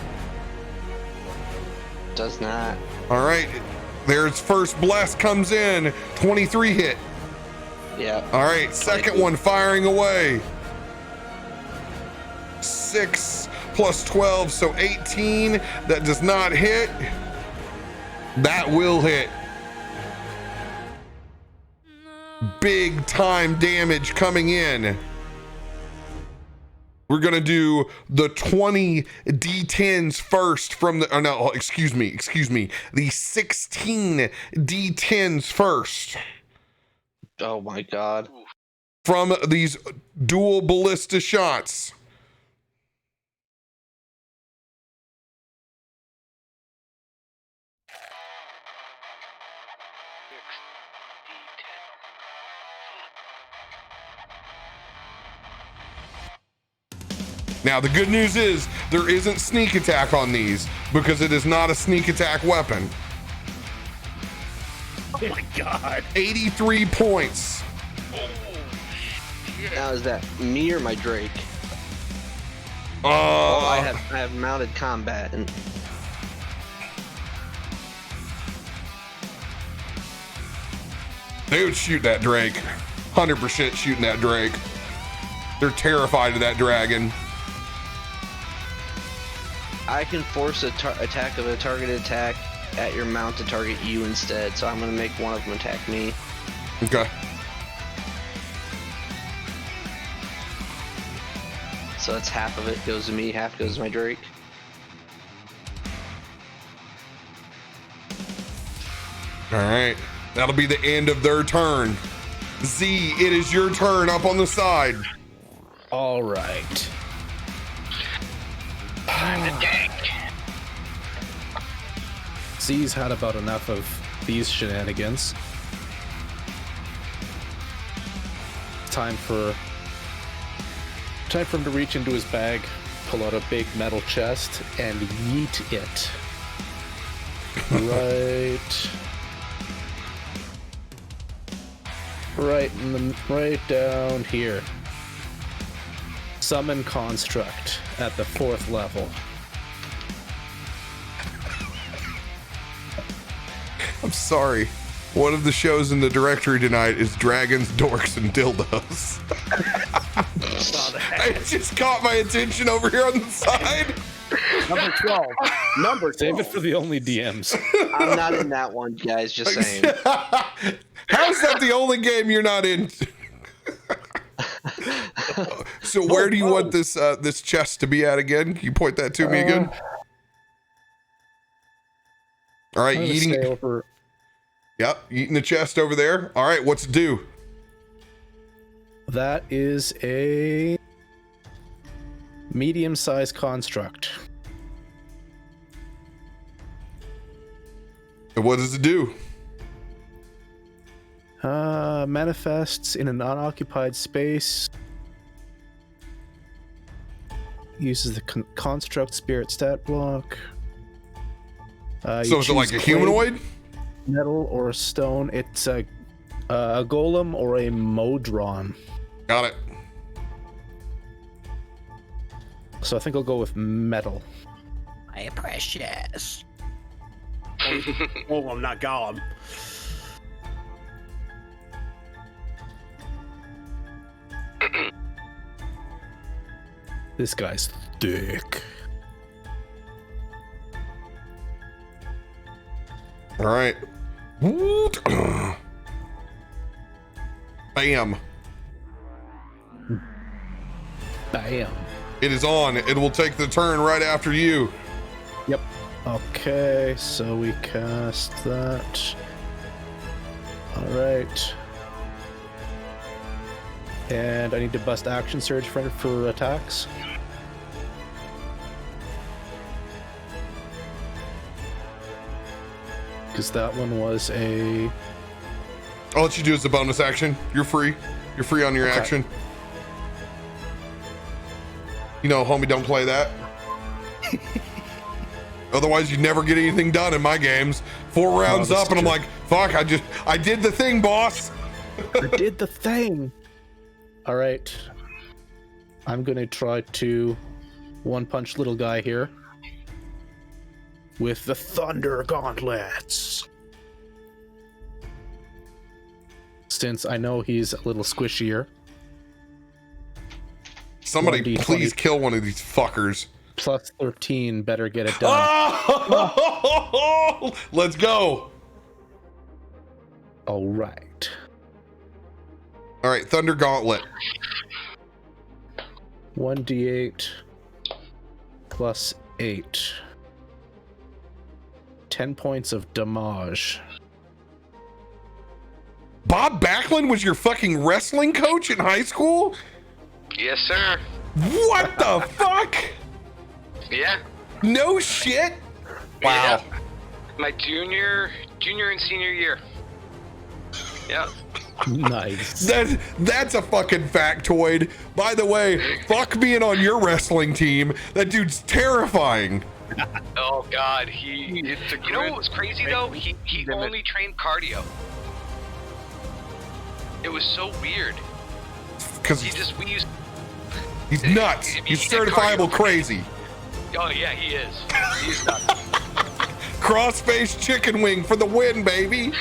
Does not. All right. There's first blast comes in. 23 hit. Yeah. All right. Second one firing away. 6 plus 12, so 18. That does not hit. That will hit. Big time damage coming in. We're gonna do the 20 D10s first from the, oh no, excuse me, the 16 D10s first. Oh my God. From these dual ballista shots. Now, the good news is there isn't sneak attack on these because it is not a sneak attack weapon. Oh my God. 83 points. Now is that me or my Drake? Oh, I have mounted combat and they would shoot that Drake. 100% shooting that Drake. They're terrified of that dragon. I can force a attack of a targeted attack at your mount to target you instead, so I'm gonna make one of them attack me. Okay. So that's half of it goes to me, half goes to my Drake. All right. That'll be the end of their turn. Z, it is your turn up on the side. All right. Z's had about enough of these shenanigans. Time for him to reach into his bag, pull out a big metal chest, and yeet it. Right down here. Summon Construct at the 4th level. I'm sorry. One of the shows in the directory tonight is Dragons, Dorks, and Dildos. It just caught my attention over here on the side. Number 12. Number 12. Save it for the only DMs. I'm not in that one, guys, just saying. How's that the only game you're not in? So where do you want this this chest to be at again? Can you point that to me again? All right, I'm gonna eating. stay over. Yep, eating the chest over there. All right, what's it do? That is a medium-sized construct. And what does it do? Manifests in an unoccupied space. Uses the construct spirit stat block. So is it like a humanoid? Metal or a stone. It's a golem or a modron. Got it. So I think I'll go with metal. My precious. Oh, I'm not Gollum. This guy's thick. All right. Bam. Bam. It is on. It will take the turn right after you. Yep. Okay, so we cast that. All right. And I need to bust action surge for attacks. Because that one was a... All that you do is a bonus action. You're free. You're free on your Okay. action. You know, homie, don't play that. Otherwise, you never get anything done in my games. 4 rounds this up, is and I'm true. like, fuck, I did the thing, boss. I did the thing! Alright. I'm gonna try to one-punch little guy here. With the Thunder Gauntlets. Since I know he's a little squishier. Somebody 1d20. please kill one of these fuckers. Plus 13 better get it done. Oh! Let's go. Alright. All right, Thunder Gauntlet. 1d8 plus 8. 10 points of damage. Bob Backlund was your fucking wrestling coach in high school? Yes, sir. What the fuck? Yeah. No shit. Wow. Yeah. My junior and senior year. Yeah. Nice. That's a fucking factoid. By the way, fuck being on your wrestling team. That dude's terrifying. Oh God, you know what was crazy though? He limit. only trained cardio. It was so weird. Because He's nuts. He's certifiable crazy. Oh yeah, he is. He's nuts. Cross-face chicken wing for the win, baby.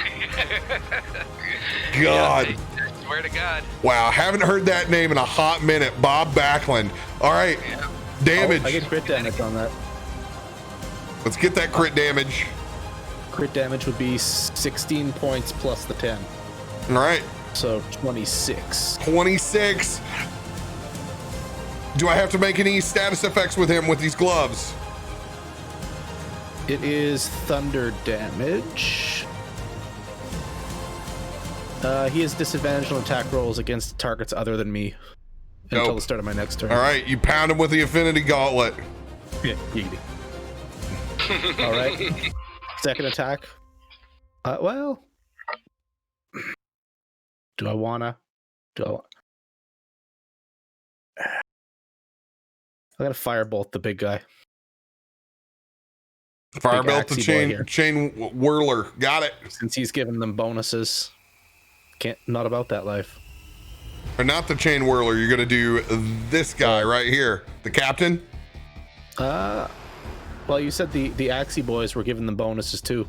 God. Yeah, I swear to God. Wow, haven't heard that name in a hot minute. Bob Backlund. All right, Yeah. damage. Oh, I get crit damage on that. Let's get that crit damage. Crit damage would be 16 points plus the 10. All right, So 26. 26. Do I have to make any status effects with him with these gloves? It is thunder damage. He has disadvantage on attack rolls against targets other than me until Nope. the start of my next turn. All right, you pound him with the Affinity Gauntlet. Yeah, yeet. All right. Second attack. Well, do I wanna? I'm gonna firebolt the big guy. Firebelt the axey boy here. chain whirler. Got it. Since he's giving them bonuses. Not about that life. Or not the chain whirler. You're gonna do this guy right here, the captain. Well, you said the Axie boys were giving them bonuses too.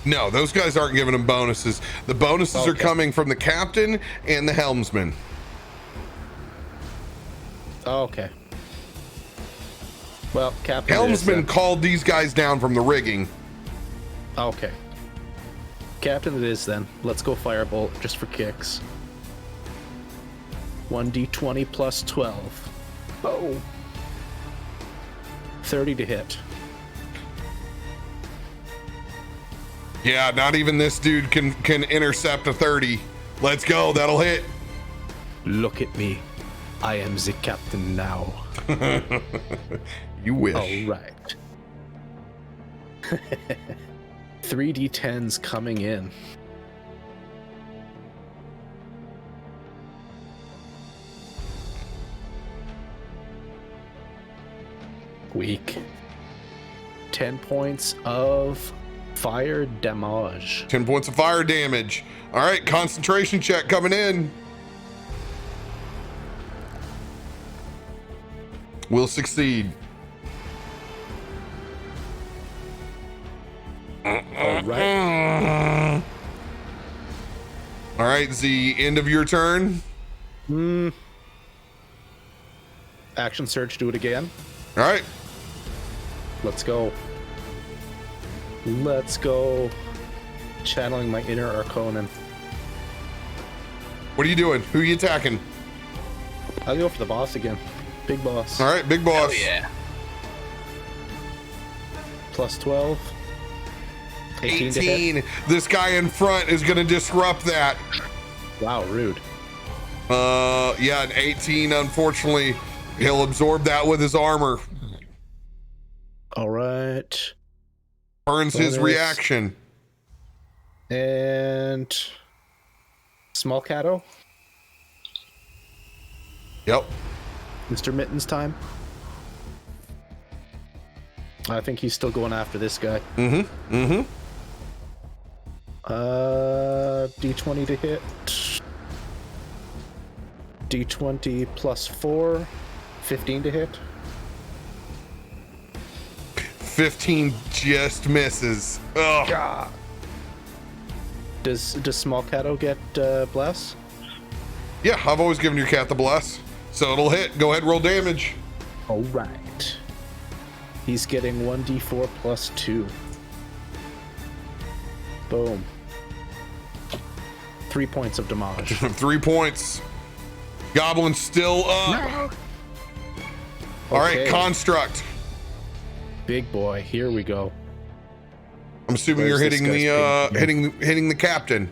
No, those guys aren't giving him bonuses. The bonuses are Okay. coming from the captain and the helmsman. Oh, okay. Well, Captain. Helmsman It is, called these guys down from the rigging. okay. Captain, it is then. Let's go firebolt just for kicks. 1d20 plus 12. Oh. 30 to hit. Yeah, not even this dude can intercept a 30. Let's go. That'll hit. Look at me. I am the captain now. You wish. All right. 3d10s coming in. Weak. 10 points of fire damage. 10 points of fire damage. All right, concentration check coming in. Will succeed. All right. All right, the end of your turn. Action surge, do it again. All right. Let's go. Let's go. Channeling my inner Arconin. What are you doing? Who are you attacking? I'll go for the boss again. Big boss. All right, big boss. Oh yeah. Plus 12. 18 to hit. 18. This guy in front is going to disrupt that. Wow, rude. Yeah, an 18, unfortunately. He'll absorb that with his armor. All right. Burns his Bonus. reaction. And small catto. Yep. Mr. Mittens time. I think he's still going after this guy. D20 to hit. D20 plus 4. 15 to hit. 15 just misses. Ugh. God. Does small catto get bless? Yeah, I've always given your cat the bless. So it'll hit. Go ahead, roll damage. All right. He's getting 1d4 plus 2. Boom. 3 points of damage. 3 points. Goblin still up. All right, Okay. construct. Big boy, here we go. I'm assuming Where's you're this hitting guy's the big- hitting the captain.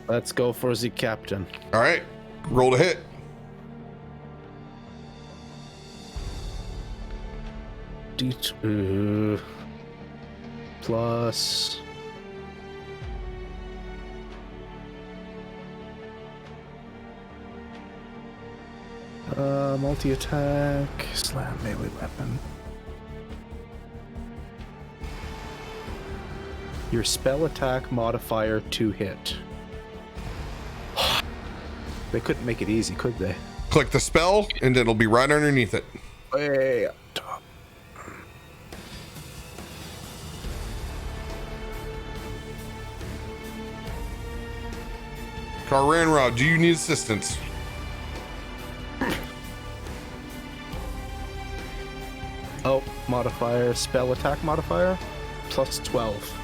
Let's go for the captain. All right, roll to hit. D2 plus multi-attack, slam melee weapon. Your spell attack modifier to hit. They couldn't make it easy, could they? Click the spell, and it'll be right underneath it. Way up top. Carranrod, do you need assistance? Oh, modifier, spell attack modifier, plus 12.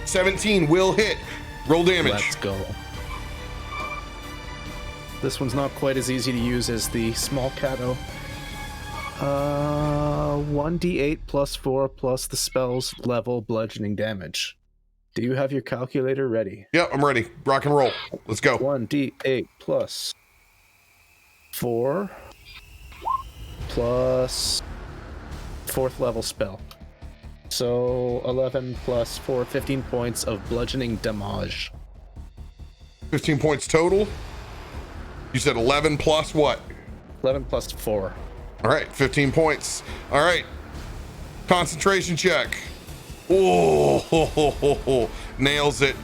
17 will hit. Roll damage. Let's go. This one's not quite as easy to use as the small catto. 1d8 plus 4 plus the spell's level bludgeoning damage. Do you have your calculator ready? Yep, I'm ready. Rock and roll. Let's go. 1d8 plus 4 plus 4th level spell. So 11 plus 4, 15 points of bludgeoning damage. 15 points total. You said 11 plus what? 11 plus 4. All right, 15 points. All right. Concentration check. Oh, nails it.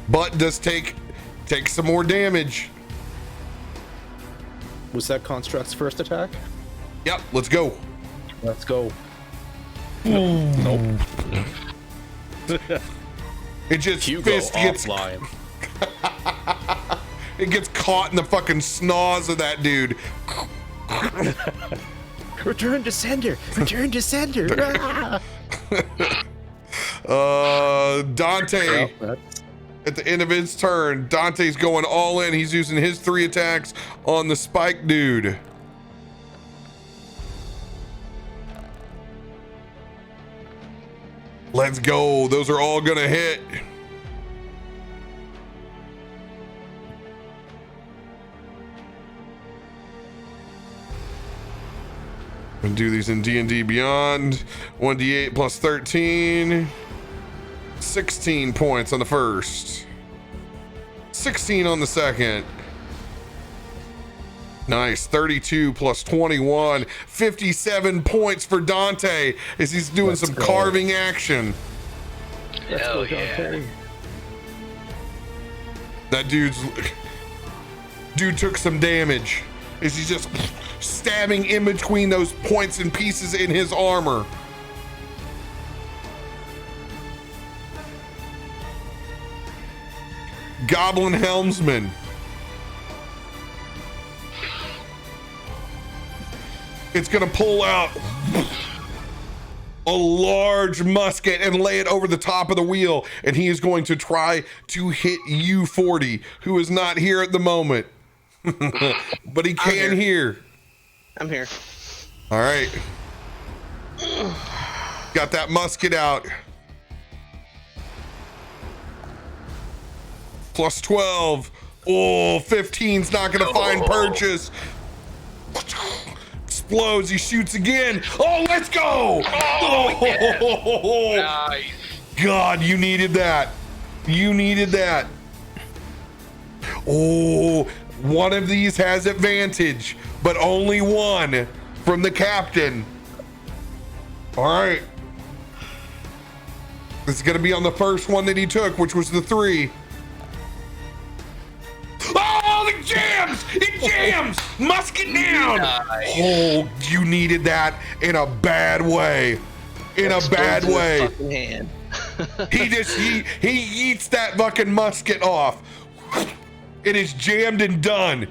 But does take some more damage. Was that Construct's first attack? Yep, let's go. Let's go. Nope. It just Hugo fist gets offline. it gets caught in the fucking snoz of that dude. Return to sender. Return to sender. Dante. Well, that's- At the end of his turn, Dante's going all in. He's using his 3 attacks on the spike dude. Let's go. Those are all gonna hit. I'm gonna do these in D&D Beyond. 1d8 plus 13. 16 points on the first. 16 on the second. Nice. 32 plus 21. 57 points for Dante as he's doing some carving action. Hell yeah. That dude took some damage as he's just stabbing in between those points and pieces in his armor. Goblin Helmsman. It's gonna pull out a large musket and lay it over the top of the wheel, and he is going to try to hit you, 40, who is not here at the moment. But he can hear. I'm here. All right. Got that musket out. Plus 12. Oh, 15's not gonna find purchase. Explodes, he shoots again. Oh, let's go! Oh, Nice. God, you needed that. You needed that. Oh, one of these has advantage, but only one from the captain. All right. This is gonna be on the first one that he took, which was the 3. Oh, it jams! It jams! Musket down! Nice. Oh, you needed that in a bad way. In a bad way. Fucking hand. He eats that fucking musket off. It is jammed and done.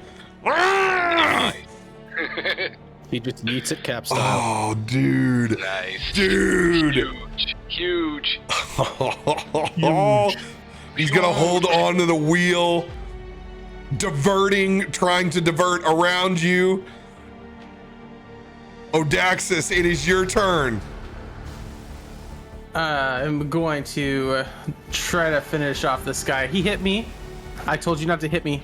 He just eats it cap style. Oh, dude. Nice. Dude. Huge. He's gonna hold on to the wheel, trying to divert around you. Odaxis, it is your turn. I'm going to try to finish off this guy. He hit me. I told you not to hit me.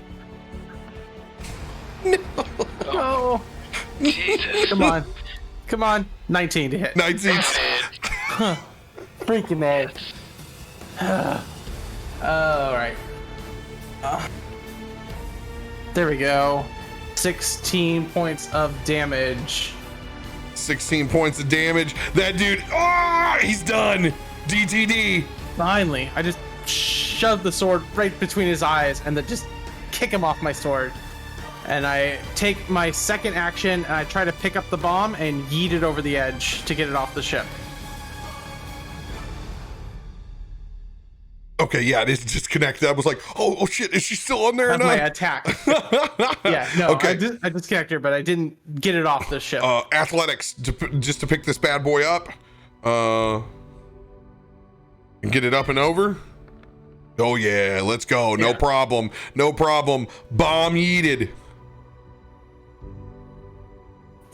No. Jesus. Come on. Come on. 19 to hit. 19. Freaking man. All right. There we go. 16 points of damage. 16 points of damage. That dude, he's done. DTD. Finally, I just shoved the sword right between his eyes and then just kick him off my sword. And I take my second action and I try to pick up the bomb and yeet it over the edge to get it off the ship. Okay, yeah, it is disconnected. I was like, oh shit, is she still on there or That's my not? attack. Yeah, no, Okay. I disconnected her, but I didn't get it off the ship. Athletics, just to pick this bad boy up. And get it up and over. Oh yeah, let's go. No Yeah. problem. No problem. Bomb yeeted.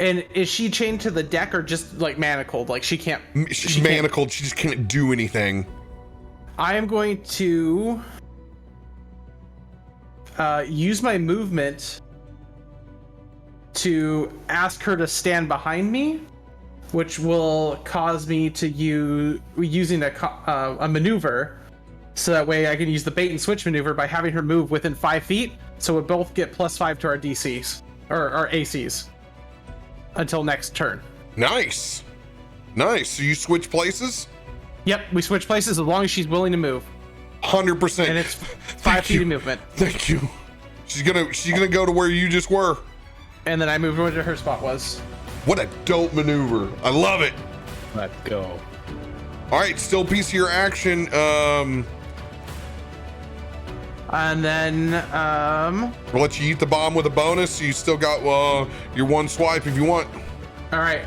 And is she chained to the deck or just like manacled? Like she can't. She's she can't- manacled. She just can't do anything. I am going to use my movement to ask her to stand behind me, which will cause me to using a maneuver, so that way I can use the bait and switch maneuver by having her move within 5 feet, so we both get +5 to our DCs or our ACs until next turn. Nice. Nice. So you switch places? Yep, we switch places as long as she's willing to move, 100%. and it's 5 feet of movement. Thank you. She's gonna go to where you just were. And then I moved where her spot was. What a dope maneuver. I love it. Let's go. All right, still piece of your action. And then, We'll let you eat the bomb with a bonus. So you still got your one swipe if you want. all right,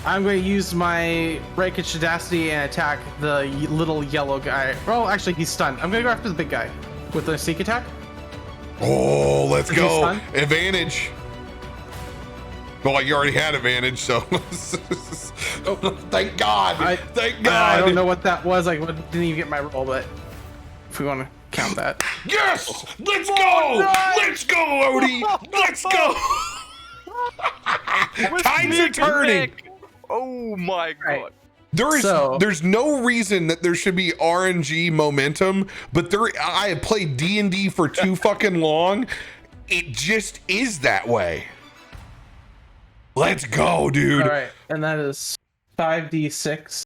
I'm going to use my Rakish Audacity and attack the little yellow guy. Well, actually, he's stunned. I'm going to go after the big guy with a sneak attack. Oh, let's Is he go. stunned? Advantage. Well, you already had advantage, so thank God. Thank God. I don't know what that was. I didn't even get my roll, but if we want to count that. Yes! Let's go! Let's go, Odie! Let's go! Times are turning. Oh my god. There's no reason that there should be RNG momentum, but I have played D&D for too fucking long. It just is that way. Let's go, dude. All right, and that is 5d6.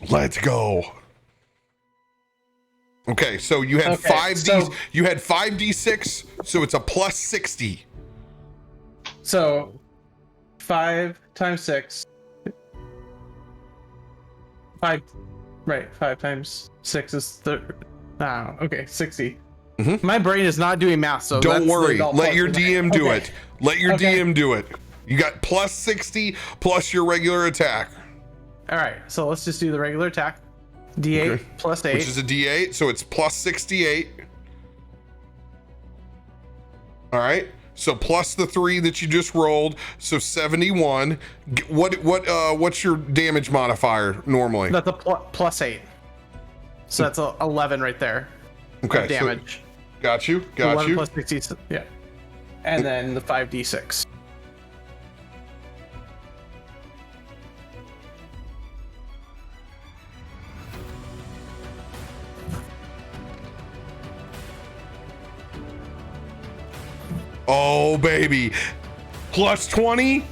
Let's go. Okay, so you had you had 5d6, so it's a plus 60. So 5 times 6. 5 times 6 is okay, 60. Mm-hmm. My brain is not doing math, so don't worry. Let your DM do it. Let your DM do it. You got plus 60 plus your regular attack. All right, so let's just do the regular attack. D8 plus 8. Which is a D8, so it's plus 68. All right. So plus the 3 that you just rolled, so 71. What's your damage modifier normally? That's a plus 8. So that's a 11 right there. Okay. Damage. So got you. 11 plus 60. Yeah. And then the 5d6. Oh baby, plus 20,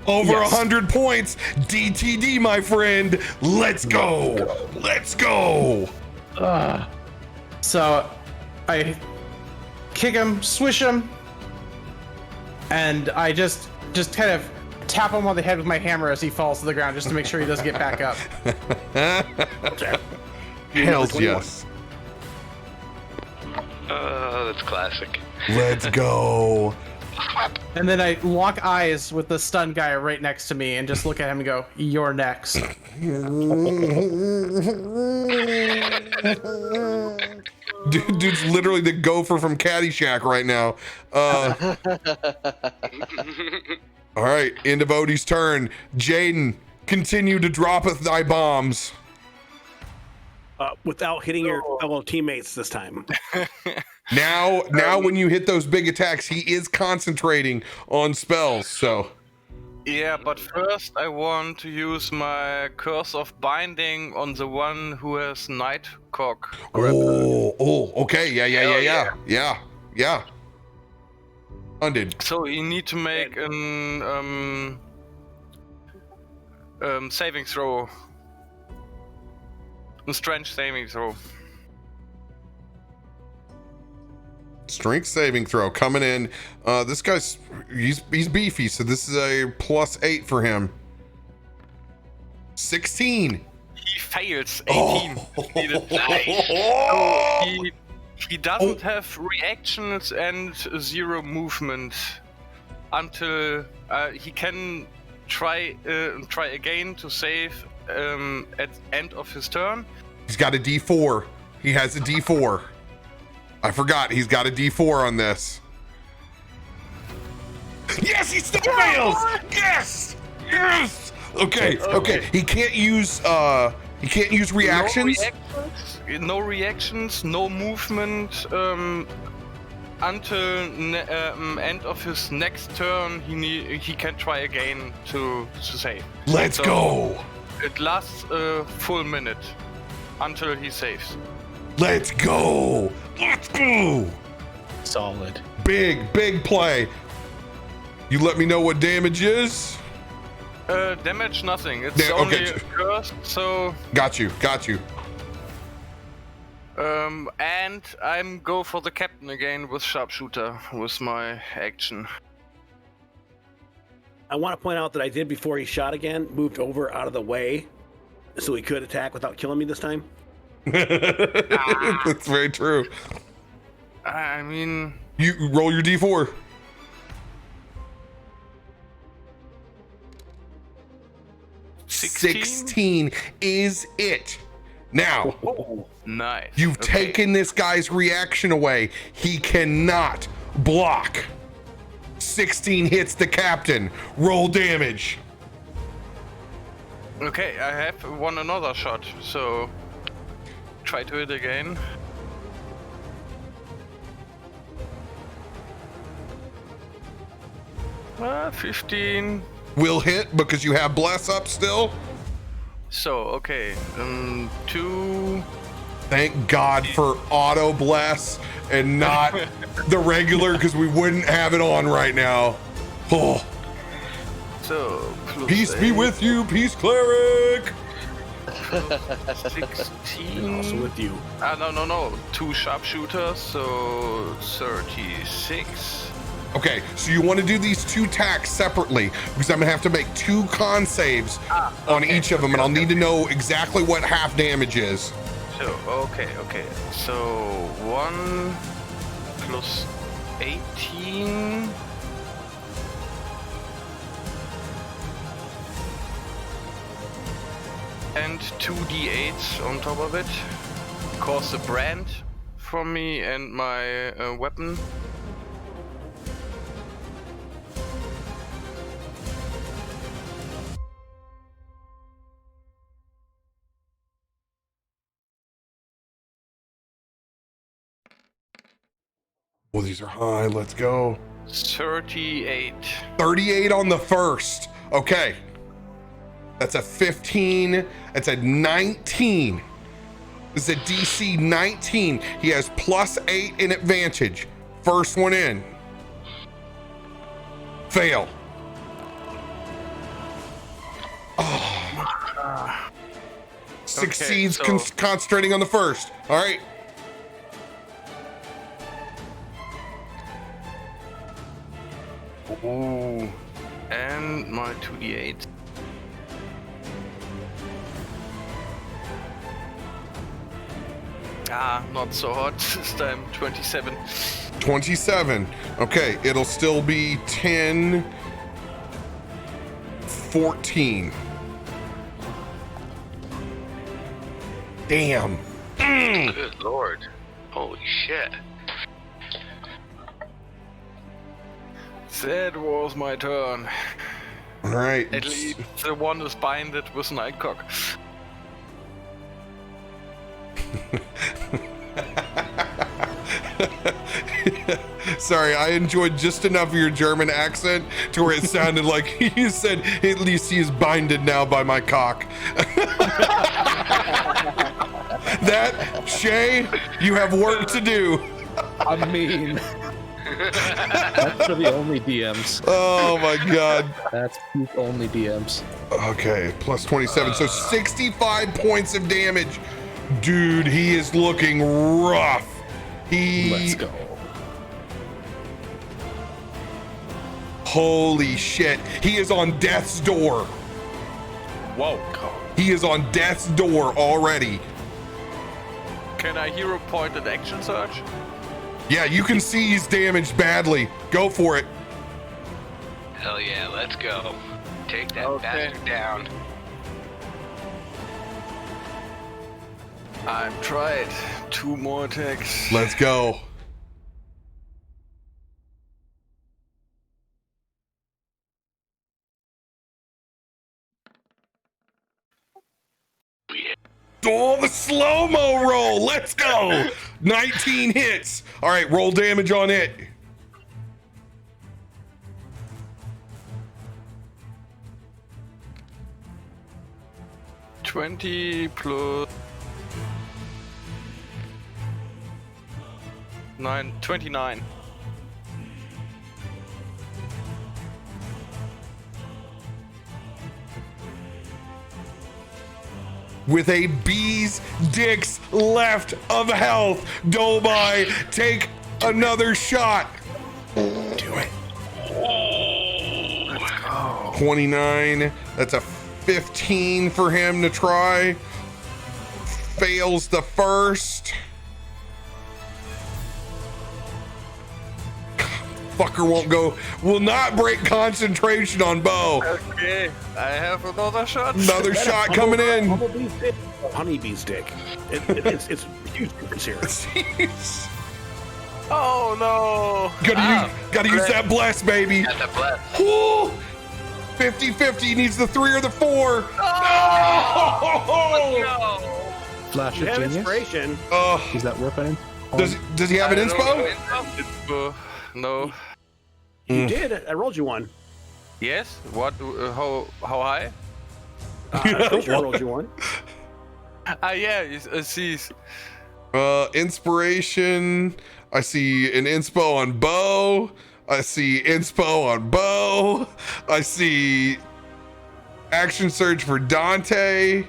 over 100 points. DTD, my friend. Let's go. Let's go. So I kick him, swish him, and I just kind of tap him on the head with my hammer as he falls to the ground, just to make sure he doesn't get back up. Hells yes. That's classic. Let's go. And then I lock eyes with the stunned guy right next to me and just look at him and go, "You're next." Dude's literally the gopher from Caddyshack right now. All right, end of Odie's turn. Jaden, continue to droppeth thy bombs. Without hitting your fellow teammates this time. Now, when you hit those big attacks, he is concentrating on spells. So, yeah, but first I want to use my Curse of Binding on the one who has Nightcock. Okay, yeah. Undid. So you need to make an saving throw, a strength saving throw. Strength saving throw coming in. This guy's he's beefy, so this is a plus 8 for him. 16. He fails 18. He doesn't have reactions and 0 movement until he can try again to save at end of his turn. He's got a D4. He has a D4. I forgot he's got a D4 on this. Yes, he still fails. Yes. Okay. He can't use reactions. No reactions, no movement. Until end of his next turn, he can try again to save. Let's go. It lasts a full minute until he saves. Let's go. Solid. Big play. You let me know what damage is. Damage nothing. It's only a curse, so. Got you. And I'm go for the captain again with sharpshooter with my action. I want to point out that I did before he shot again, moved over out of the way, so he could attack without killing me this time. That's very true. I mean, you roll your D4. $16 is it. Now, nice. You've taken this guy's reaction away. He cannot block. 16 hits the captain. Roll damage. Okay, I have another shot, so try to hit again. Ah, 15. Will hit because you have bless up still. So, okay, 2. Thank God for auto bless and not the regular, because we wouldn't have it on right now. Oh, So, plus peace be 8, with you, peace cleric. 16. Also with you. No. 2 sharpshooters, so 36. Okay, so you want to do these 2 attacks separately, because I'm gonna have to make 2 con saves on each of them, and I'll need to know exactly what half damage is. So, okay. So, 1 plus 18. And 2d8s on top of it. Cost a brand from me and my weapon. Well, these are high. Let's go. 38. 38 on the first. Okay. That's a 15. That's a 19. This is a DC 19. He has +8 in advantage. First one in. Fail. Oh. Succeeds so- concentrating on the first. All right. Ooh. And my 2d8. Ah, not so hot this time. 27. 27. Okay, it'll still be 10, 14. Damn. Good lord. Holy shit. That was my turn. All right. At least the one is binded with Nightcock. Sorry, I enjoyed just enough of your German accent to where it sounded like you said, at least he is binded now by my cock. That, Shay, you have work to do. I mean, that's for the only DMs. Oh my God. That's peak only DMs. Okay, plus 27, so 65 points of damage. Dude, he is looking rough. Let's go. Holy shit. He is on death's door. Whoa. He is on death's door already. Can I hero point an action search? Yeah, you can see he's damaged badly. Go for it. Hell yeah, let's go. Take that Okay. bastard down. I've tried. 2 more attacks. Let's go. Oh, the slow-mo roll. Let's go. 19 hits. All right, roll damage on it. $20 plus 9, 29. With a bee's dick's left of health, Dolby, take another shot. Do it. 29. That's a 15 for him to try. Fails the first. Fucker won't go. Will not break concentration on Bo. Okay, I have another shot. Another shot coming in. Honeybee's dick. It's a huge difference here. Jeez. Oh no! Gotta use that bless, baby. Got that blast. Woo! 50-50 needs the 3 or the 4. Oh! No! Flash You of have genius. inspiration. Is that worth it? Does he have an inspo? Inspo? No. You did. I rolled you one. Yes. What? How high? I'm pretty sure I rolled you one. Yeah. I see. Inspiration. I see an inspo on Bo. I see inspo on Bo. I see action surge for Dante.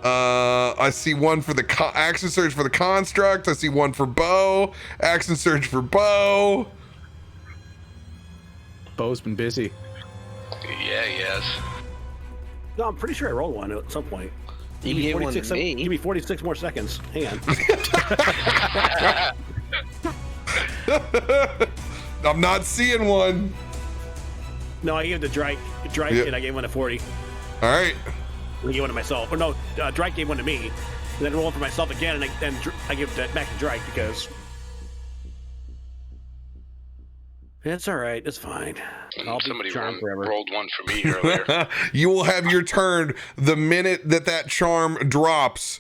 I see one for the action surge for the construct. I see one for Bo. Action surge for Bo. Bo's been busy. Yeah, yes. No, I'm pretty sure I rolled one at some point. You gave one to me. Give me 46 more seconds. Hang on. I'm not seeing one. No, I gave it to Drake, Yeah. and I gave one to 40. All right. I gave one to myself. Or no, Drake gave one to me. And then rolled for myself again, and then I gave it back to Drake because... It's all right. It's fine. I'll be Somebody charmed forever. rolled one for me earlier. You will have your turn the minute that charm drops.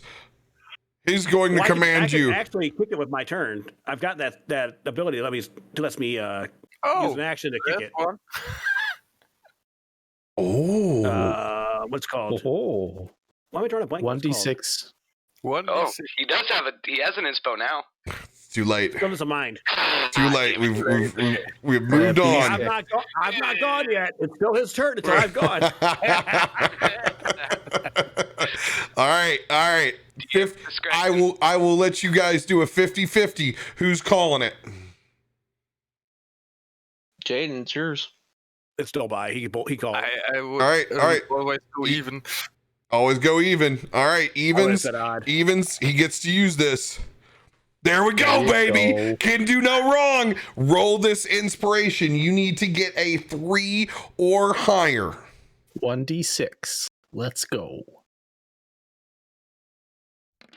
He's going to command I can you. actually kick it with my turn. I've got that ability that lets me use an action to kick it. One. Oh. What's it called? Oh. Why am I drawing a blank? 1d6. One. Oh, he does have he has an inspo now. It's too late. Goodness of mind. Too late. We've moved on. I'm not gone yet. It's still his turn until I've gone. All right. I will let you guys do a 50-50. Who's calling it? Jaden, it's yours. It's still by. He called. I would. All right. Always go even. Always go even. All right, evens. said odd. Evens. He gets to use this. There we go, baby. go. Can do no wrong. Roll this inspiration. You need to get a 3 or higher. 1d6. Let's go.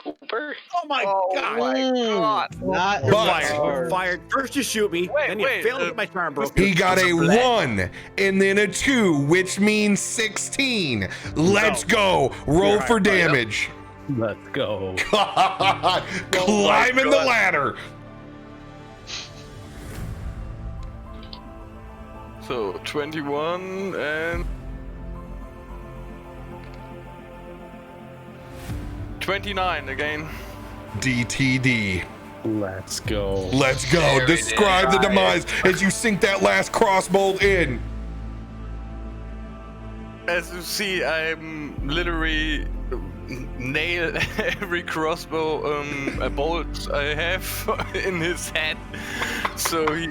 Pooper. Oh my god! God. Not You're But- fired. You're fired. First you shoot me, then you fail to get my charm broken. He got a 1 and then a 2, which means 16. Let's go. Roll for damage. Let's go. God. Climbing the ladder. So 21 and 29 again. DTD. Let's go. Let's go. There it Describe the is. demise as you sink that last crossbow in. As you see, I'm literally nail every crossbow a bolt I have in his head, so he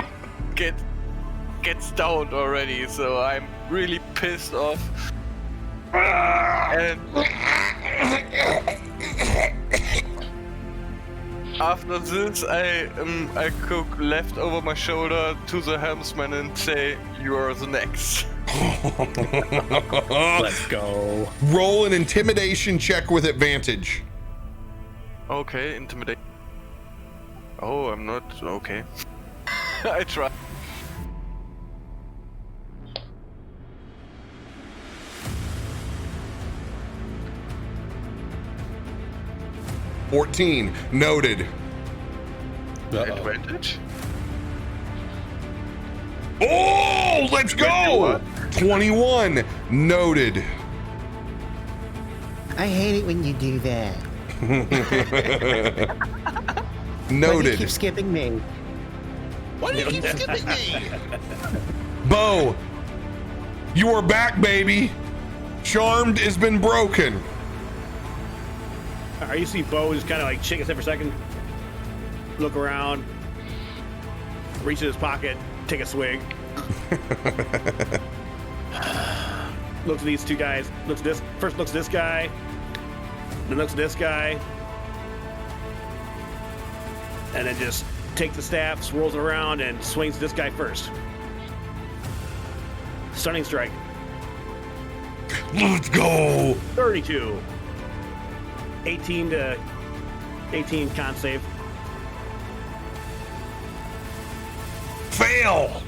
gets downed already. So I'm really pissed off. And after this, I cook left over my shoulder to the helmsman and say, "You are the next." Let's go. Roll an intimidation check with advantage. Okay, intimidate. Oh, I'm not okay. I try. $14. Noted. Advantage. Oh, let's go. 21. Noted. I hate it when you do that. Why do you Noted. keep skipping me? Why do you keep skipping me? Bo, you are back, baby. Charmed has been broken. Alright, you see Bo just kind of like shake his head for a second, look around, reach in his pocket, take a swig. Looks at these two guys. Looks at this. First looks at this guy, then looks at this guy, and then just takes the staff, swirls it around, and swings this guy first. Stunning strike. Let's go. 32. 18 con save. fail.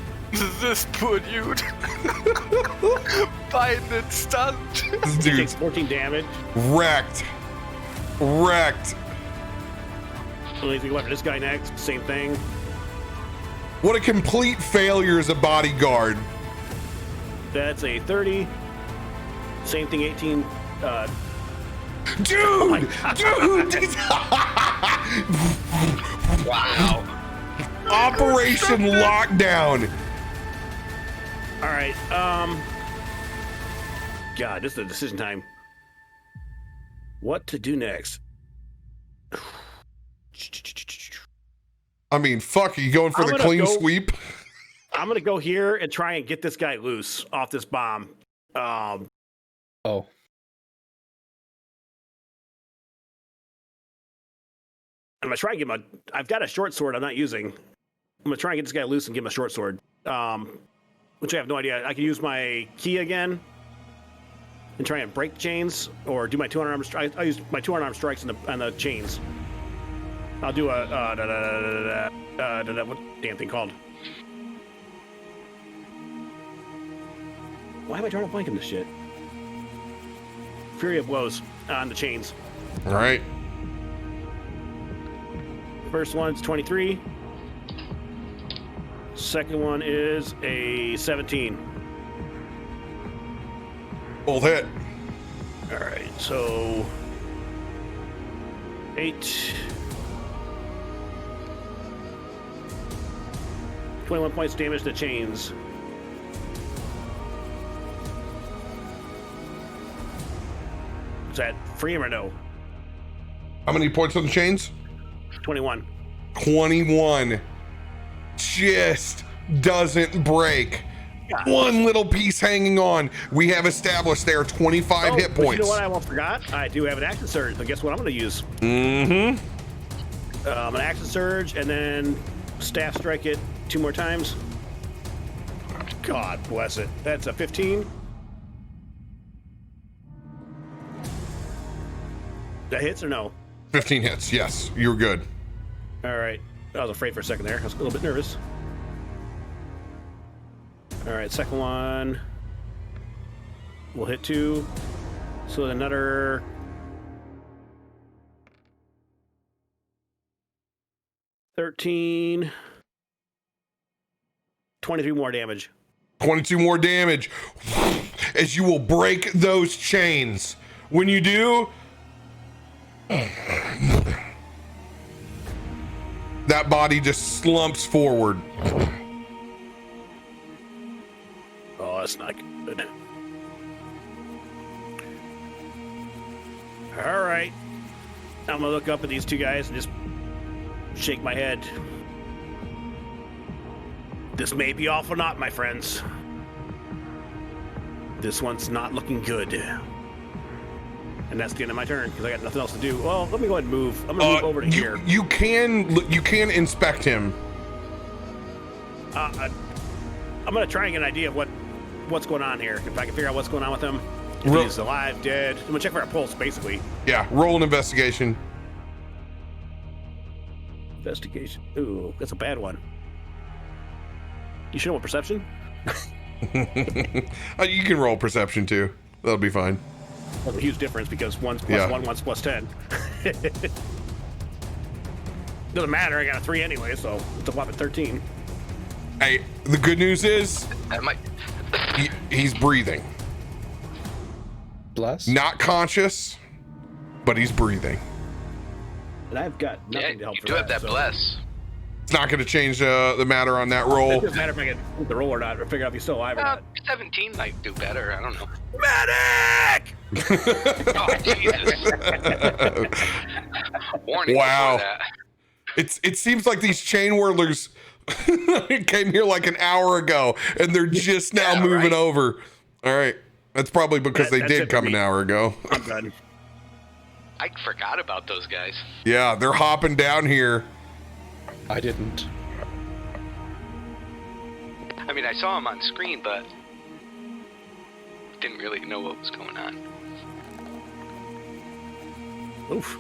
This poor dude. Bind and stunned. This He dude's takes 14 damage. wrecked. Wrecked. So he's going to go after this guy next. Same thing. What a complete failure as a bodyguard. That's a 30. Same thing, 18. Dude! Dude! Wow. Operation Lockdown. All right. God, this is a decision time. What to do next? I mean, fuck, are you going for I'm the gonna clean go- sweep? I'm gonna go here and try and get this guy loose off this bomb. Oh. I'm gonna try and give him a. I've got a short sword I'm not using. I'm gonna try and get this guy loose and give him a short sword. Which I have no idea. I can use my key again and try and break chains, or do my 200 arm strike. I use my 200 arm strikes on the chains. I'll do a what damn thing called? Why am I drawing a blank on this shit? Fury of Blows on the chains. All right. First one's 23. Second one is a 17. Both hit. All right, so 8. 21 points damage to chains. Is that free or no? How many points on the chains? 21. 21. Just doesn't break. One little piece hanging on. We have established there 25 hit but points. You know what I almost forgot? I do have an action surge, but guess what I'm going to use? Mm-hmm. An action surge and then staff strike it 2 more times. God bless it. That's a 15. That hits or no? 15 hits. Yes, you're good. All right. I was afraid for a second there. I was a little bit nervous. All right, second one. We'll hit 2. So another. $13. 23 more damage. 22 more damage as you will break those chains. When you do, that body just slumps forward. Oh, that's not good. All right. I'm gonna look up at these two guys and just shake my head. This may be all for naught, my friends. This one's not looking good. And that's the end of my turn because I got nothing else to do. Well, let me go ahead and move. I'm gonna move over to here. You can inspect him. I'm gonna try and get an idea of what's going on here. If I can figure out what's going on with him. If he's alive, dead. I'm gonna check for a pulse, basically. Yeah, roll an investigation. Investigation. Ooh, that's a bad one. You should know what perception? You can roll perception too. That'll be fine. That's a huge difference because one's plus 1, one's plus 10. Doesn't matter. I got a 3 anyway, so it's a whopping 13. Hey, the good news is I might. he's breathing. Bless. Not conscious, but he's breathing. And I've got Yeah, nothing to help you for do have that so. bless. It's not going to change the matter on that It roll. doesn't matter if I can hit the roll or not, or figure out if he's still alive or not. 17 might do better. I don't know. Medic! Oh, Jesus. Warning Wow. before that. It seems like these chain whirlers came here like an hour ago and they're just now Yeah, moving right. over. All right. That's probably because they That's did it for come an me. hour ago. I'm done. I forgot about those guys. Yeah, they're hopping down here. I didn't. I mean, I saw them on screen, but didn't really know what was going on. Oof.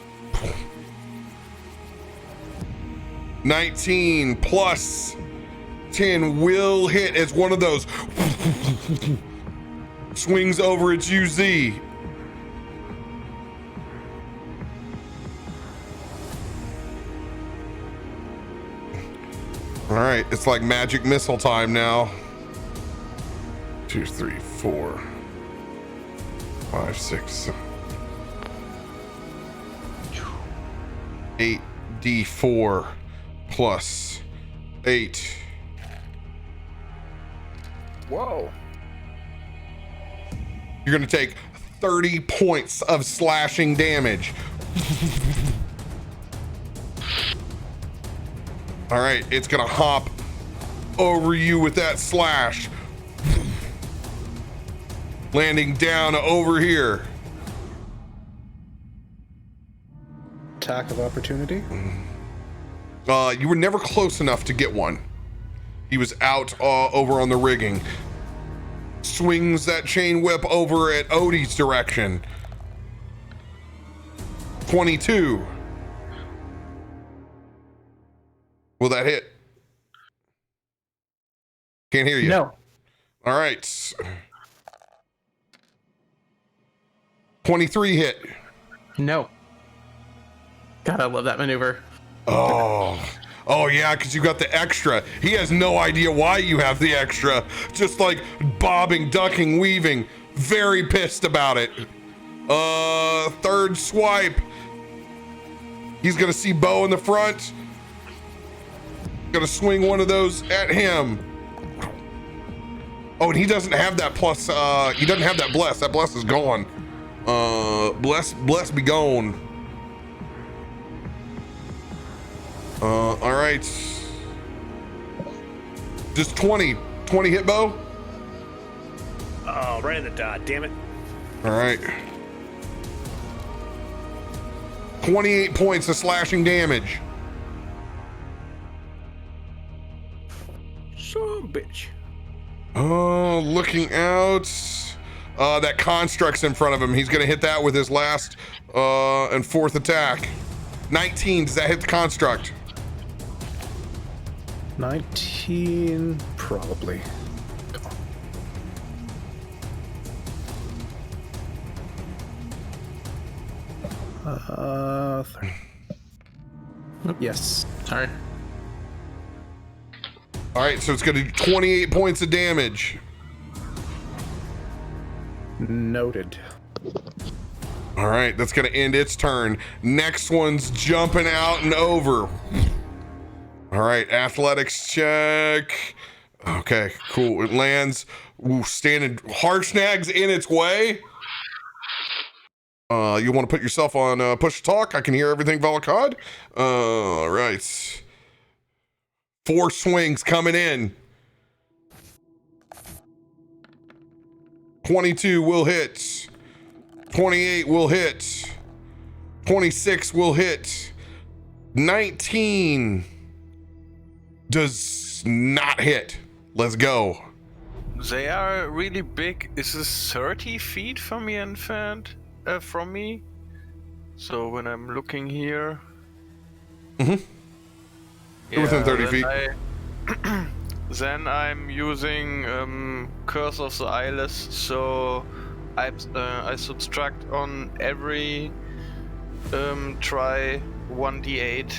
19 plus 10 will hit as one of those swings over its UZ. All right, it's like magic missile time now. 2, 3, 4, 5, 6, 8d4 plus 8. Whoa. You're gonna take 30 points of slashing damage. All right, it's gonna hop over you with that slash, landing down over here. Attack of opportunity. You were never close enough to get one. He was out over on the rigging. Swings that chain whip over at Odie's direction. 22. Will that hit? Can't hear you. No. All right. 23 hit. No. God, I love that maneuver. Oh yeah, because you got the extra. He has no idea why you have the extra. Just like bobbing, ducking, weaving. Very pissed about it. Third swipe. He's gonna see Bo in the front. Gonna swing one of those at him. Oh, and he doesn't have that plus. He doesn't have that bless. That bless is gone. Bless be gone. All right. Just 20 hit, Bo. Oh, right in the dot. Damn it. All right. 28 points of slashing damage. Son bitch. Oh, looking out. That construct's in front of him. He's gonna hit that with his last and fourth attack. 19. Does that hit the construct? 19, probably. Yes. Sorry. All right, so it's gonna do 28 points of damage. Noted. All right, that's gonna end its turn. Next one's jumping out and over. All right, athletics check. Okay, cool. It lands. Ooh, standing. Harshnag's in its way. You want to put yourself on push to talk? I can hear everything, Velikod. All right. 4 swings coming in. 22 will hit. 28 will hit. 26 will hit. 19 does not hit. Let's go. They are really big. Is this 30 feet from me entfernt? From me? So when I'm looking here... Mm-hmm. You're within 30 feet. Then I'm using Curse of the Eyeless, so I subtract on every try 1d8.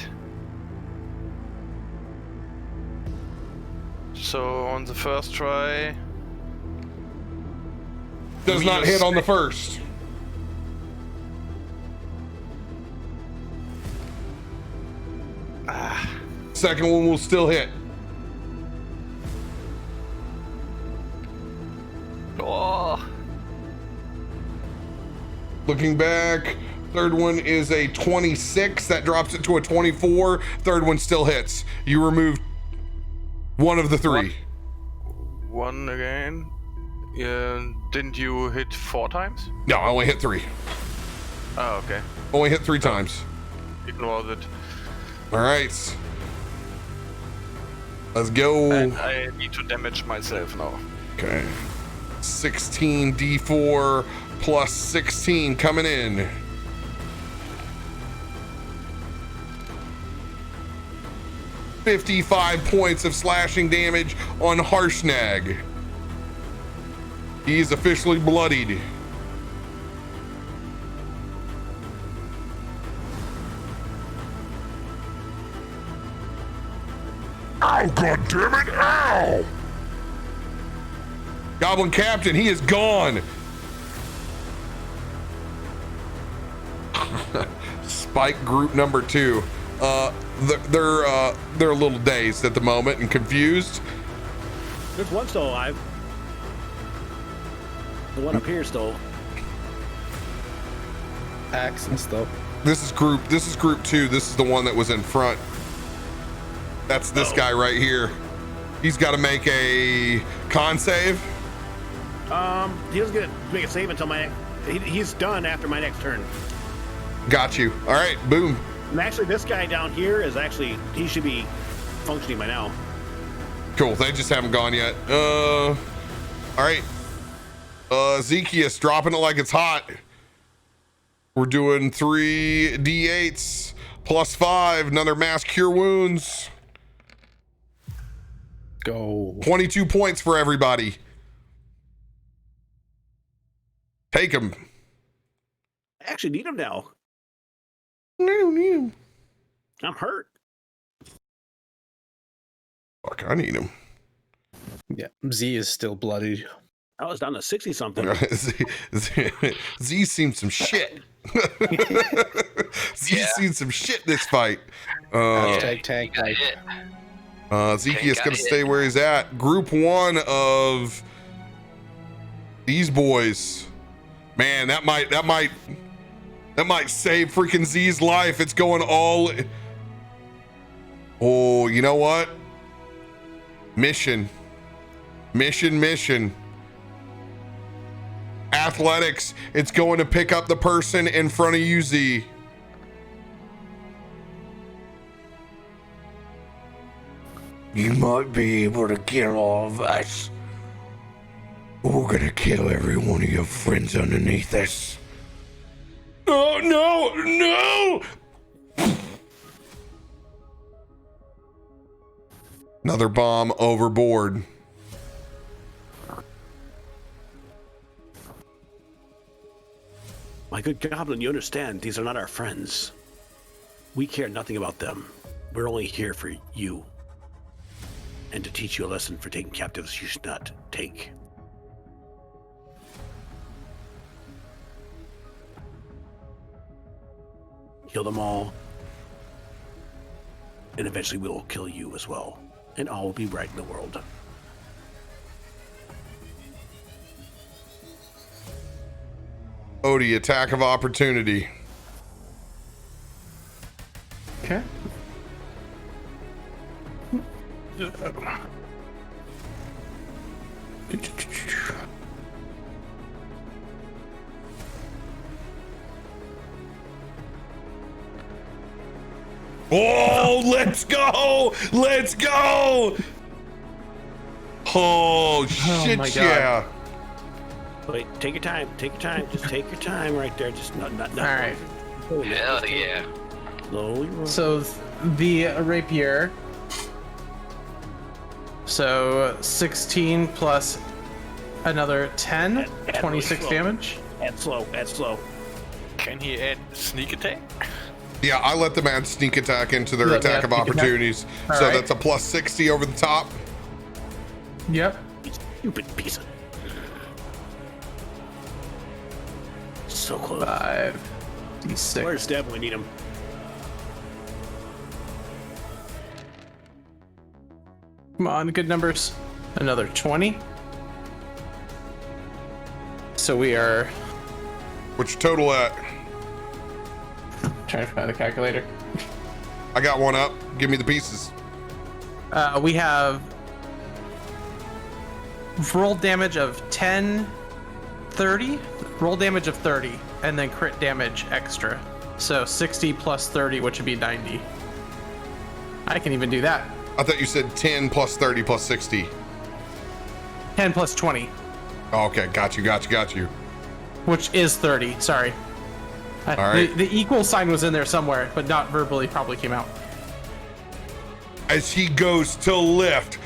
So on the first try... Does not hit on the first. Second one will still hit. Oh. Looking back, third one is a 26. That drops it to a 24. Third one still hits. You removed one of the 3. One again. Didn't you hit 4 times? No, I only hit 3. Oh, okay. Only hit 3 times. Ignore it. All right. Let's go. And I need to damage myself now. Okay. 16 D4 plus 16 coming in. 55 points of slashing damage on Harshnag. He is officially bloodied. Ow, god damn it, ow! Goblin Captain, he is gone. Spike group number 2. They're a little dazed at the moment and confused. There's one still alive. The one up here still. Axe and stuff. This is group 2. This is the one that was in front. That's this guy right here. He's got to make a con save. He doesn't get to make a save until he's done after my next turn. Got you. All right, boom. And actually, this guy down here he should be functioning by now. Cool. They just haven't gone yet. All right. Zekius dropping it like it's hot. We're doing 3 D8s plus 5. Another mass cure wounds. Go. 22 points for everybody. Take him. I actually need him now. No. I'm hurt. Fuck, I need him. Yeah, Z is still bloody. I was down to 60 something. Z's seen some shit. Z's seen some shit this fight. Hashtag tank life. Zeke is going to stay where he's at. Group 1 of these boys. Man, that might save freaking Z's life. It's going all. Oh, you know what? Mission. Athletics. It's going to pick up the person in front of you, Z. You might be able to kill all of us. We're gonna kill every one of your friends underneath us. Oh, no! Another bomb overboard. My good goblin, you understand, these are not our friends. We care nothing about them. We're only here for you. And to teach you a lesson for taking captives you should not take. Kill them all. And eventually we will kill you as well. And all will be right in the world. Odie, attack of opportunity. Okay. Oh, let's go! Let's go! Oh, shit, my God. yeah. Wait, take your time. Take your time. Just take your time right there. Just not. All right. Hell yeah. Slowly roll. So the rapier. So 16 plus another 10, Add 26 really slow. damage. Add slow. Can he add sneak attack? Yeah, I let them add sneak attack into their Yeah, attack yeah, of sneak attack. opportunities. All So right. that's a plus 60 over the top. Yep. You stupid piece of. So close. 5, D6. Where's Deb when we need him? Come on, good numbers. Another 20. So we are What's your total at? trying to find the calculator. I got one up. Give me the pieces. We have roll damage of 10, 30, roll damage of 30, and then crit damage extra. So 60 plus 30, which would be 90. I can even do that. I thought you said 10 plus 30 plus 60. 10 plus 20, Oh, okay, got you. which is 30. Sorry. All right. The equal sign was in there somewhere, but not verbally. Probably came out. as he goes to lift.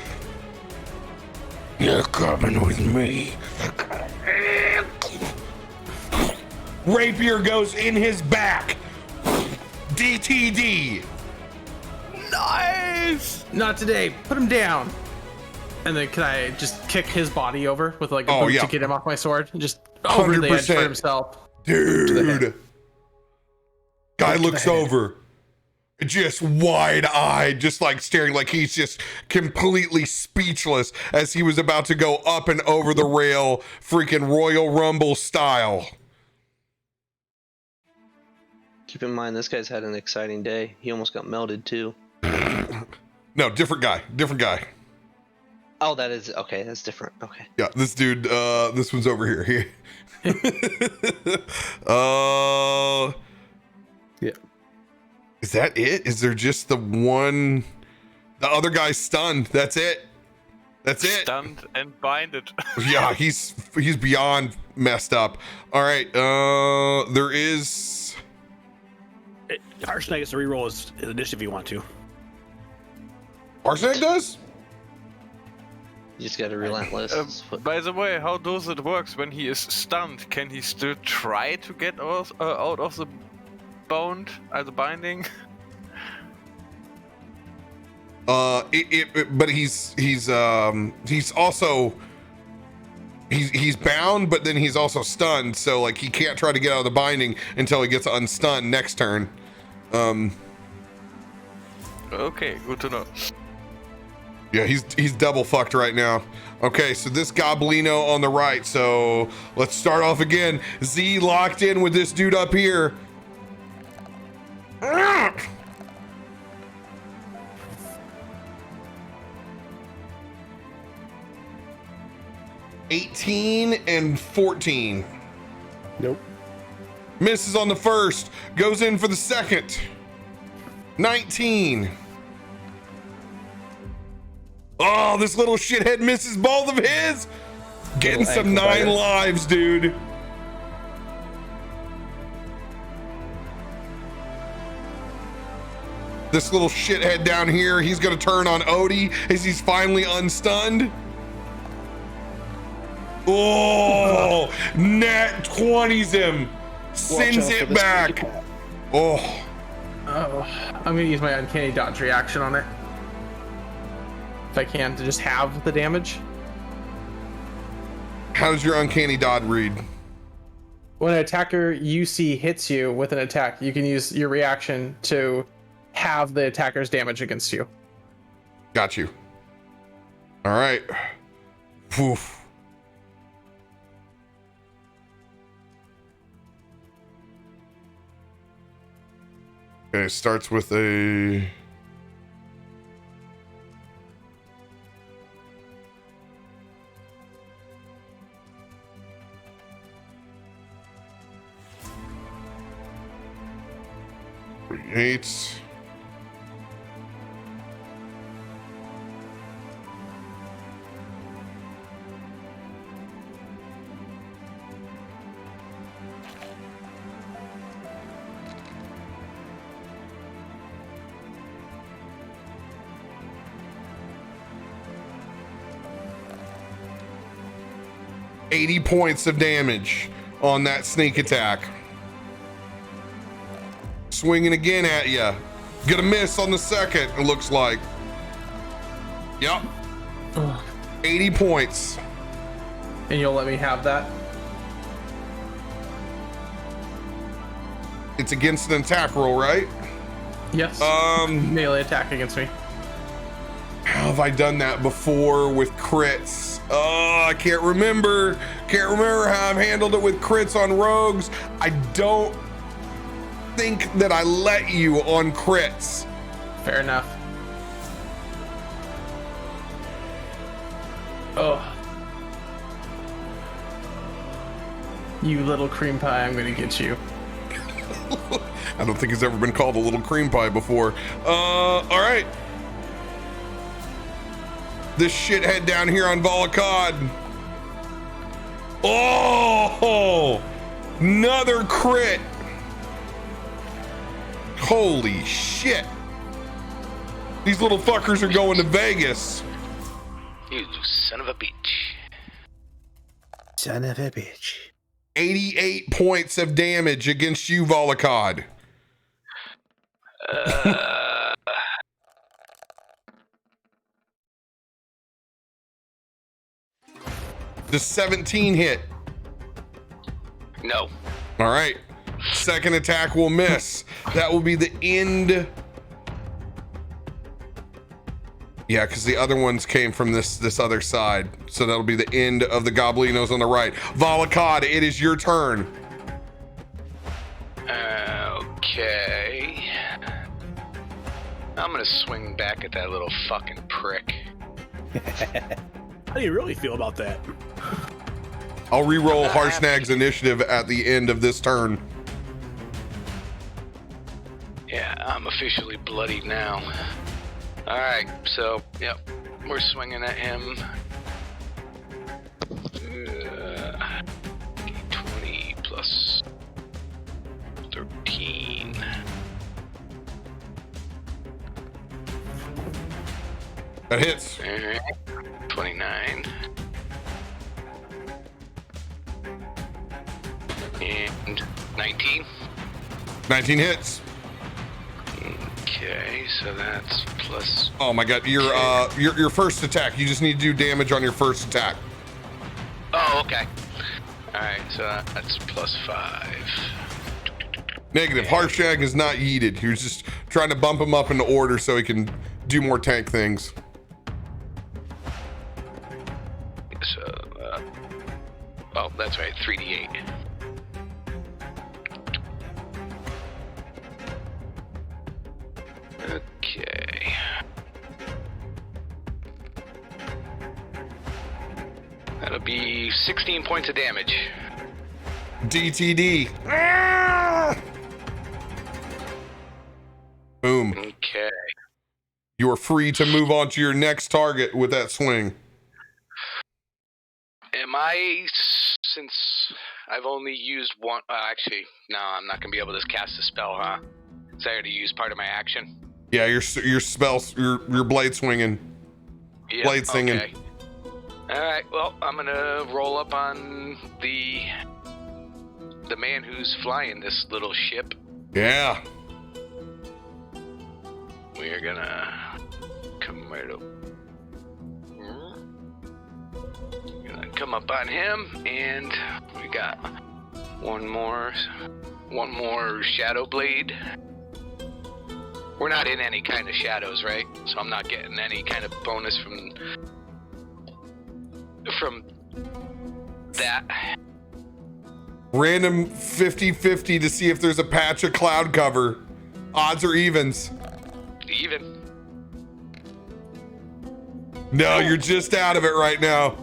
You're coming with me. Rapier goes in his back. DTD. Nice! Not today. Put him down. And then can I just kick his body over with like a boot to get him off my sword? Just over the edge for 100%. himself. Dude. Guy looks over. Just wide-eyed, just like staring, like he's just completely speechless as he was about to go up and over the rail, freaking Royal Rumble style. Keep in mind, this guy's had an exciting day. He almost got melted too. No, different guy. Oh, that is okay. That's different. Okay. Yeah, this dude, this one's over here. Yeah. Is that it? Is there just the one? The other guy's stunned. That's it. Stunned and binded. Yeah, he's beyond messed up. All right, there is. Arsenic gets to reroll his initiative if you want to. Arsenic does? You just got to relentless. By the way, how does it work when he is stunned? Can he still try to get out of the bound, the binding? But he's also he's bound, but then he's also stunned. So like he can't try to get out of the binding until he gets unstunned next turn. Okay, good to know. Yeah, he's double fucked right now. Okay, so this Goblino on the right. So let's start off again. Z locked in with this dude up here. 18 and 14. Nope. Misses on the first, goes in for the second. 19. Oh, this little shithead misses both of his. Getting some 9 lives, dude. This little shithead down here, he's gonna turn on Odie as he's finally unstunned. Oh, nat 20s him. Sends it back. Oh, I'm gonna use my uncanny dodge reaction on it. If I can, to just have the damage. how does your uncanny dodge read? When an attacker you see hits you with an attack, you can use your reaction to have the attacker's damage against you. Got you. All right. Oof. Okay, starts with a... Eight. $80 points of damage on that sneak attack. Swinging again at you. Gonna miss on the second, it looks like. Yep. 80 points. And you'll let me have that? It's against an attack roll, right? Yes. Melee attack against me. How have I done that before with crits? Oh, I can't remember. Can't remember how I've handled it with crits on rogues. I don't think that I let you on crits. Fair enough. Oh. You little cream pie, I'm gonna get you. I don't think he's ever been called a little cream pie before. All right. This shithead down here on Volacod. Oh, another crit. Holy shit. These little fuckers are going to Vegas. You son of a bitch. Son of a bitch. 88 points of damage against you, Volokod. Does 17 hit? No. All right. Second attack will miss. That will be the end. Yeah, because the other ones came from this other side. So that'll be the end of the Goblinos on the right. Volokod, it is your turn. Okay. I'm gonna swing back at that little fucking prick. How do you really feel about that? I'll re-roll Harshnag's initiative at the end of this turn. Yeah, I'm officially bloodied now. Alright, so, yep, we're swinging at him. 20 plus 13. That hits. Alright, 29. And 19. 19 hits. Okay, so that's plus. Oh my god, your first attack. You just need to do damage on your first attack. Oh, okay. Alright, so that's plus 5. Negative. Harshnag is not yeeted. He was just trying to bump him up into order so he can do more tank things. So, oh, that's right, 3d8. Okay. That'll be 16 points of damage. DTD. Boom. Okay. You are free to move on to your next target with that swing. Am I, since I've only used one, actually, no, I'm not going to be able to cast a spell, huh? So I already used part of my action? Yeah, your spells, your blade swinging, Yep, blade singing. Okay. All right. Well, I'm gonna roll up on the man who's flying this little ship. Yeah. We're gonna come right up. Gonna come up on him, and we got one more shadow blade. We're not in any kind of shadows, right? So I'm not getting any kind of bonus from that. Random 50-50 to see if there's a patch of cloud cover. Odds or evens? Even. No, you're just out of it right now.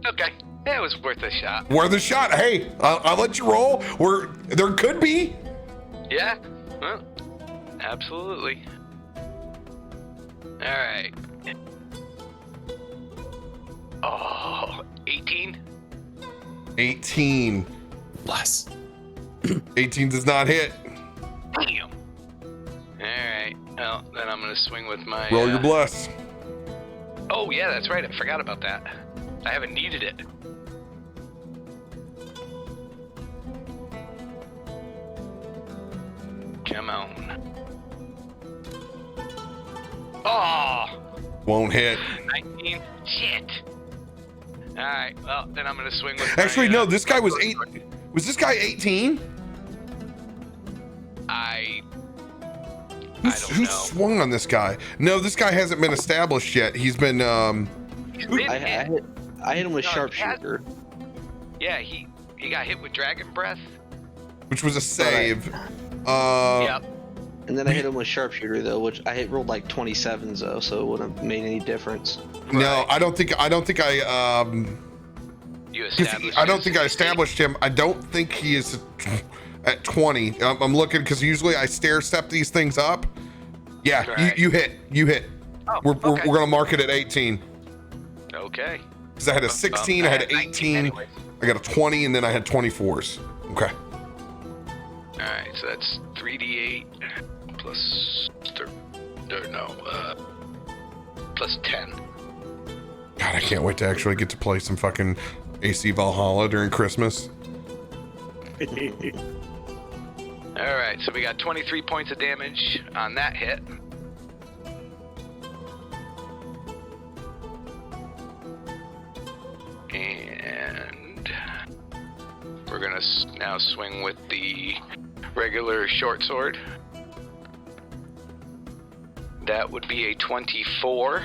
Okay. Yeah, it was worth a shot. Worth a shot. Hey, I'll let you roll. There could be. Yeah. Well, absolutely. All right. Oh, 18? 18. Bless. 18 does not hit. Damn. Alright, well, then I'm gonna swing with my... Roll your bless. Oh, yeah, that's right, I forgot about that. I haven't needed it. Come on. Oh! Won't hit. 19? Shit! Alright, well, then I'm gonna swing with Actually, my, no, this guy was 8. Was this guy 18? I don't Who know. swung on this guy? No, this guy hasn't been established yet. He's been, He's been hit. I hit him with No, sharpshooter. Yeah, he got hit with dragon breath. which was a save. Yep. And then I hit him with sharpshooter though, which I rolled like 27s though, so it wouldn't have made any difference. No, Right. I don't think I You established. I don't think I established him. I don't think he is at 20. I'm looking because usually I stair step these things up. Yeah, Right. you hit. Oh, We're okay. gonna mark it at 18 Okay. because I had a 16, I had an 18, Anyway. I got a 20, and then I had 24s. Okay. All right, so that's 3d8 plus or no, plus 10. God, I can't wait to actually get to play some fucking AC Valhalla during Christmas. Alright, so we got 23 points of damage on that hit. And we're gonna now swing with the regular short sword. That would be a 24.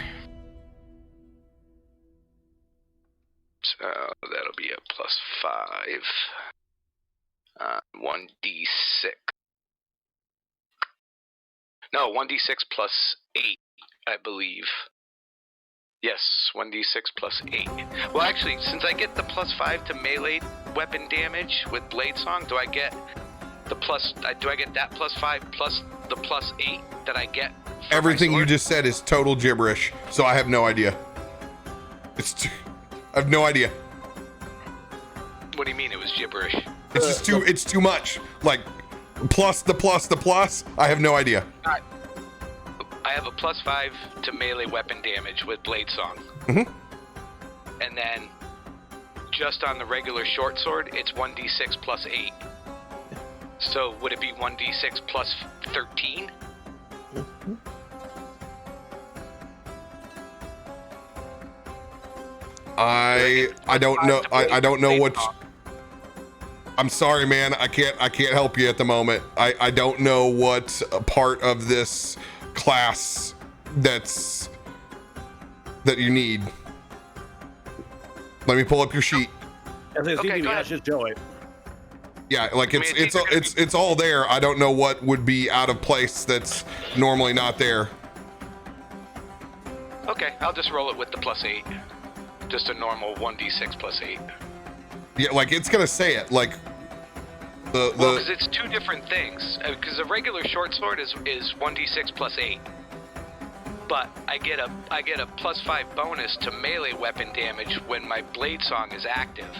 So that'll be a plus 5. 1d6. No, 1d6 plus 8, I believe. Yes, 1d6 plus 8. Well, actually, since I get the plus 5 to melee weapon damage with Blade Song, do I get that plus 5 plus the plus 8 that I get? Everything you just said is total gibberish, so I have no idea. I have no idea. What do you mean it was gibberish? It's just it's too much. Like, plus the plus the plus. I have no idea. I have a plus 5 to melee weapon damage with Blade Song. Mm-hmm. And then, just on the regular short sword, it's 1d6 plus 8. So, would it be 1d6 plus 13? Mm-hmm. I don't know. I don't know what. I'm sorry, man. I can't help you at the moment. I don't know what part of this class that you need. Let me pull up your sheet. Okay, just show it. Yeah, like it's all there. I don't know what would be out of place that's normally not there. Okay, I'll just roll it with the plus 8. Just a normal 1d6 plus 8. Yeah, like it's gonna say it like well, because it's two different things. Because a regular short sword is 1d6 plus 8, but I get a plus 5 bonus to melee weapon damage when my Blade Song is active.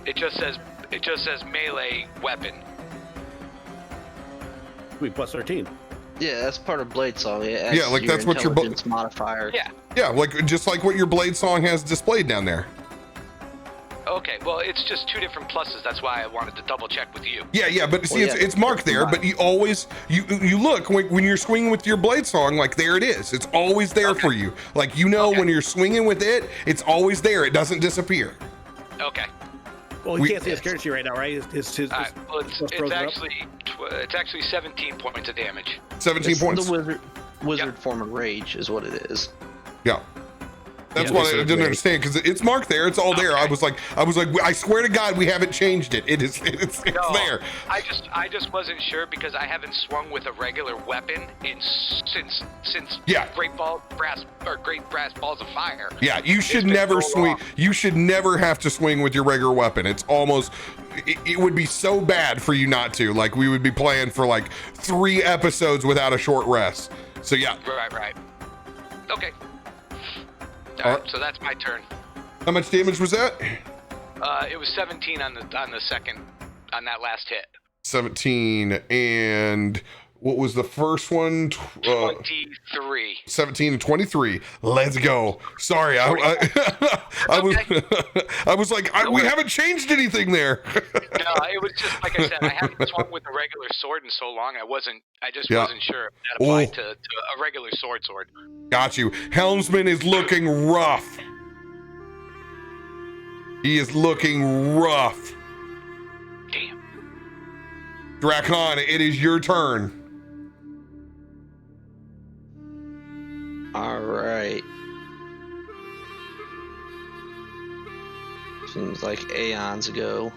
It just says melee weapon. We plus 13. Yeah, that's part of Blade Song. Yeah, like that's what your modifier. Yeah. Yeah, like just like what your Blade Song has displayed down there. Okay, well, it's just two different pluses. That's why I wanted to double check with you. Yeah, but see, it's marked there. But you always you look when you're swinging with your Blade Song, like there it is. It's always there for you. Like when you're swinging with it, it's always there. It doesn't disappear. Okay. Well, you can't see his character sheet right now, right? It's actually 17 points of damage. 17 points. The wizard form of rage is what it is. Yeah. That's what I didn't understand, because it's marked there. It's all there. I was like, I swear to God, we haven't changed it. It's there. I just wasn't sure because I haven't swung with a regular weapon since Great Brass Balls of Fire. Yeah, you should never swing. You should never have to swing with your regular weapon. It's almost. It would be so bad for you not to. Like we would be playing for like 3 episodes without a short rest. So yeah. Right. Okay. All right, so that's my turn. How much damage was that? It was 17 on the second, on that last hit. 17, and what was the first one? 23. 17 and 23. Let's go. Sorry, I was like, we haven't changed anything there. No, it was just like I said, I haven't swung with a regular sword in so long. I just wasn't sure if that applied to a regular sword. Got you. Helmsman is looking rough. He is looking rough. Damn. Drakon, it is your turn. All right. Seems like aeons ago.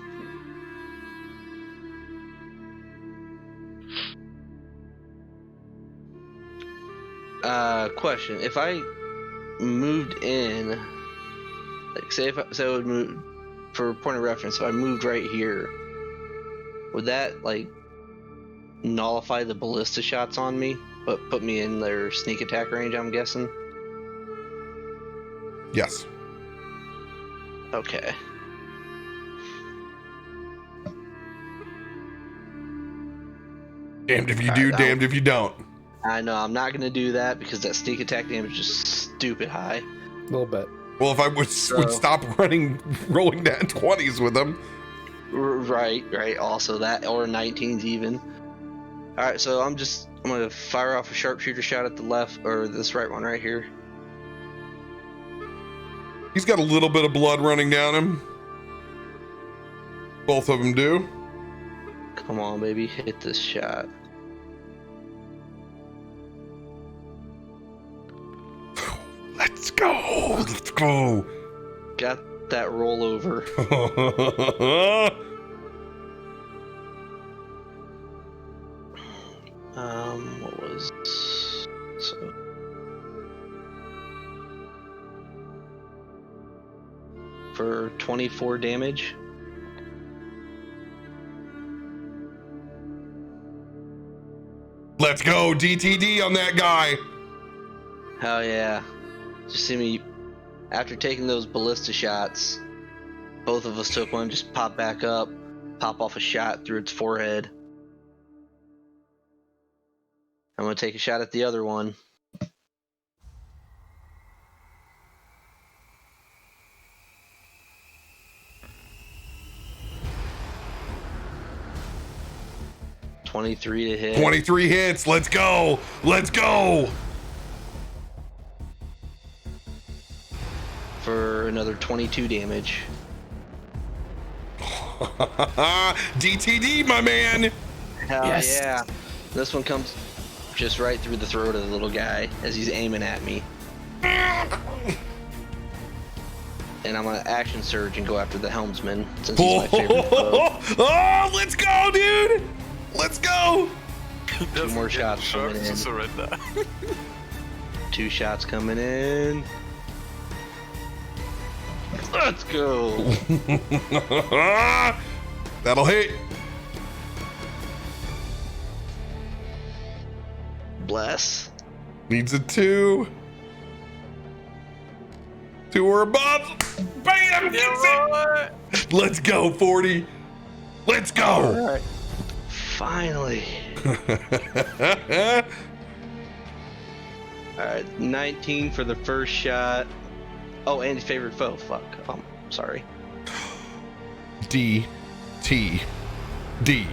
Question: if I moved in, like say I would move, for point of reference, if I moved right here, would that like nullify the ballista shots on me, but put me in their sneak attack range? I'm guessing. Yes. Okay. Damned if you do, damned if you don't. I know, I'm not gonna do that because that sneak attack damage is stupid high. A little bit. Well, if I would stop rolling that 20s with them. Right. Also that, or 19s even. Alright, so I'm gonna fire off a sharpshooter shot at the left, or this right one right here. He's got a little bit of blood running down him. Both of them do. Come on, baby, hit this shot. Let's go. Got that rollover. What was so? For 24 damage. Let's go, DTD on that guy. Hell yeah. Just see me, after taking those ballista shots, both of us took one, just pop back up, pop off a shot through its forehead. I'm gonna take a shot at the other one. .23 to hit. 23 hits. Let's go. For another 22 damage. DTD, my man. Hell Yes. yeah. This one comes just right through the throat of the little guy as he's aiming at me. And I'm gonna action surge and go after the helmsman since he's my favorite foe. Oh, let's go, dude. Let's go. Two more shots coming in. Surrender. 2 shots coming in. Let's go. That'll hit. Bless. Needs a 2. 2 or above. Bam! Gets it. Let's go, 40. Let's go. All right. Finally. Alright, 19 for the first shot. Oh, and favorite foe. Fuck. Sorry. D. T. D.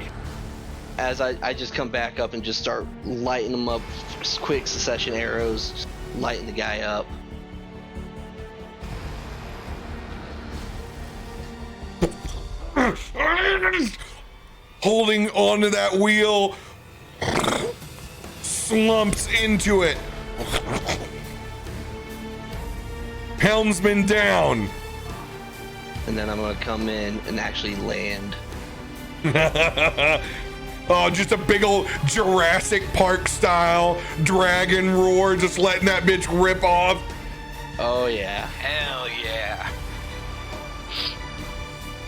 As I just come back up and just start lighting them up, just quick succession arrows, just lighting the guy up. Holding onto that wheel, slumps into it. Helmsman down. And then I'm gonna come in and actually land. Oh, just a big old Jurassic Park style dragon roar, just letting that bitch rip off. Oh yeah. Hell yeah.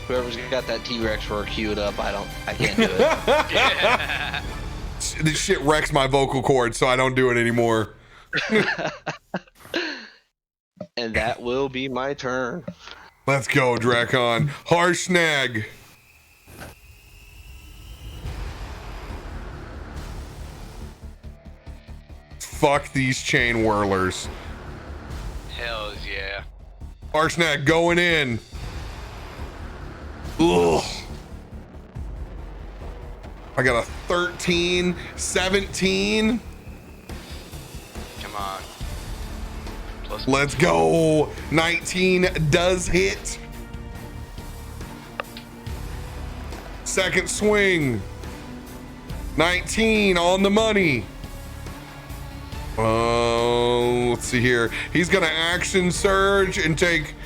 Whoever's got that T-Rex roar queued up, I can't do it. This shit wrecks my vocal cords, so I don't do it anymore. And that will be my turn. Let's go, Drakon. Harsh snag. Fuck these chain whirlers. Hell yeah. Harsh snag going in. Ugh. I got a 13, 17. Come on. Plus Let's go. 19 does hit. Second swing. 19 on the money. Let's see here. He's gonna action surge and take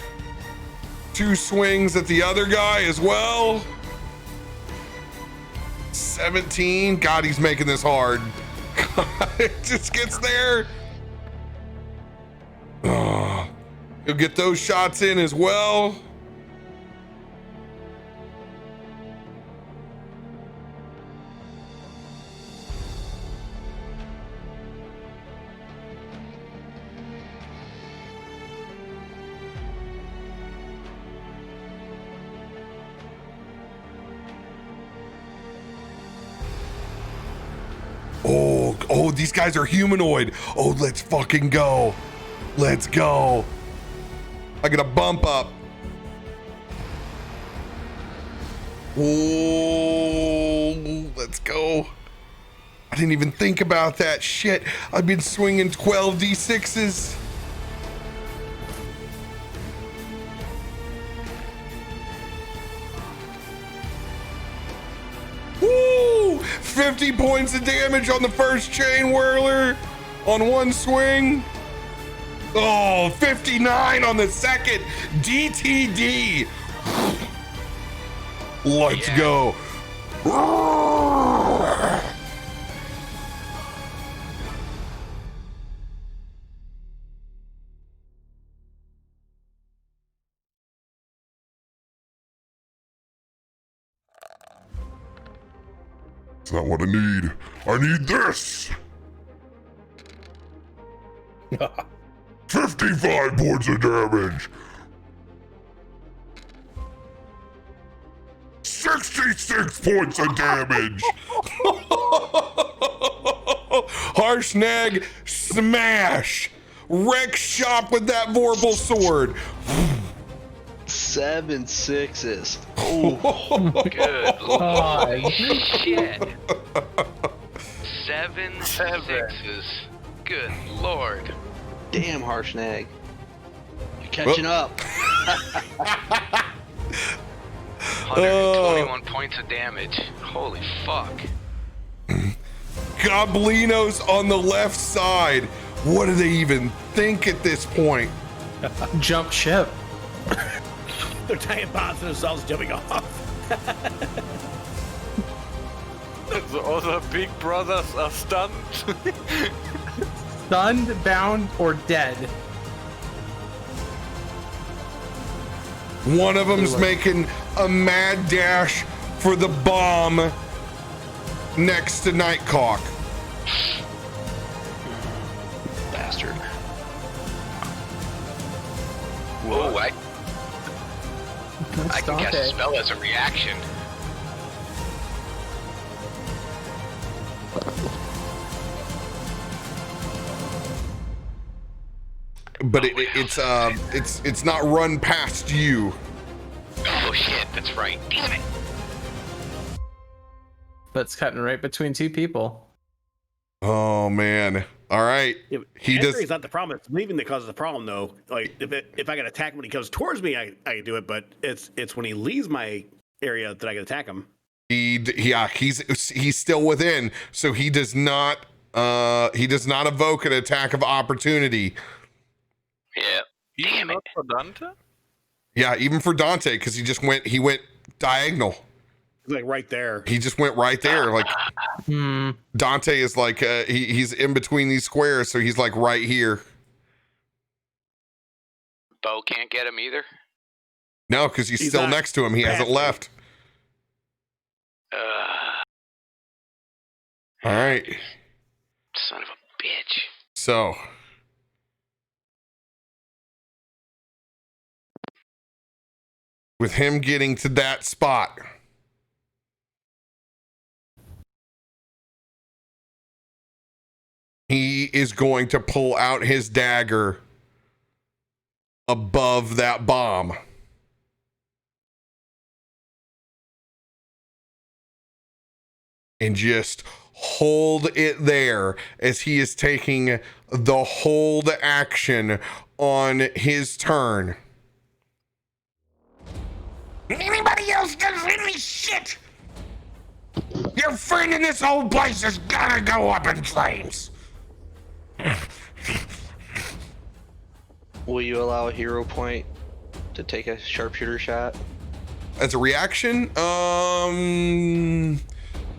2 swings at the other guy as well. 17. God, he's making this hard. It just gets there. He'll get those shots in as well. Oh, these guys are humanoid. Oh, let's fucking go. Let's go. I get a bump up. Oh, let's go. I didn't even think about that shit. I've been swinging 12 d6s. Woo! 50 points of damage on the first chain whirler on one swing. Oh, 59 on the second. DTD. Let's go. That's not what I need. I need this. 55 points of damage. 66 points of damage. Harshnag, smash. Wreck shop with that Vorpal sword. 7 6s. Good Oh, shit. 7 6s. Good lord. Damn, Harshnag. You're catching up. 121 points of damage. Holy fuck. Goblinos on the left side. What do they even think at this point? jump ship. They're tying bombs to themselves, jumping off. The other big brothers are stunned. Stunned, bound, or dead. One of them's making a mad dash for the bomb next to Nightcock. Bastard. Whoa, I can cast a Dante. spell as a reaction. But it's not run past you. Oh shit, that's right. Damn it. That's cutting right between two people. Oh man. All right. He does. It's not the problem. It's leaving that causes the problem, though. Like if I can attack him when he comes towards me, I can do it. But it's when he leaves my area that I can attack him. He's still within, so he does not evoke an attack of opportunity. Yeah. Damn it. Not for Dante? Yeah, even for Dante, because he went diagonal. It's like right there. He just went right there. Like Dante is like he's in between these squares, so he's like right here. Bo can't get him either. No, because he's still not next to him. He hasn't past left. All right. Son of a bitch. So with him getting to that spot, he is going to pull out his dagger above that bomb. And just hold it there as he is taking the hold action on his turn. Anybody else does any shit? Your friend in this whole place is gonna go up in flames. Will you allow a hero point to take a sharpshooter shot? As a reaction,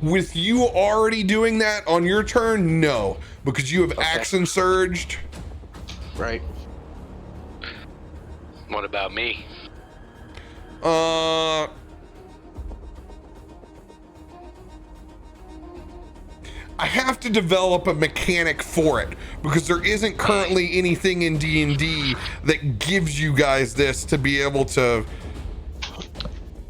with you already doing that on your turn, no, because you have accent surged. Right. What about me? I have to develop a mechanic for it because there isn't currently anything in D&D that gives you guys this to be able to.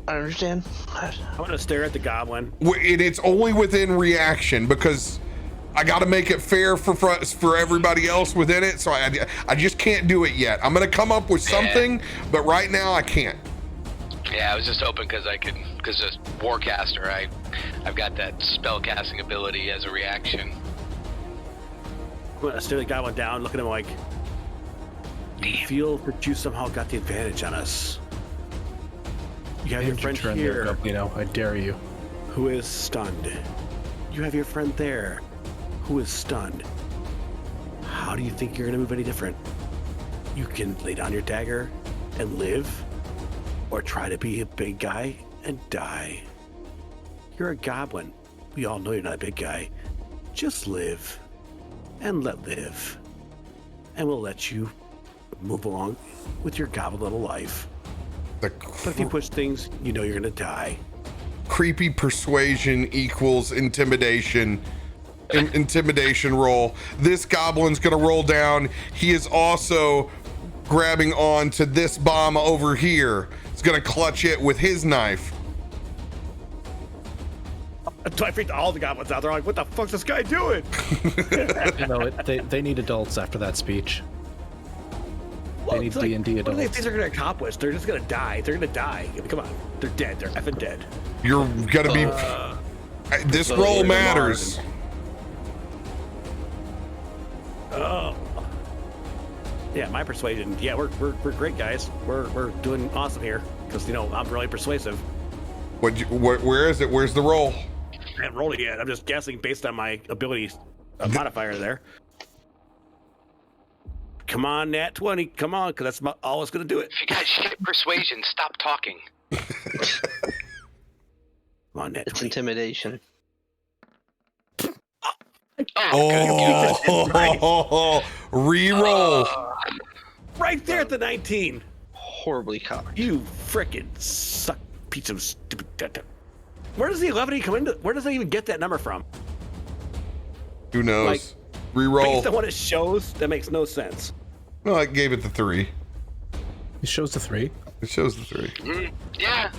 I understand. I want to stare at the goblin. It's only within reaction because I got to make it fair for everybody else within it. So I just can't do it yet. I'm gonna come up with something, but right now I can't. Yeah, I was just hoping because just Warcaster, I've got that spell casting ability as a reaction. I stare the guy went down, looking at him like, you feel that you somehow got the advantage on us. You have your friend here, I dare you. who is stunned. You have your friend there, who is stunned. How do you think you're gonna move any different? You can lay down your dagger and live, or try to be a big guy and die. You're a goblin. We all know you're not a big guy. Just live and let live. And we'll let you move along with your goblin little life. But if you push things, you know you're gonna die. Creepy persuasion equals intimidation. Intimidation roll. This goblin's gonna roll down. He is also grabbing on to this bomb over here. He's gonna clutch it with his knife. I freaked all the goblins out. They're like, what the fuck's this guy doing? They need adults after that speech. Well, They need it's like, D&D what do they adults. think they're gonna accomplish? They're just gonna die. They're gonna die. I mean, come on. They're dead. They're effing dead. You're gonna be. This roll matters. Oh. Yeah, my persuasion. Yeah, we're great guys. We're doing awesome here because I'm really persuasive. Where is it? Where's the roll? I haven't rolled it yet. I'm just guessing based on my ability modifier there. Come on, Nat 20. Come on, because that's all it's going to do it. If you got shit persuasion, stop talking. Come on, Nat 20. It's intimidation. Reroll. Right there at the 19. Horribly cocked. You frickin' suck piece of stupid. Where does the 11 come into? Where does they even get that number from? Who knows? Like, Reroll. Based on what it shows, that makes no sense. No, I gave it the 3. It shows the 3. It shows the 3. Yeah.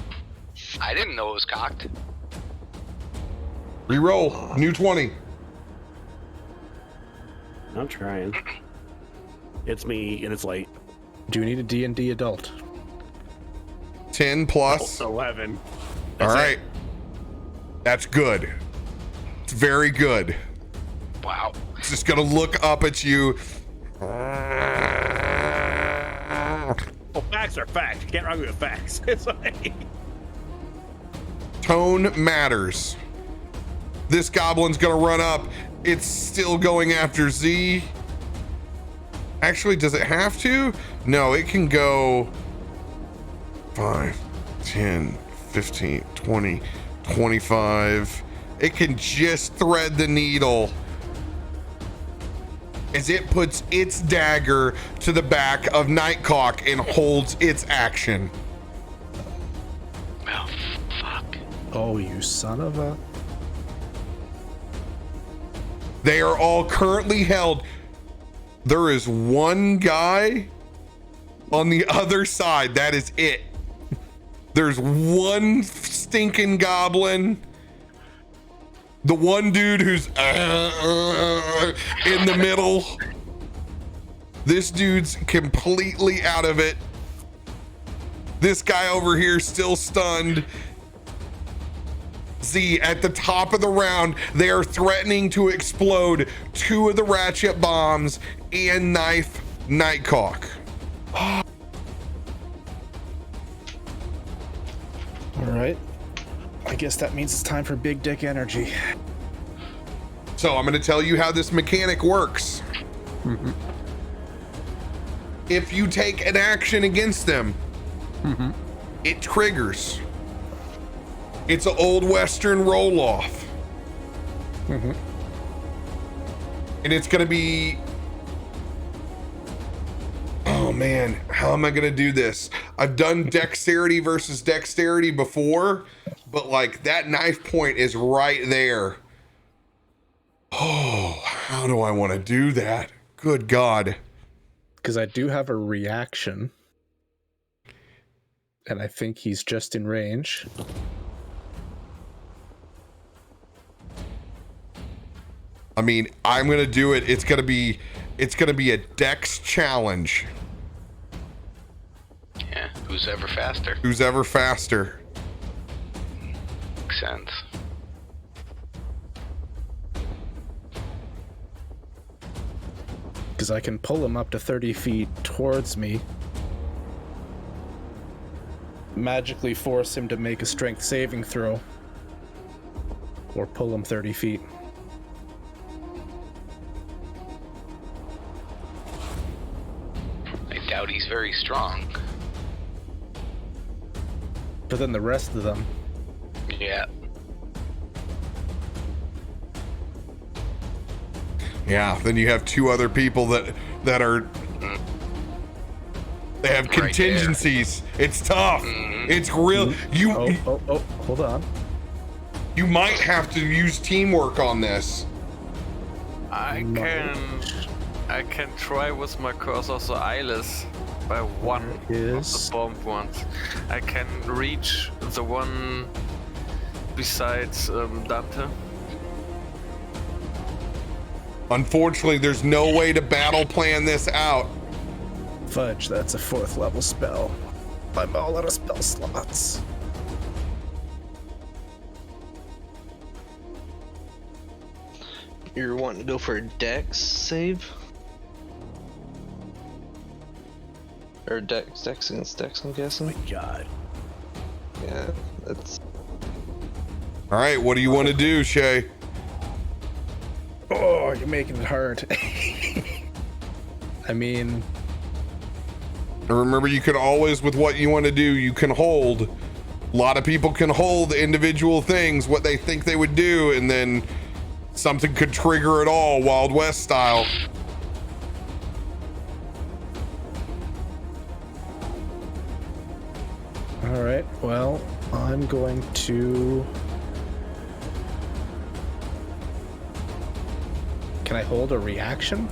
I didn't know it was cocked. Reroll. New 20. I'm trying. It's me, and it's late. Do you need a D&D adult? 10 plus. 11. All right. That's good. It's very good. Wow. It's just gonna look up at you. Oh, facts are facts. You can't argue with facts. It's like... Tone matters. This goblin's gonna run up. It's still going after Z. Actually, does it have to? No, it can go 5, 10, 15, 20, 25. It can just thread the needle as it puts its dagger to the back of Nightcock and holds its action. Oh, fuck. Oh, you son of a... They are all currently held. There is one guy on the other side. That is it. There's one stinking goblin. The one dude who's in the middle. This dude's completely out of it. This guy over here still stunned. Z, at the top of the round, they are threatening to explode 2 of the ratchet bombs and knife Nightcock. All right. I guess that means it's time for big dick energy. So I'm going to tell you how this mechanic works. If you take an action against them, it triggers. It's an old Western roll-off. And it's going to be... Oh man, how am I going to do this? I've done dexterity versus dexterity before, but like that knife point is right there. Oh, how do I want to do that? Good God. Because I do have a reaction. And I think he's just in range. I mean, I'm gonna do it. It's gonna be a dex challenge. Yeah, who's ever faster? Who's ever faster? Makes sense. Because I can pull him up to 30 feet towards me. Magically force him to make a strength saving throw. Or pull him 30 feet. I doubt he's very strong. But then the rest of them. Yeah. Yeah, then you have two other people that are they have Right contingencies. It's tough. It's real. Oh, hold on. You might have to use teamwork on this. I can try with my Curse of the Eyeless by one of the bombed ones. I can reach the one besides Dante. Unfortunately, there's no way to battle plan this out. Fudge, that's a 4th level spell. I'm all out of spell slots. You're wanting to go for a dex save? Or dex against dex, I'm guessing? Oh my god. Yeah, that's... All right, what do you want to do, Shay? Oh, you're making it hard. I mean... And remember, you can always, with what you want to do, you can hold. A lot of people can hold individual things, what they think they would do, and then something could trigger it all, Wild West style. Alright, well, I'm going to... Can I hold a reaction?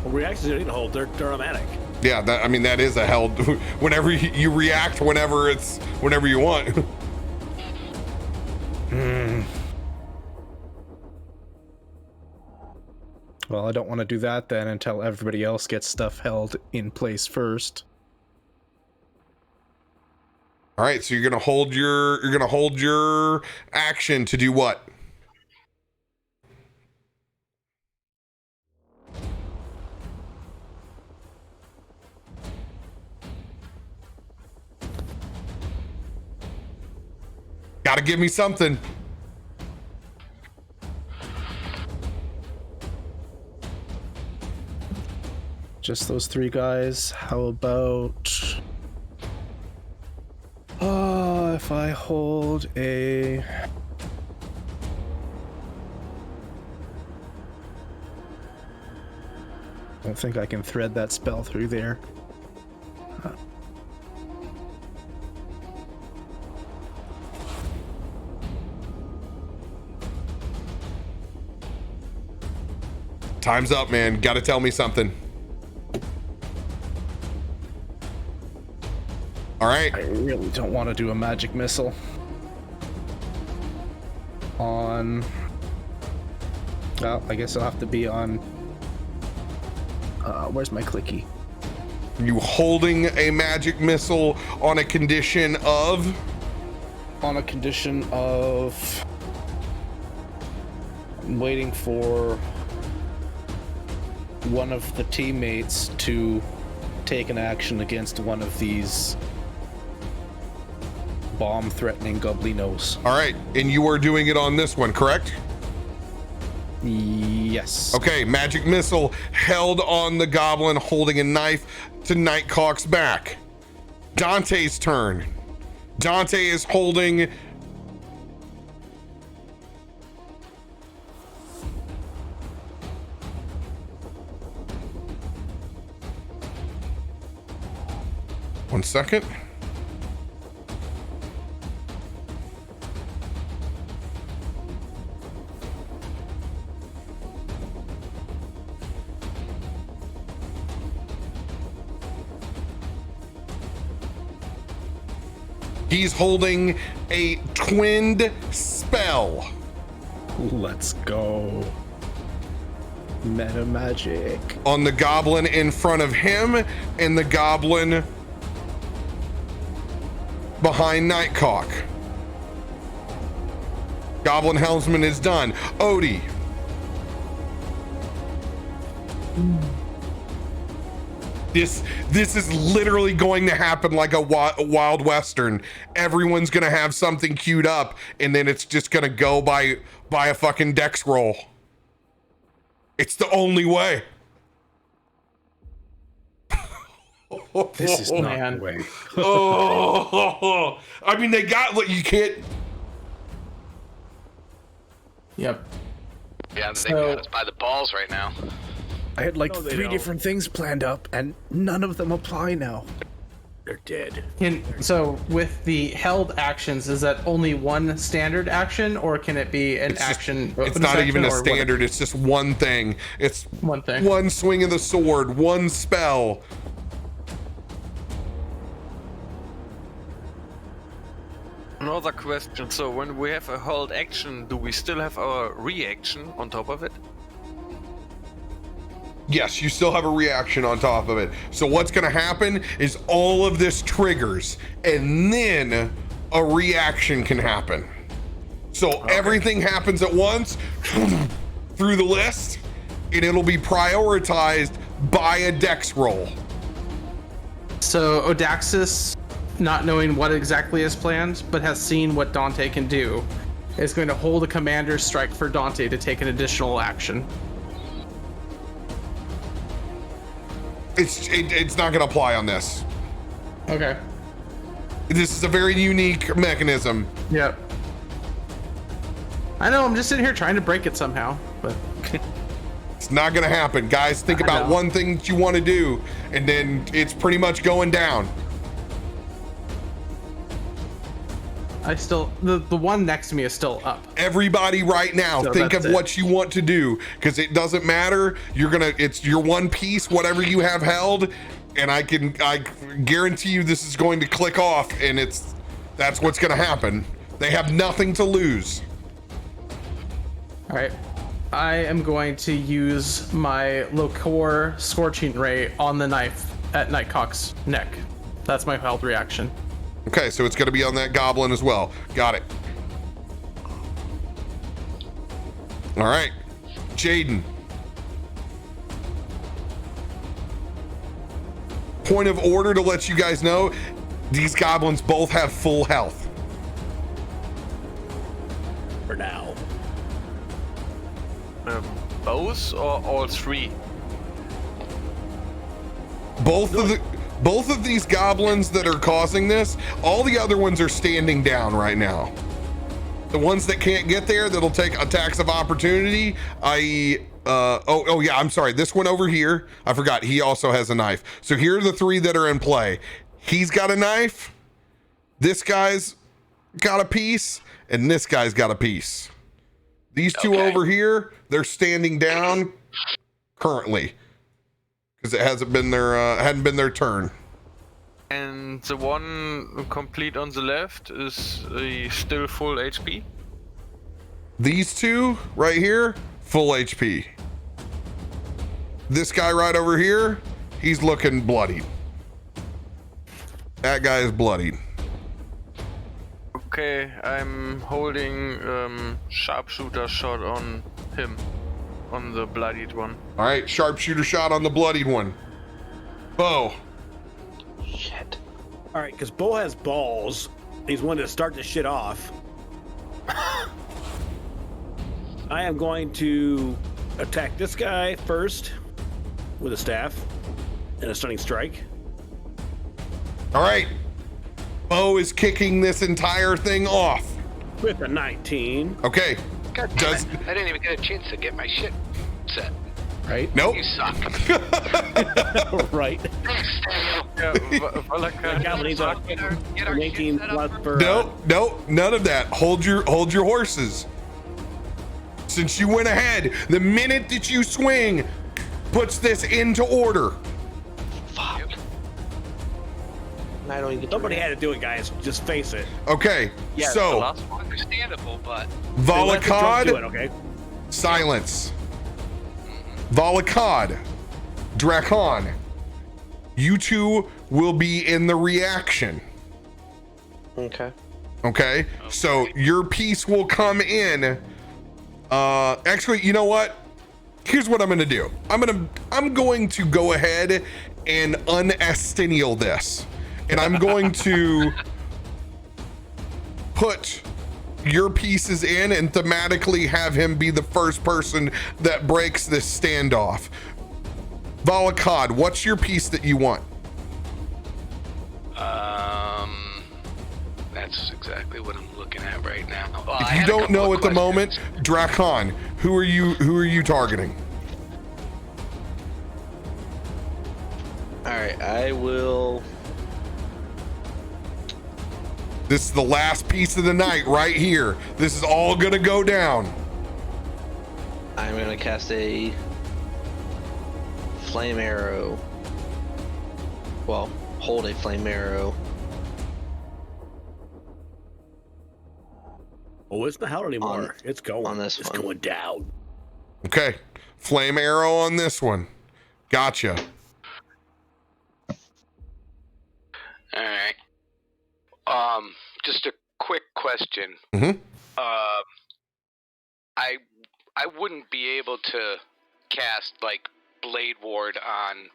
Well, reactions you need to hold, they're automatic. Yeah, that, I mean, that is a held. Whenever you react, whenever you want. Well, I don't want to do that then until everybody else gets stuff held in place first. All right, so you're gonna hold your action to do what? Gotta give me something. Just those 3 guys. How about... if I hold a... I don't think I can thread that spell through there. Time's up, man. Gotta tell me something. All right. I really don't want to do a magic missile on... Well, I guess it'll have to be on... where's my clicky? You holding a magic missile on a condition of? On a condition of... I'm waiting for one of the teammates to take an action against one of these bomb-threatening goblinos. All right, and you are doing it on this one, correct? Yes. Okay, magic missile held on the goblin holding a knife to Nightcock's back. Dante's turn. Dante is holding... One second. He's holding a twinned spell. Let's go. Meta magic. On the goblin in front of him and the goblin behind Nightcock. Goblin Helmsman is done. Odie. This is literally going to happen like a Wild Western. Everyone's gonna have something queued up, and then it's just gonna go by a fucking dex roll. It's the only way. This is not man. the way. Oh, I mean, they got, you can't. Yep. Yeah, they So- got us by the balls right now. I had like No, they 3 don't. different things planned up, and none of them apply now. They're dead. So with the held actions, is that only one standard action, or can it be an action? It's bonus not even a action, or what? standard. It's just one thing. It's One thing. one swing of the sword, one spell. Another question. So when we have a hold action, do we still have our reaction on top of it? Yes, you still have a reaction on top of it. So what's going to happen is all of this triggers, and then a reaction can happen. So everything happens at once through the list, and it'll be prioritized by a dex roll. So Odaxis, not knowing what exactly is planned, but has seen what Dante can do, is going to hold a commander's strike for Dante to take an additional action. It's not going to apply on this. Okay. This is a very unique mechanism. Yep. I know, I'm just sitting here trying to break it somehow, but It's not going to happen. Guys, think I about know. one thing that you want to do, and then it's pretty much going down. I still, the one next to me is still up. Everybody right now, So think that's of it. what you want to do, because it doesn't matter. It's your one piece, whatever you have held, and I guarantee you this is going to click off, and that's what's going to happen. They have nothing to lose. All right. I am going to use my Locor Scorching Ray on the knife at Nightcock's neck. That's my held reaction. Okay, so it's going to be on that goblin as well. Got it. All right, Jaden. Point of order to let you guys know, these goblins both have full health. For now. Both or all three? Both of these goblins that are causing this, all the other ones are standing down right now. The ones that can't get there, that'll take attacks of opportunity, i.e., oh yeah, I'm sorry. This one over here, I forgot, he also has a knife. So here are the 3 that are in play. He's got a knife, this guy's got a piece, and this guy's got a piece. These 2 Okay. over here, they're standing down currently because it hadn't been their turn. And the one complete on the left is still full HP? These 2 right here, full HP. This guy right over here, he's looking bloodied. That guy is bloodied. Okay, I'm holding sharpshooter shot on him. On the bloodied one. All right, sharpshooter shot on the bloodied one. Bo. Shit. All right, because Bo has balls. He's wanted to start this shit off. I am going to attack this guy first with a staff and a stunning strike. All right. Bo is kicking this entire thing off. With a 19. Okay. God damn it. I didn't even get a chance to get my shit set. Right? Nope. You suck. Right. Thanks, Daniel. Goblin needs a Get our 19 shit set up plus for... for. Nope, none of that. Hold your horses. Since you went ahead, the minute that you swing puts this into order. Fuck. I don't even get to Somebody had to do it, guys. Just face it. Okay, Yeah, the so last one. Understandable, but Let the drunk do it, Volakad, okay? silence. Volakad, Drakon, you two will be in the reaction. Okay. Okay, so your piece will come in. Actually, you know what? Here's what I'm gonna do. I'm going to go ahead and unestenial this, and I'm going to put your pieces in and thematically have him be the first person that breaks this standoff. Volakad, what's your piece that you want? that's exactly what I'm looking at right now. Well, I If you had a don't couple know of at the questions. moment, Drakon, who are you targeting? All right. I will. This is the last piece of the night right here. This is all gonna go down. I'm gonna cast a flame arrow. Well, hold a flame arrow. Oh, it's not out anymore. It's going. on this it's one. going down. Okay, flame arrow on this one. Gotcha. All right. Just a quick question. Mhm. I wouldn't be able to cast like Blade Ward on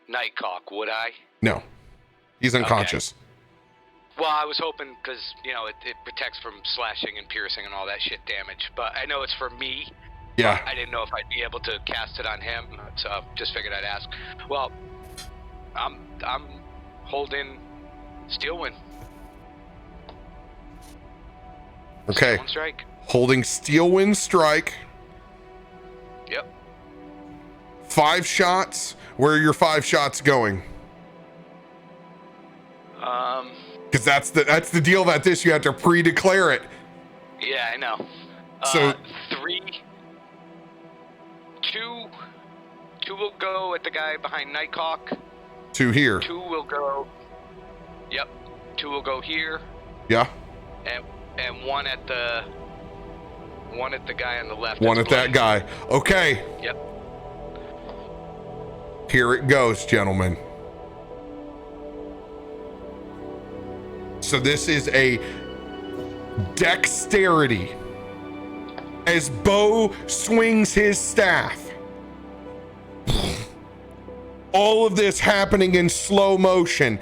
Nightcock, would I? No, he's unconscious. Well, I was hoping because it protects from slashing and piercing and all that shit damage. But I know it's for me. Yeah. I didn't know if I'd be able to cast it on him, so just figured I'd ask. Well, I'm holding Steelwind. Okay. Steelwind strike. Holding Steelwind strike. Yep. 5 shots. Where are your 5 shots going? Because that's the deal about this. You have to pre-declare it. Yeah, I know. So 3, 2 will go at the guy behind Nightcock. 2 here. 2 will go. Yep. 2 will go here, Yeah. and 1 at the guy on the left. 1 that's at that bloody. guy. Okay. Yep. Here it goes, gentlemen. So this is a dexterity. As Bo swings his staff. All of this happening in slow motion.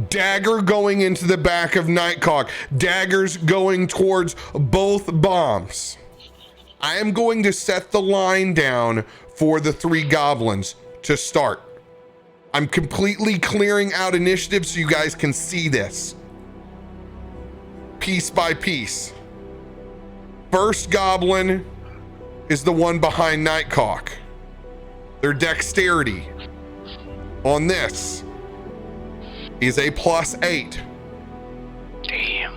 Dagger going into the back of Nightcock. Daggers going towards both bombs. I am going to set the line down for the 3 goblins to start. I'm completely clearing out initiative so you guys can see this. Piece by piece. First goblin is the one behind Nightcock. Their dexterity on this is a +8. Damn.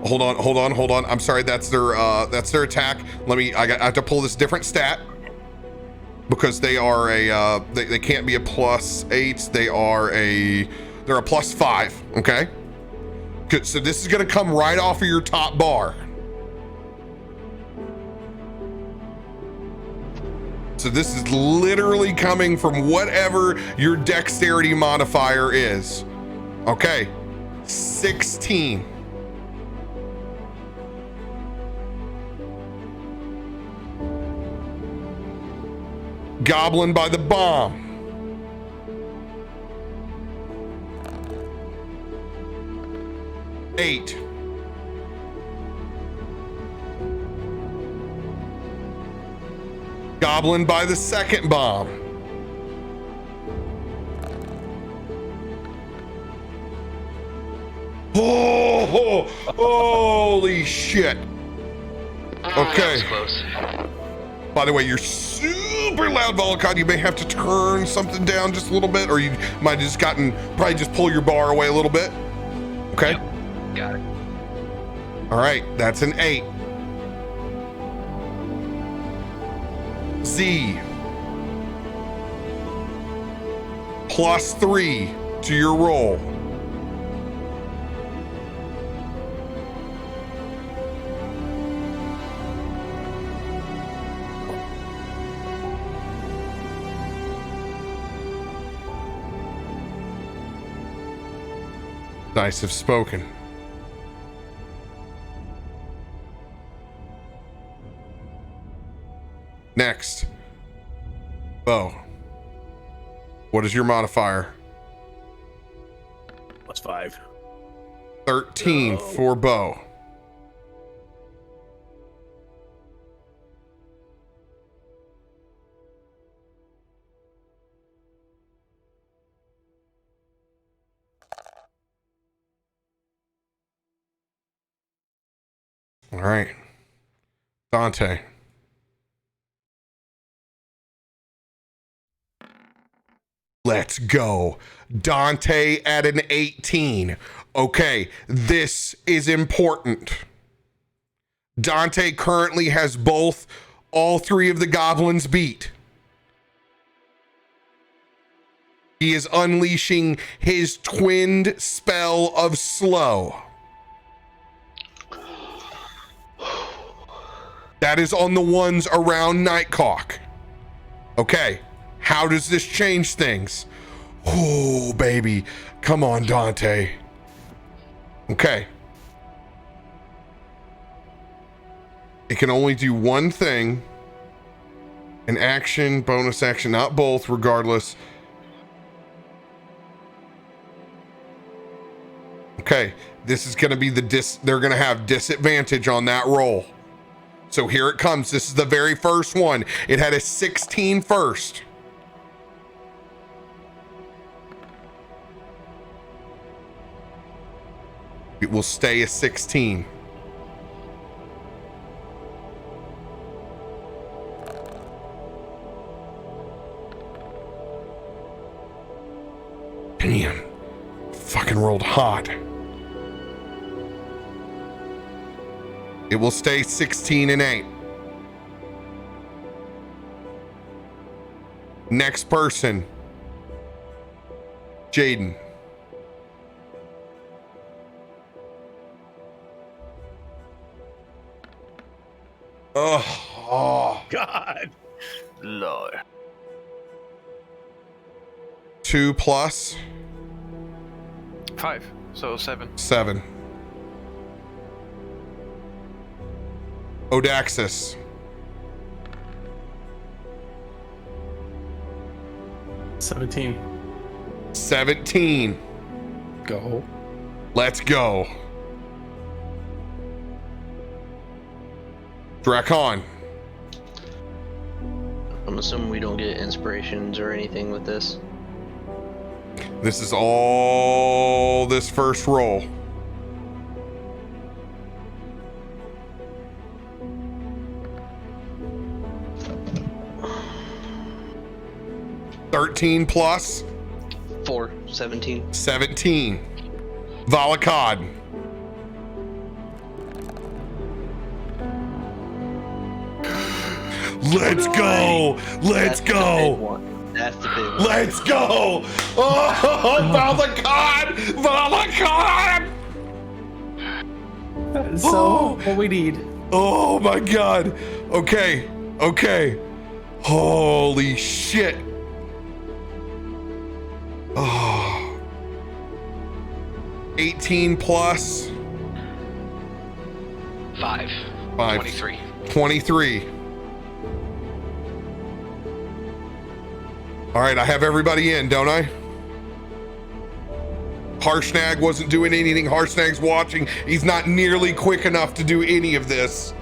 Hold on. I'm sorry, that's their attack. I have to pull this different stat because they are they can't be a +8. They're a +5, okay? Good. So this is gonna come right off of your top bar. So this is literally coming from whatever your dexterity modifier is. Okay. 16. Goblin by the bomb. Eight. Goblin by the second bomb. Oh, holy shit. Okay. That was close. By the way, you're super loud, Volakad. You may have to turn something down just a little bit, or you might have just probably just pull your bar away a little bit. Okay. Got it. All right, that's an 8. Z. +3 to your roll. Dice have spoken. Next. Bo. What is your modifier? +5. 13 for Bo. All right. Dante. Let's go. Dante at an 18. Okay, this is important. Dante currently has all 3 of the goblins beat. He is unleashing his twinned spell of slow. That is on the ones around Nightcock. Okay, how does this change things? Oh, baby. Come on, Dante. Okay. It can only do one thing. An action, bonus action, not both, regardless. Okay, this is going to be they're going to have disadvantage on that roll. So here it comes. This is the very first one. It had a 16 first. It will stay a 16. Damn. Fucking rolled hot. It will stay 16 and 8. Next person. Jaden. Oh. God. Lord. 2 plus 5, so 7. 7. Odaxis. 17. 17. Go. Let's go. Drakon. I'm assuming we don't get inspirations or anything with this. This is all this first roll. $13 plus 4, 17. 17. Valakad. Let's go. Let's go. That's the big one. Let's go. Oh, Valakad. Valakad. So what we need. Oh my God. Okay. Okay. Holy shit. Oh. 18 plus 5. 5. 23. 23. All right, I have everybody in, don't I? Harshnag wasn't doing anything. Harshnag's watching. He's not nearly quick enough to do any of this.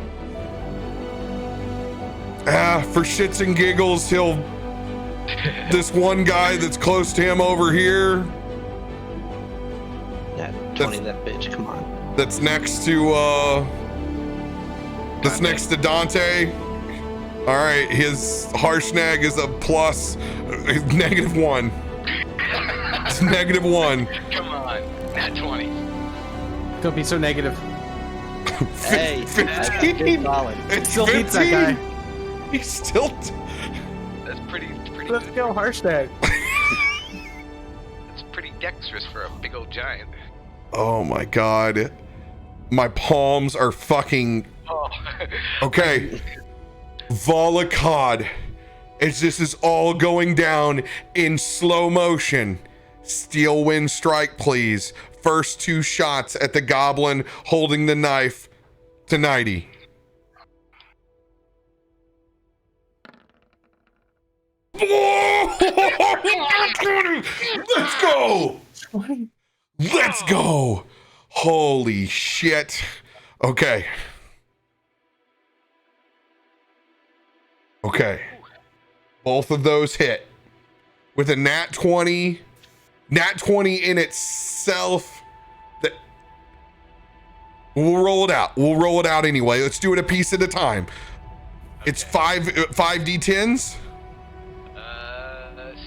For shits and giggles, this one guy that's close to him over here. Yeah, 20, that bitch, come on. That's next to, next to Dante. All right, his Harshnag is a plus, -1. It's -1. Come on, nat 20. Don't be so negative. Hey, 15. solid. It's Still 15. beats that guy. He's still. That's pretty Let's good. go, Harstad. That's pretty dexterous for a big old giant. Oh my god. My palms are fucking. Oh. Okay. Volacod. As this is all going down in slow motion. Steel wind strike, please. First 2 shots at the goblin holding the knife to 90. Let's go! Let's go! Holy shit. Okay. Okay. Both of those hit. With a nat 20. Nat 20 in itself. That we'll roll it out. We'll roll it out anyway. Let's do it a piece at a time. It's 5d10s.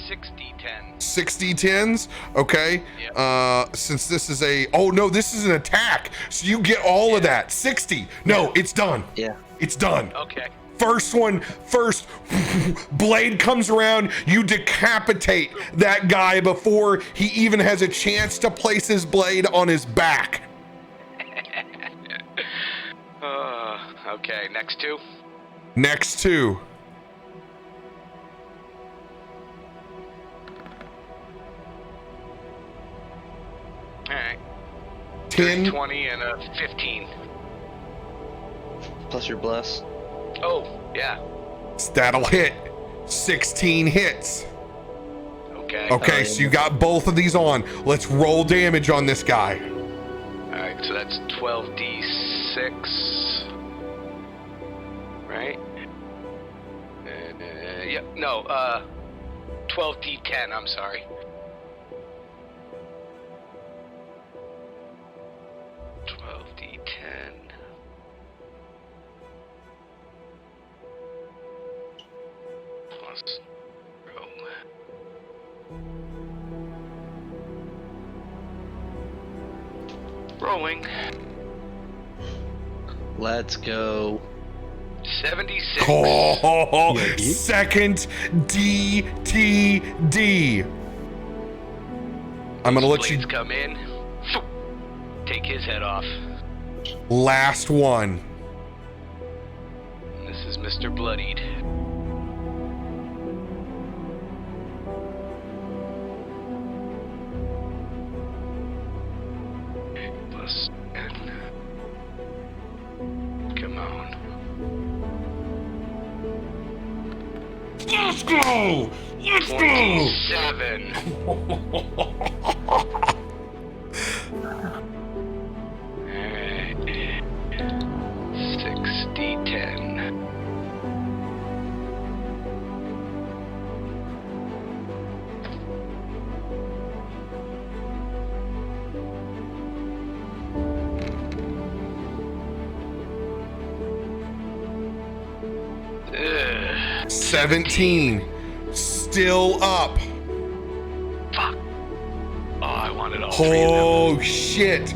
6d10. 6d10s. Okay. Yep. Since this is a. Oh no, this is an attack. So you get all of that. 60. No, it's done. Yeah. It's done. Okay. First blade comes around, you decapitate that guy before he even has a chance to place his blade on his back. Okay, next 2. Next 2. Alright. 10. 20 and a 15. Plus your bless. Oh, yeah. That'll hit. 16 hits. Okay. Okay, so you got both of these on. Let's roll damage on this guy. Alright, so that's 12d6. Right? Yep, no, 12d10, I'm sorry. Plus rolling. Let's go. 76. Oh, second DTD. I'm gonna let you. Blades come in. Take his head off. Last one. This is Mr. Bloodied. Plus 10. Come on. Let's go. Let's go. 27. Alright. 6d10. Ugh. 17. Still up. Fuck. Oh, I wanted all 3 of them. Oh shit.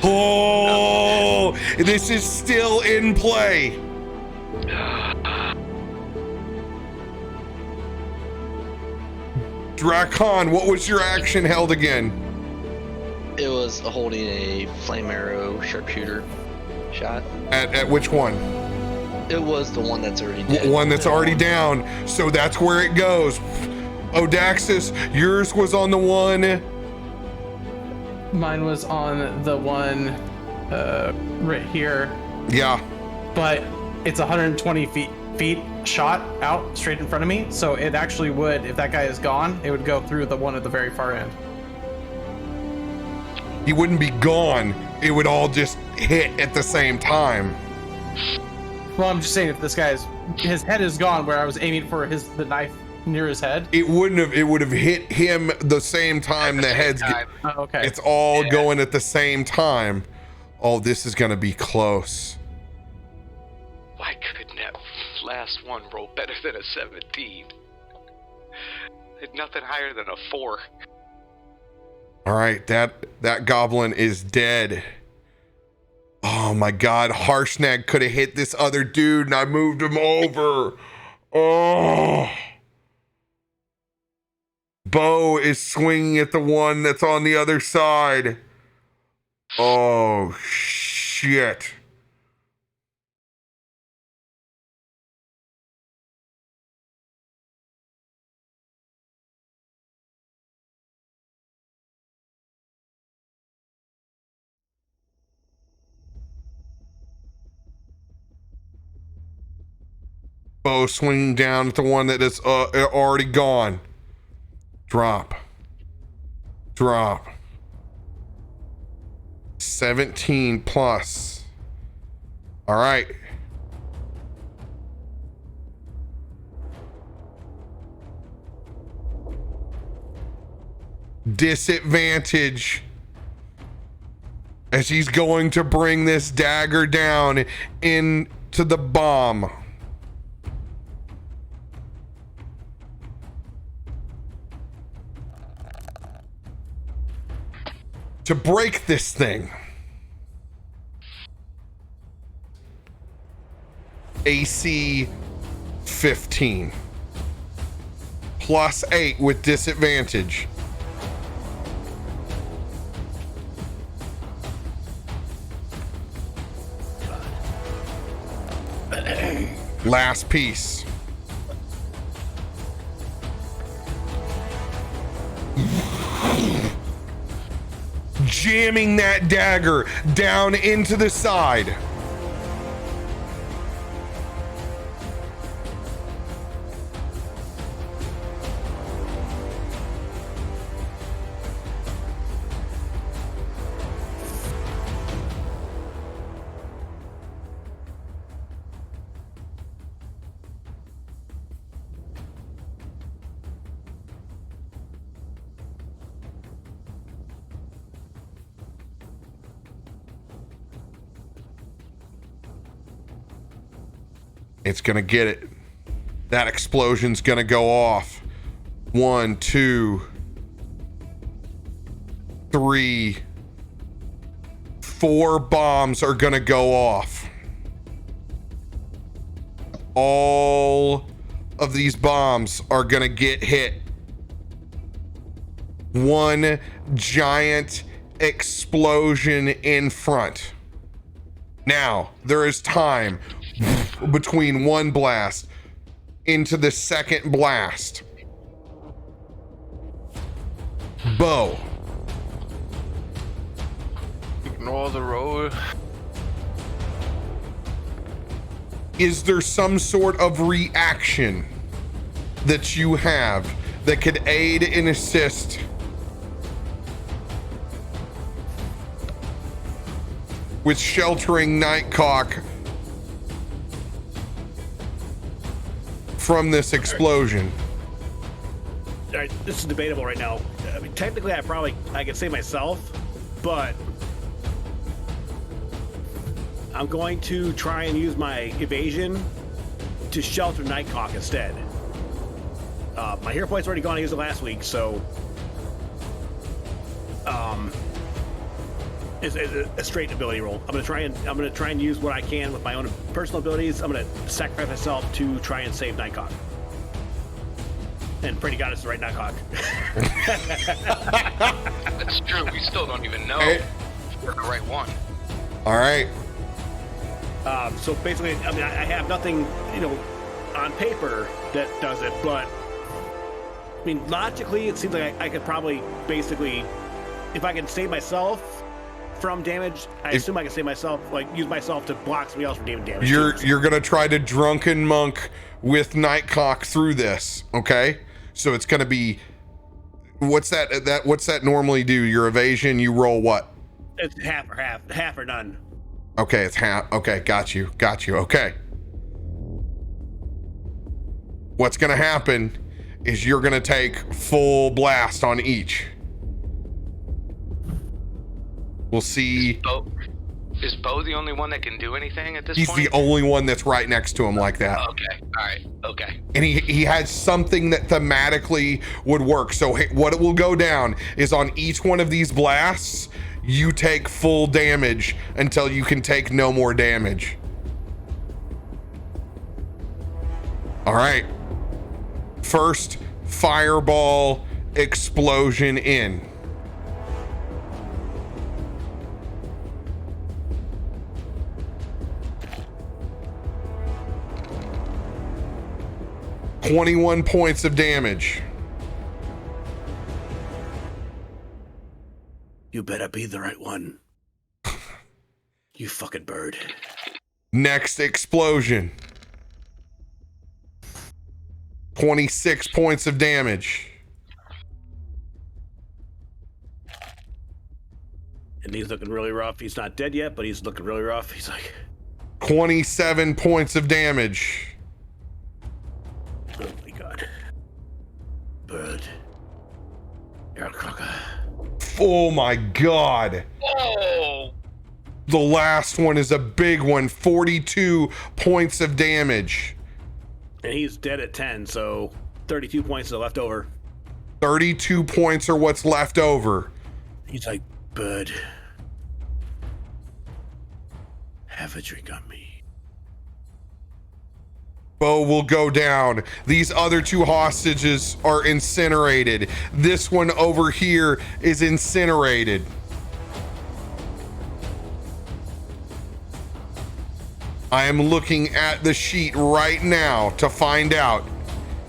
Oh, this is still in play. Drakon, what was your action held again? It was holding a flame arrow sharpshooter shot. At which one? It was the one that's already dead. One that's already down. So that's where it goes. Odaxis, yours was on the one. Mine was on the one right here, Yeah. but it's 120 feet shot out straight in front of me. So it actually would, if that guy is gone, it would go through the one at the very far end. He wouldn't be gone. It would all just hit at the same time. Well, I'm just saying, if this guy's his head is gone, where I was aiming for the knife near his head. It wouldn't have. It would have hit him the same time the head's. Oh, okay. It's all going at the same time. Oh, this is gonna be close. Why couldn't that last one roll better than a 17? It's nothing higher than a 4. All right, that goblin is dead. Oh my God, Harshnag could have hit this other dude and I moved him over. Oh. Bo is swinging at the one that's on the other side. Oh, shit. Bo swinging down at the one that is already gone. Drop. Drop. 17 plus. All right. Disadvantage as he's going to bring this dagger down into the bomb. To break this thing. AC 15. Plus 8 with disadvantage. Last piece. Jamming that dagger down into the side. It's gonna get it. That explosion's gonna go off. 1, 2, 3, 4 bombs are gonna go off. All of these bombs are gonna get hit. One giant explosion in front. Now, there is time between one blast into the second blast. Bo. Ignore the roll. Is there some sort of reaction that you have that could aid and assist with sheltering Nightcock from this explosion? All right, this is debatable right now. I mean, technically, I could say myself, but I'm going to try and use my evasion to shelter Nightcock instead. My hero point's already gone. I used it last week, so it's a straight ability roll. I'm gonna try and use what I can with my own personal abilities. I'm gonna sacrifice myself to try and save Nightcock. And pray to God it's the right Nightcock. That's true. We still don't even know if we're the right one. All right. So basically, I mean, I have nothing, on paper that does it, but I mean, logically, it seems like I could probably basically, if I can save myself from damage, I assume I can save myself, use myself to block somebody else from damage. You're gonna try to drunken monk with Nightcock through this, okay? So it's gonna be, what's that normally do? Your evasion, you roll what? It's half or none. Okay, it's half. Okay, got you. Okay. What's gonna happen is you're gonna take full blast on each. We'll see. Is Bo the only one that can do anything at this He's point? the only one that's right next to him like that. Okay. All right. Okay. And he has something that thematically would work. So what it will go down is on each one of these blasts, you take full damage until you can take no more damage. All right. First fireball explosion in. $21 points of damage. You better be the right one. You fucking bird. Next explosion. 26 points of damage. And he's looking really rough. He's not dead yet, but he's looking really rough. He's like... 27 points of damage. Oh my god. Bird. You're a crocker. Oh my god. Oh. The last one is a big one. 42 points of damage. And he's dead at 10, so 32 points are left over. 32 points are what's left over. He's like, Bird. Have a drink on me. Bo will go down. These other two hostages are incinerated. This one over here is incinerated. I am looking at the sheet right now to find out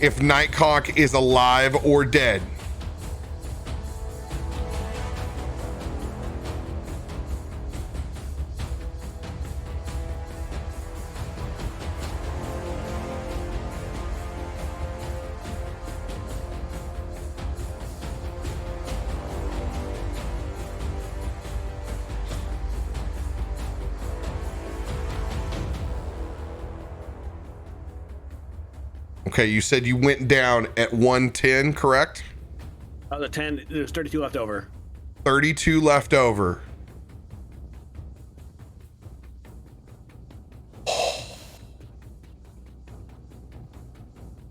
if Nightcock is alive or dead. Okay, you said you went down at 110, correct? Out of the 10, there's 32 left over. 32 left over.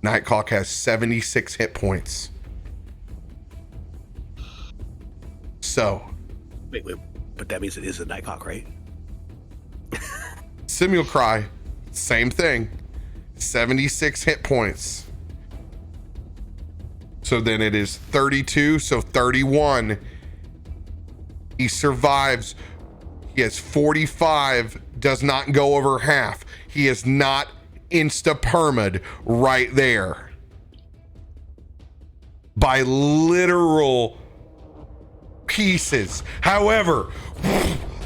Nightcock has 76 hit points. So. Wait, but that means it is a Nightcock, right? Simulcry, same thing. 76 hit points. So then it is 32, so 31. He survives. He has 45, does not go over half. He is not insta-perma'd right there. By literal pieces. However,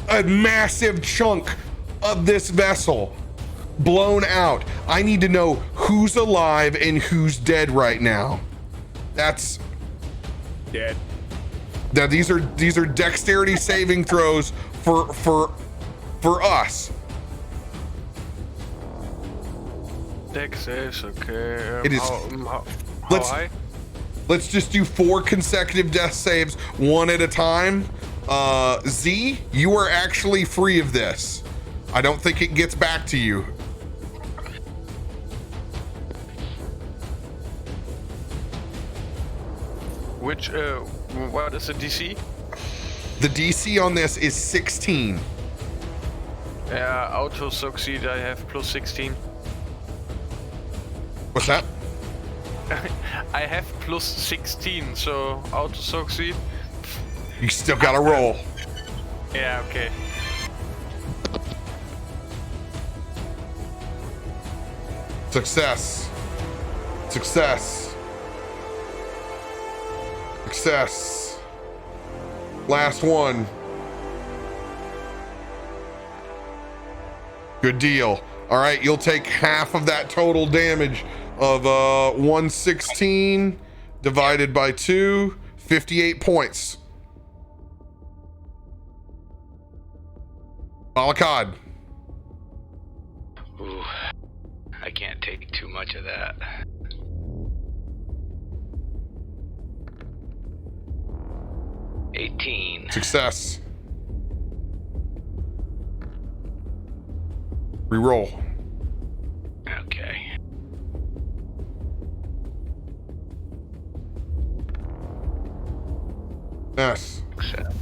a massive chunk of this vessel blown out. I need to know who's alive and who's dead right now. That's dead. Now these are dexterity saving throws for us. Dex saves, okay. It is. How high? Let's just do 4 consecutive death saves, one at a time. Z, you are actually free of this. I don't think it gets back to you. Which, what is the DC? The DC on this is 16. Yeah, auto succeed, I have plus 16. What's that? I have plus 16, so auto succeed. You still gotta roll. Yeah, okay. Success. Success. Success. Last one. Good deal. All right, you'll take half of that total damage of 116 divided by 2, 58 points. Malakad. Ooh, I can't take too much of that. $18. Success. Reroll. Okay. Yes. Success.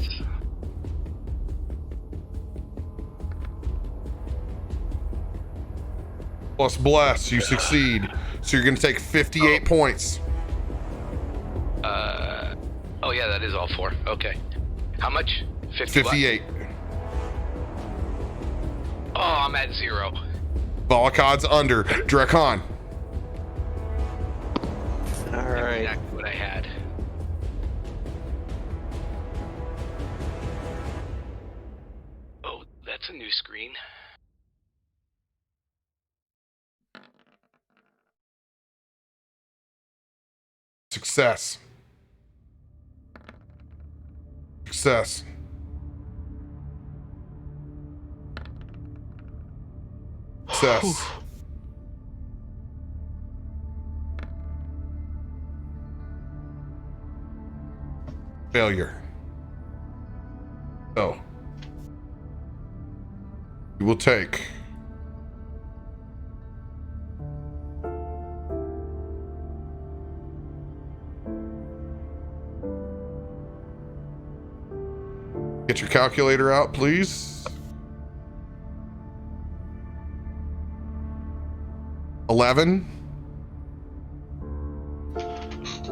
Plus bless, you succeed. So you're going to take 58 points. Oh yeah, that is all 4. Okay. How much? 50 what? 58. Oh, I'm at 0. Volakad's under. Drakon. All right. Exactly what I had. Oh, that's a new screen. Success. Success. Success. Failure. So, you will take get your calculator out, please. 11,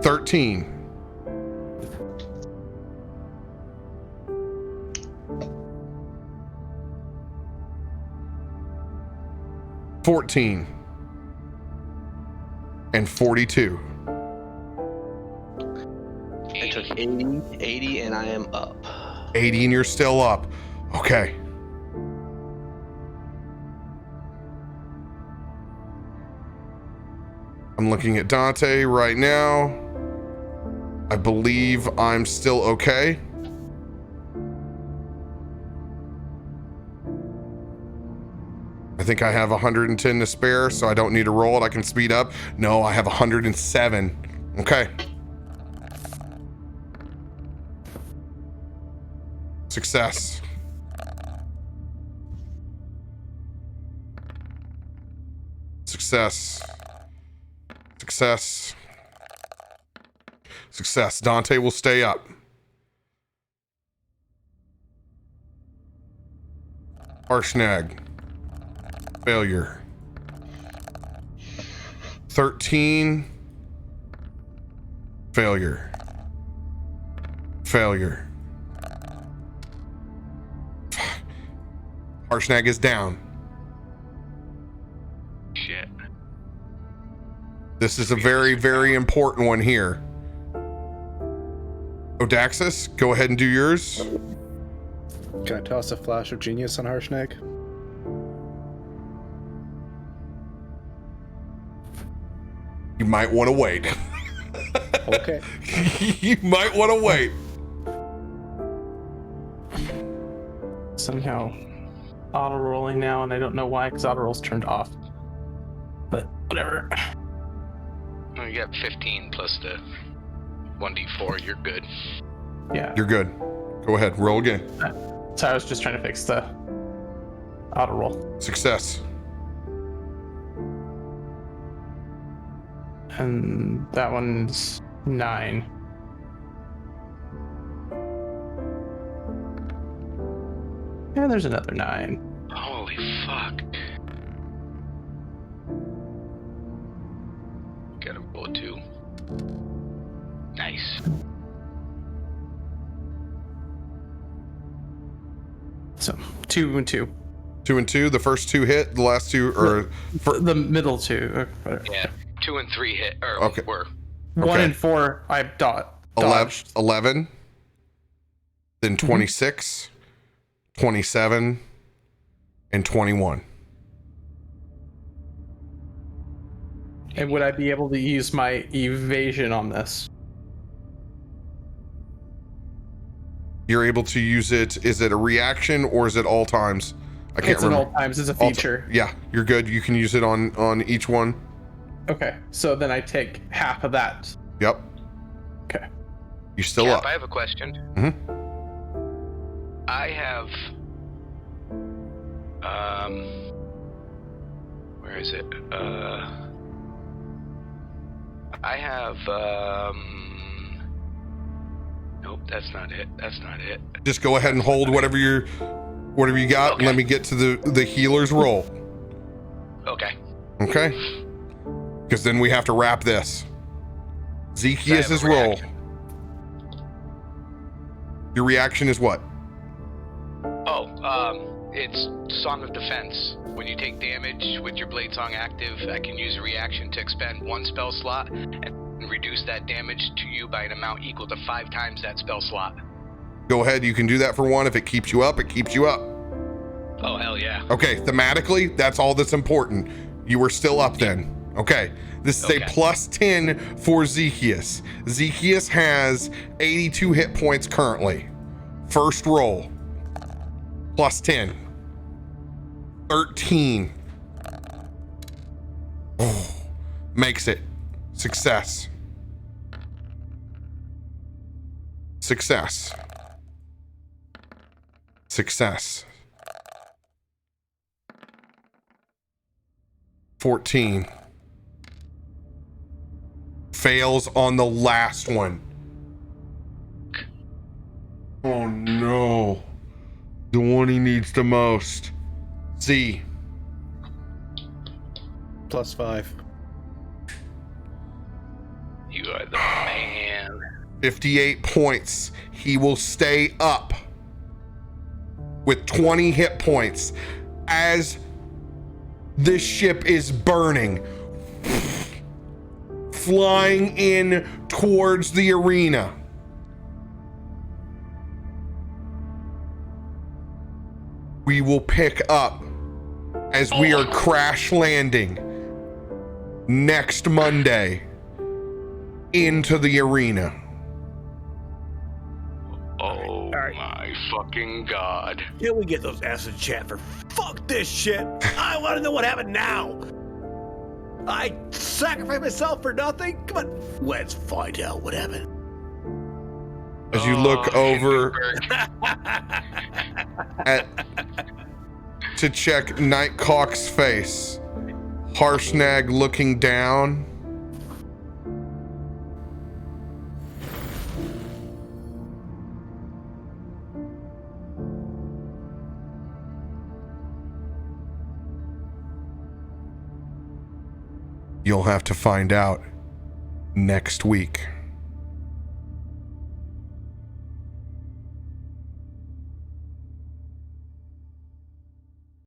13, 14, and 42. I took 80, and I am up. 80 and you're still up. Okay. I'm looking at Dante right now. I believe I'm still okay. I think I have 110 to spare, so I don't need to roll it. I can speed up. No, I have 107. Okay. Success. Success. Success. Success. Dante will stay up. Harshnag. Failure. 13. Failure. Failure. Harshnag is down. Shit. This is a very, very important one here. Odaxis, go ahead and do yours. Can I toss a flash of genius on Harshnag? You might want to wait. Okay. You might want to wait. Somehow auto rolling now, and I don't know why, because auto roll's turned off. But whatever. Oh, you got 15 plus the 1d4. You're good. Yeah. You're good. Go ahead, roll again. So I was just trying to fix the auto roll. Success. And that one's 9. And there's another 9. Holy fuck. Got a roll 2. Nice. So 2 and 2. 2 and 2. The first 2 hit. The last 2 are The middle 2. Yeah. 2 and 3 hit. Or Okay. were. 1 and 4. I dodged. 11. Then 26, 27, and 21. And would I be able to use my evasion on this? You're able to use it. Is it a reaction or is it all times? I can't It's at remember. all times. It's a All feature. yeah, you're good. You can use it on each one. Okay, so then I take half of that. Yep. Okay. You still Cap, up. I have a question. I have Where is it? I have, nope, that's not it. That's not it. Just go ahead and hold whatever you got. Okay. And let me get to the healer's roll. Okay. Okay? Because then we have to wrap this. So I have Zychius's a roll. reaction. Your reaction is what? It's Song of Defense. When you take damage with your Blade Song active, I can use a reaction to expend 1 spell slot and reduce that damage to you by an amount equal to 5 times that spell slot. Go ahead, you can do that for 1. If it keeps you up, it keeps you up. Oh, hell yeah. Okay, thematically, that's all that's important. You were still up then. Okay, this is a plus 10 for Zychius. Zychius has 82 hit points currently. First roll, plus 10. 13. Oh, makes it. Success. Success. Success. 14. Fails on the last one. Oh no. The one he needs the most. Z. +5. You are the man. 58 points. He will stay up with 20 hit points as this ship is burning, flying in towards the arena. We will pick up as we are crash landing next Monday into the arena. Oh my fucking god. Can we get those acid chat for fuck this shit? I want to know what happened now. I sacrificed myself for nothing? Come on, let's find out what happened. As you look over to check Nightcock's face, Harshnag looking down. You'll have to find out next week.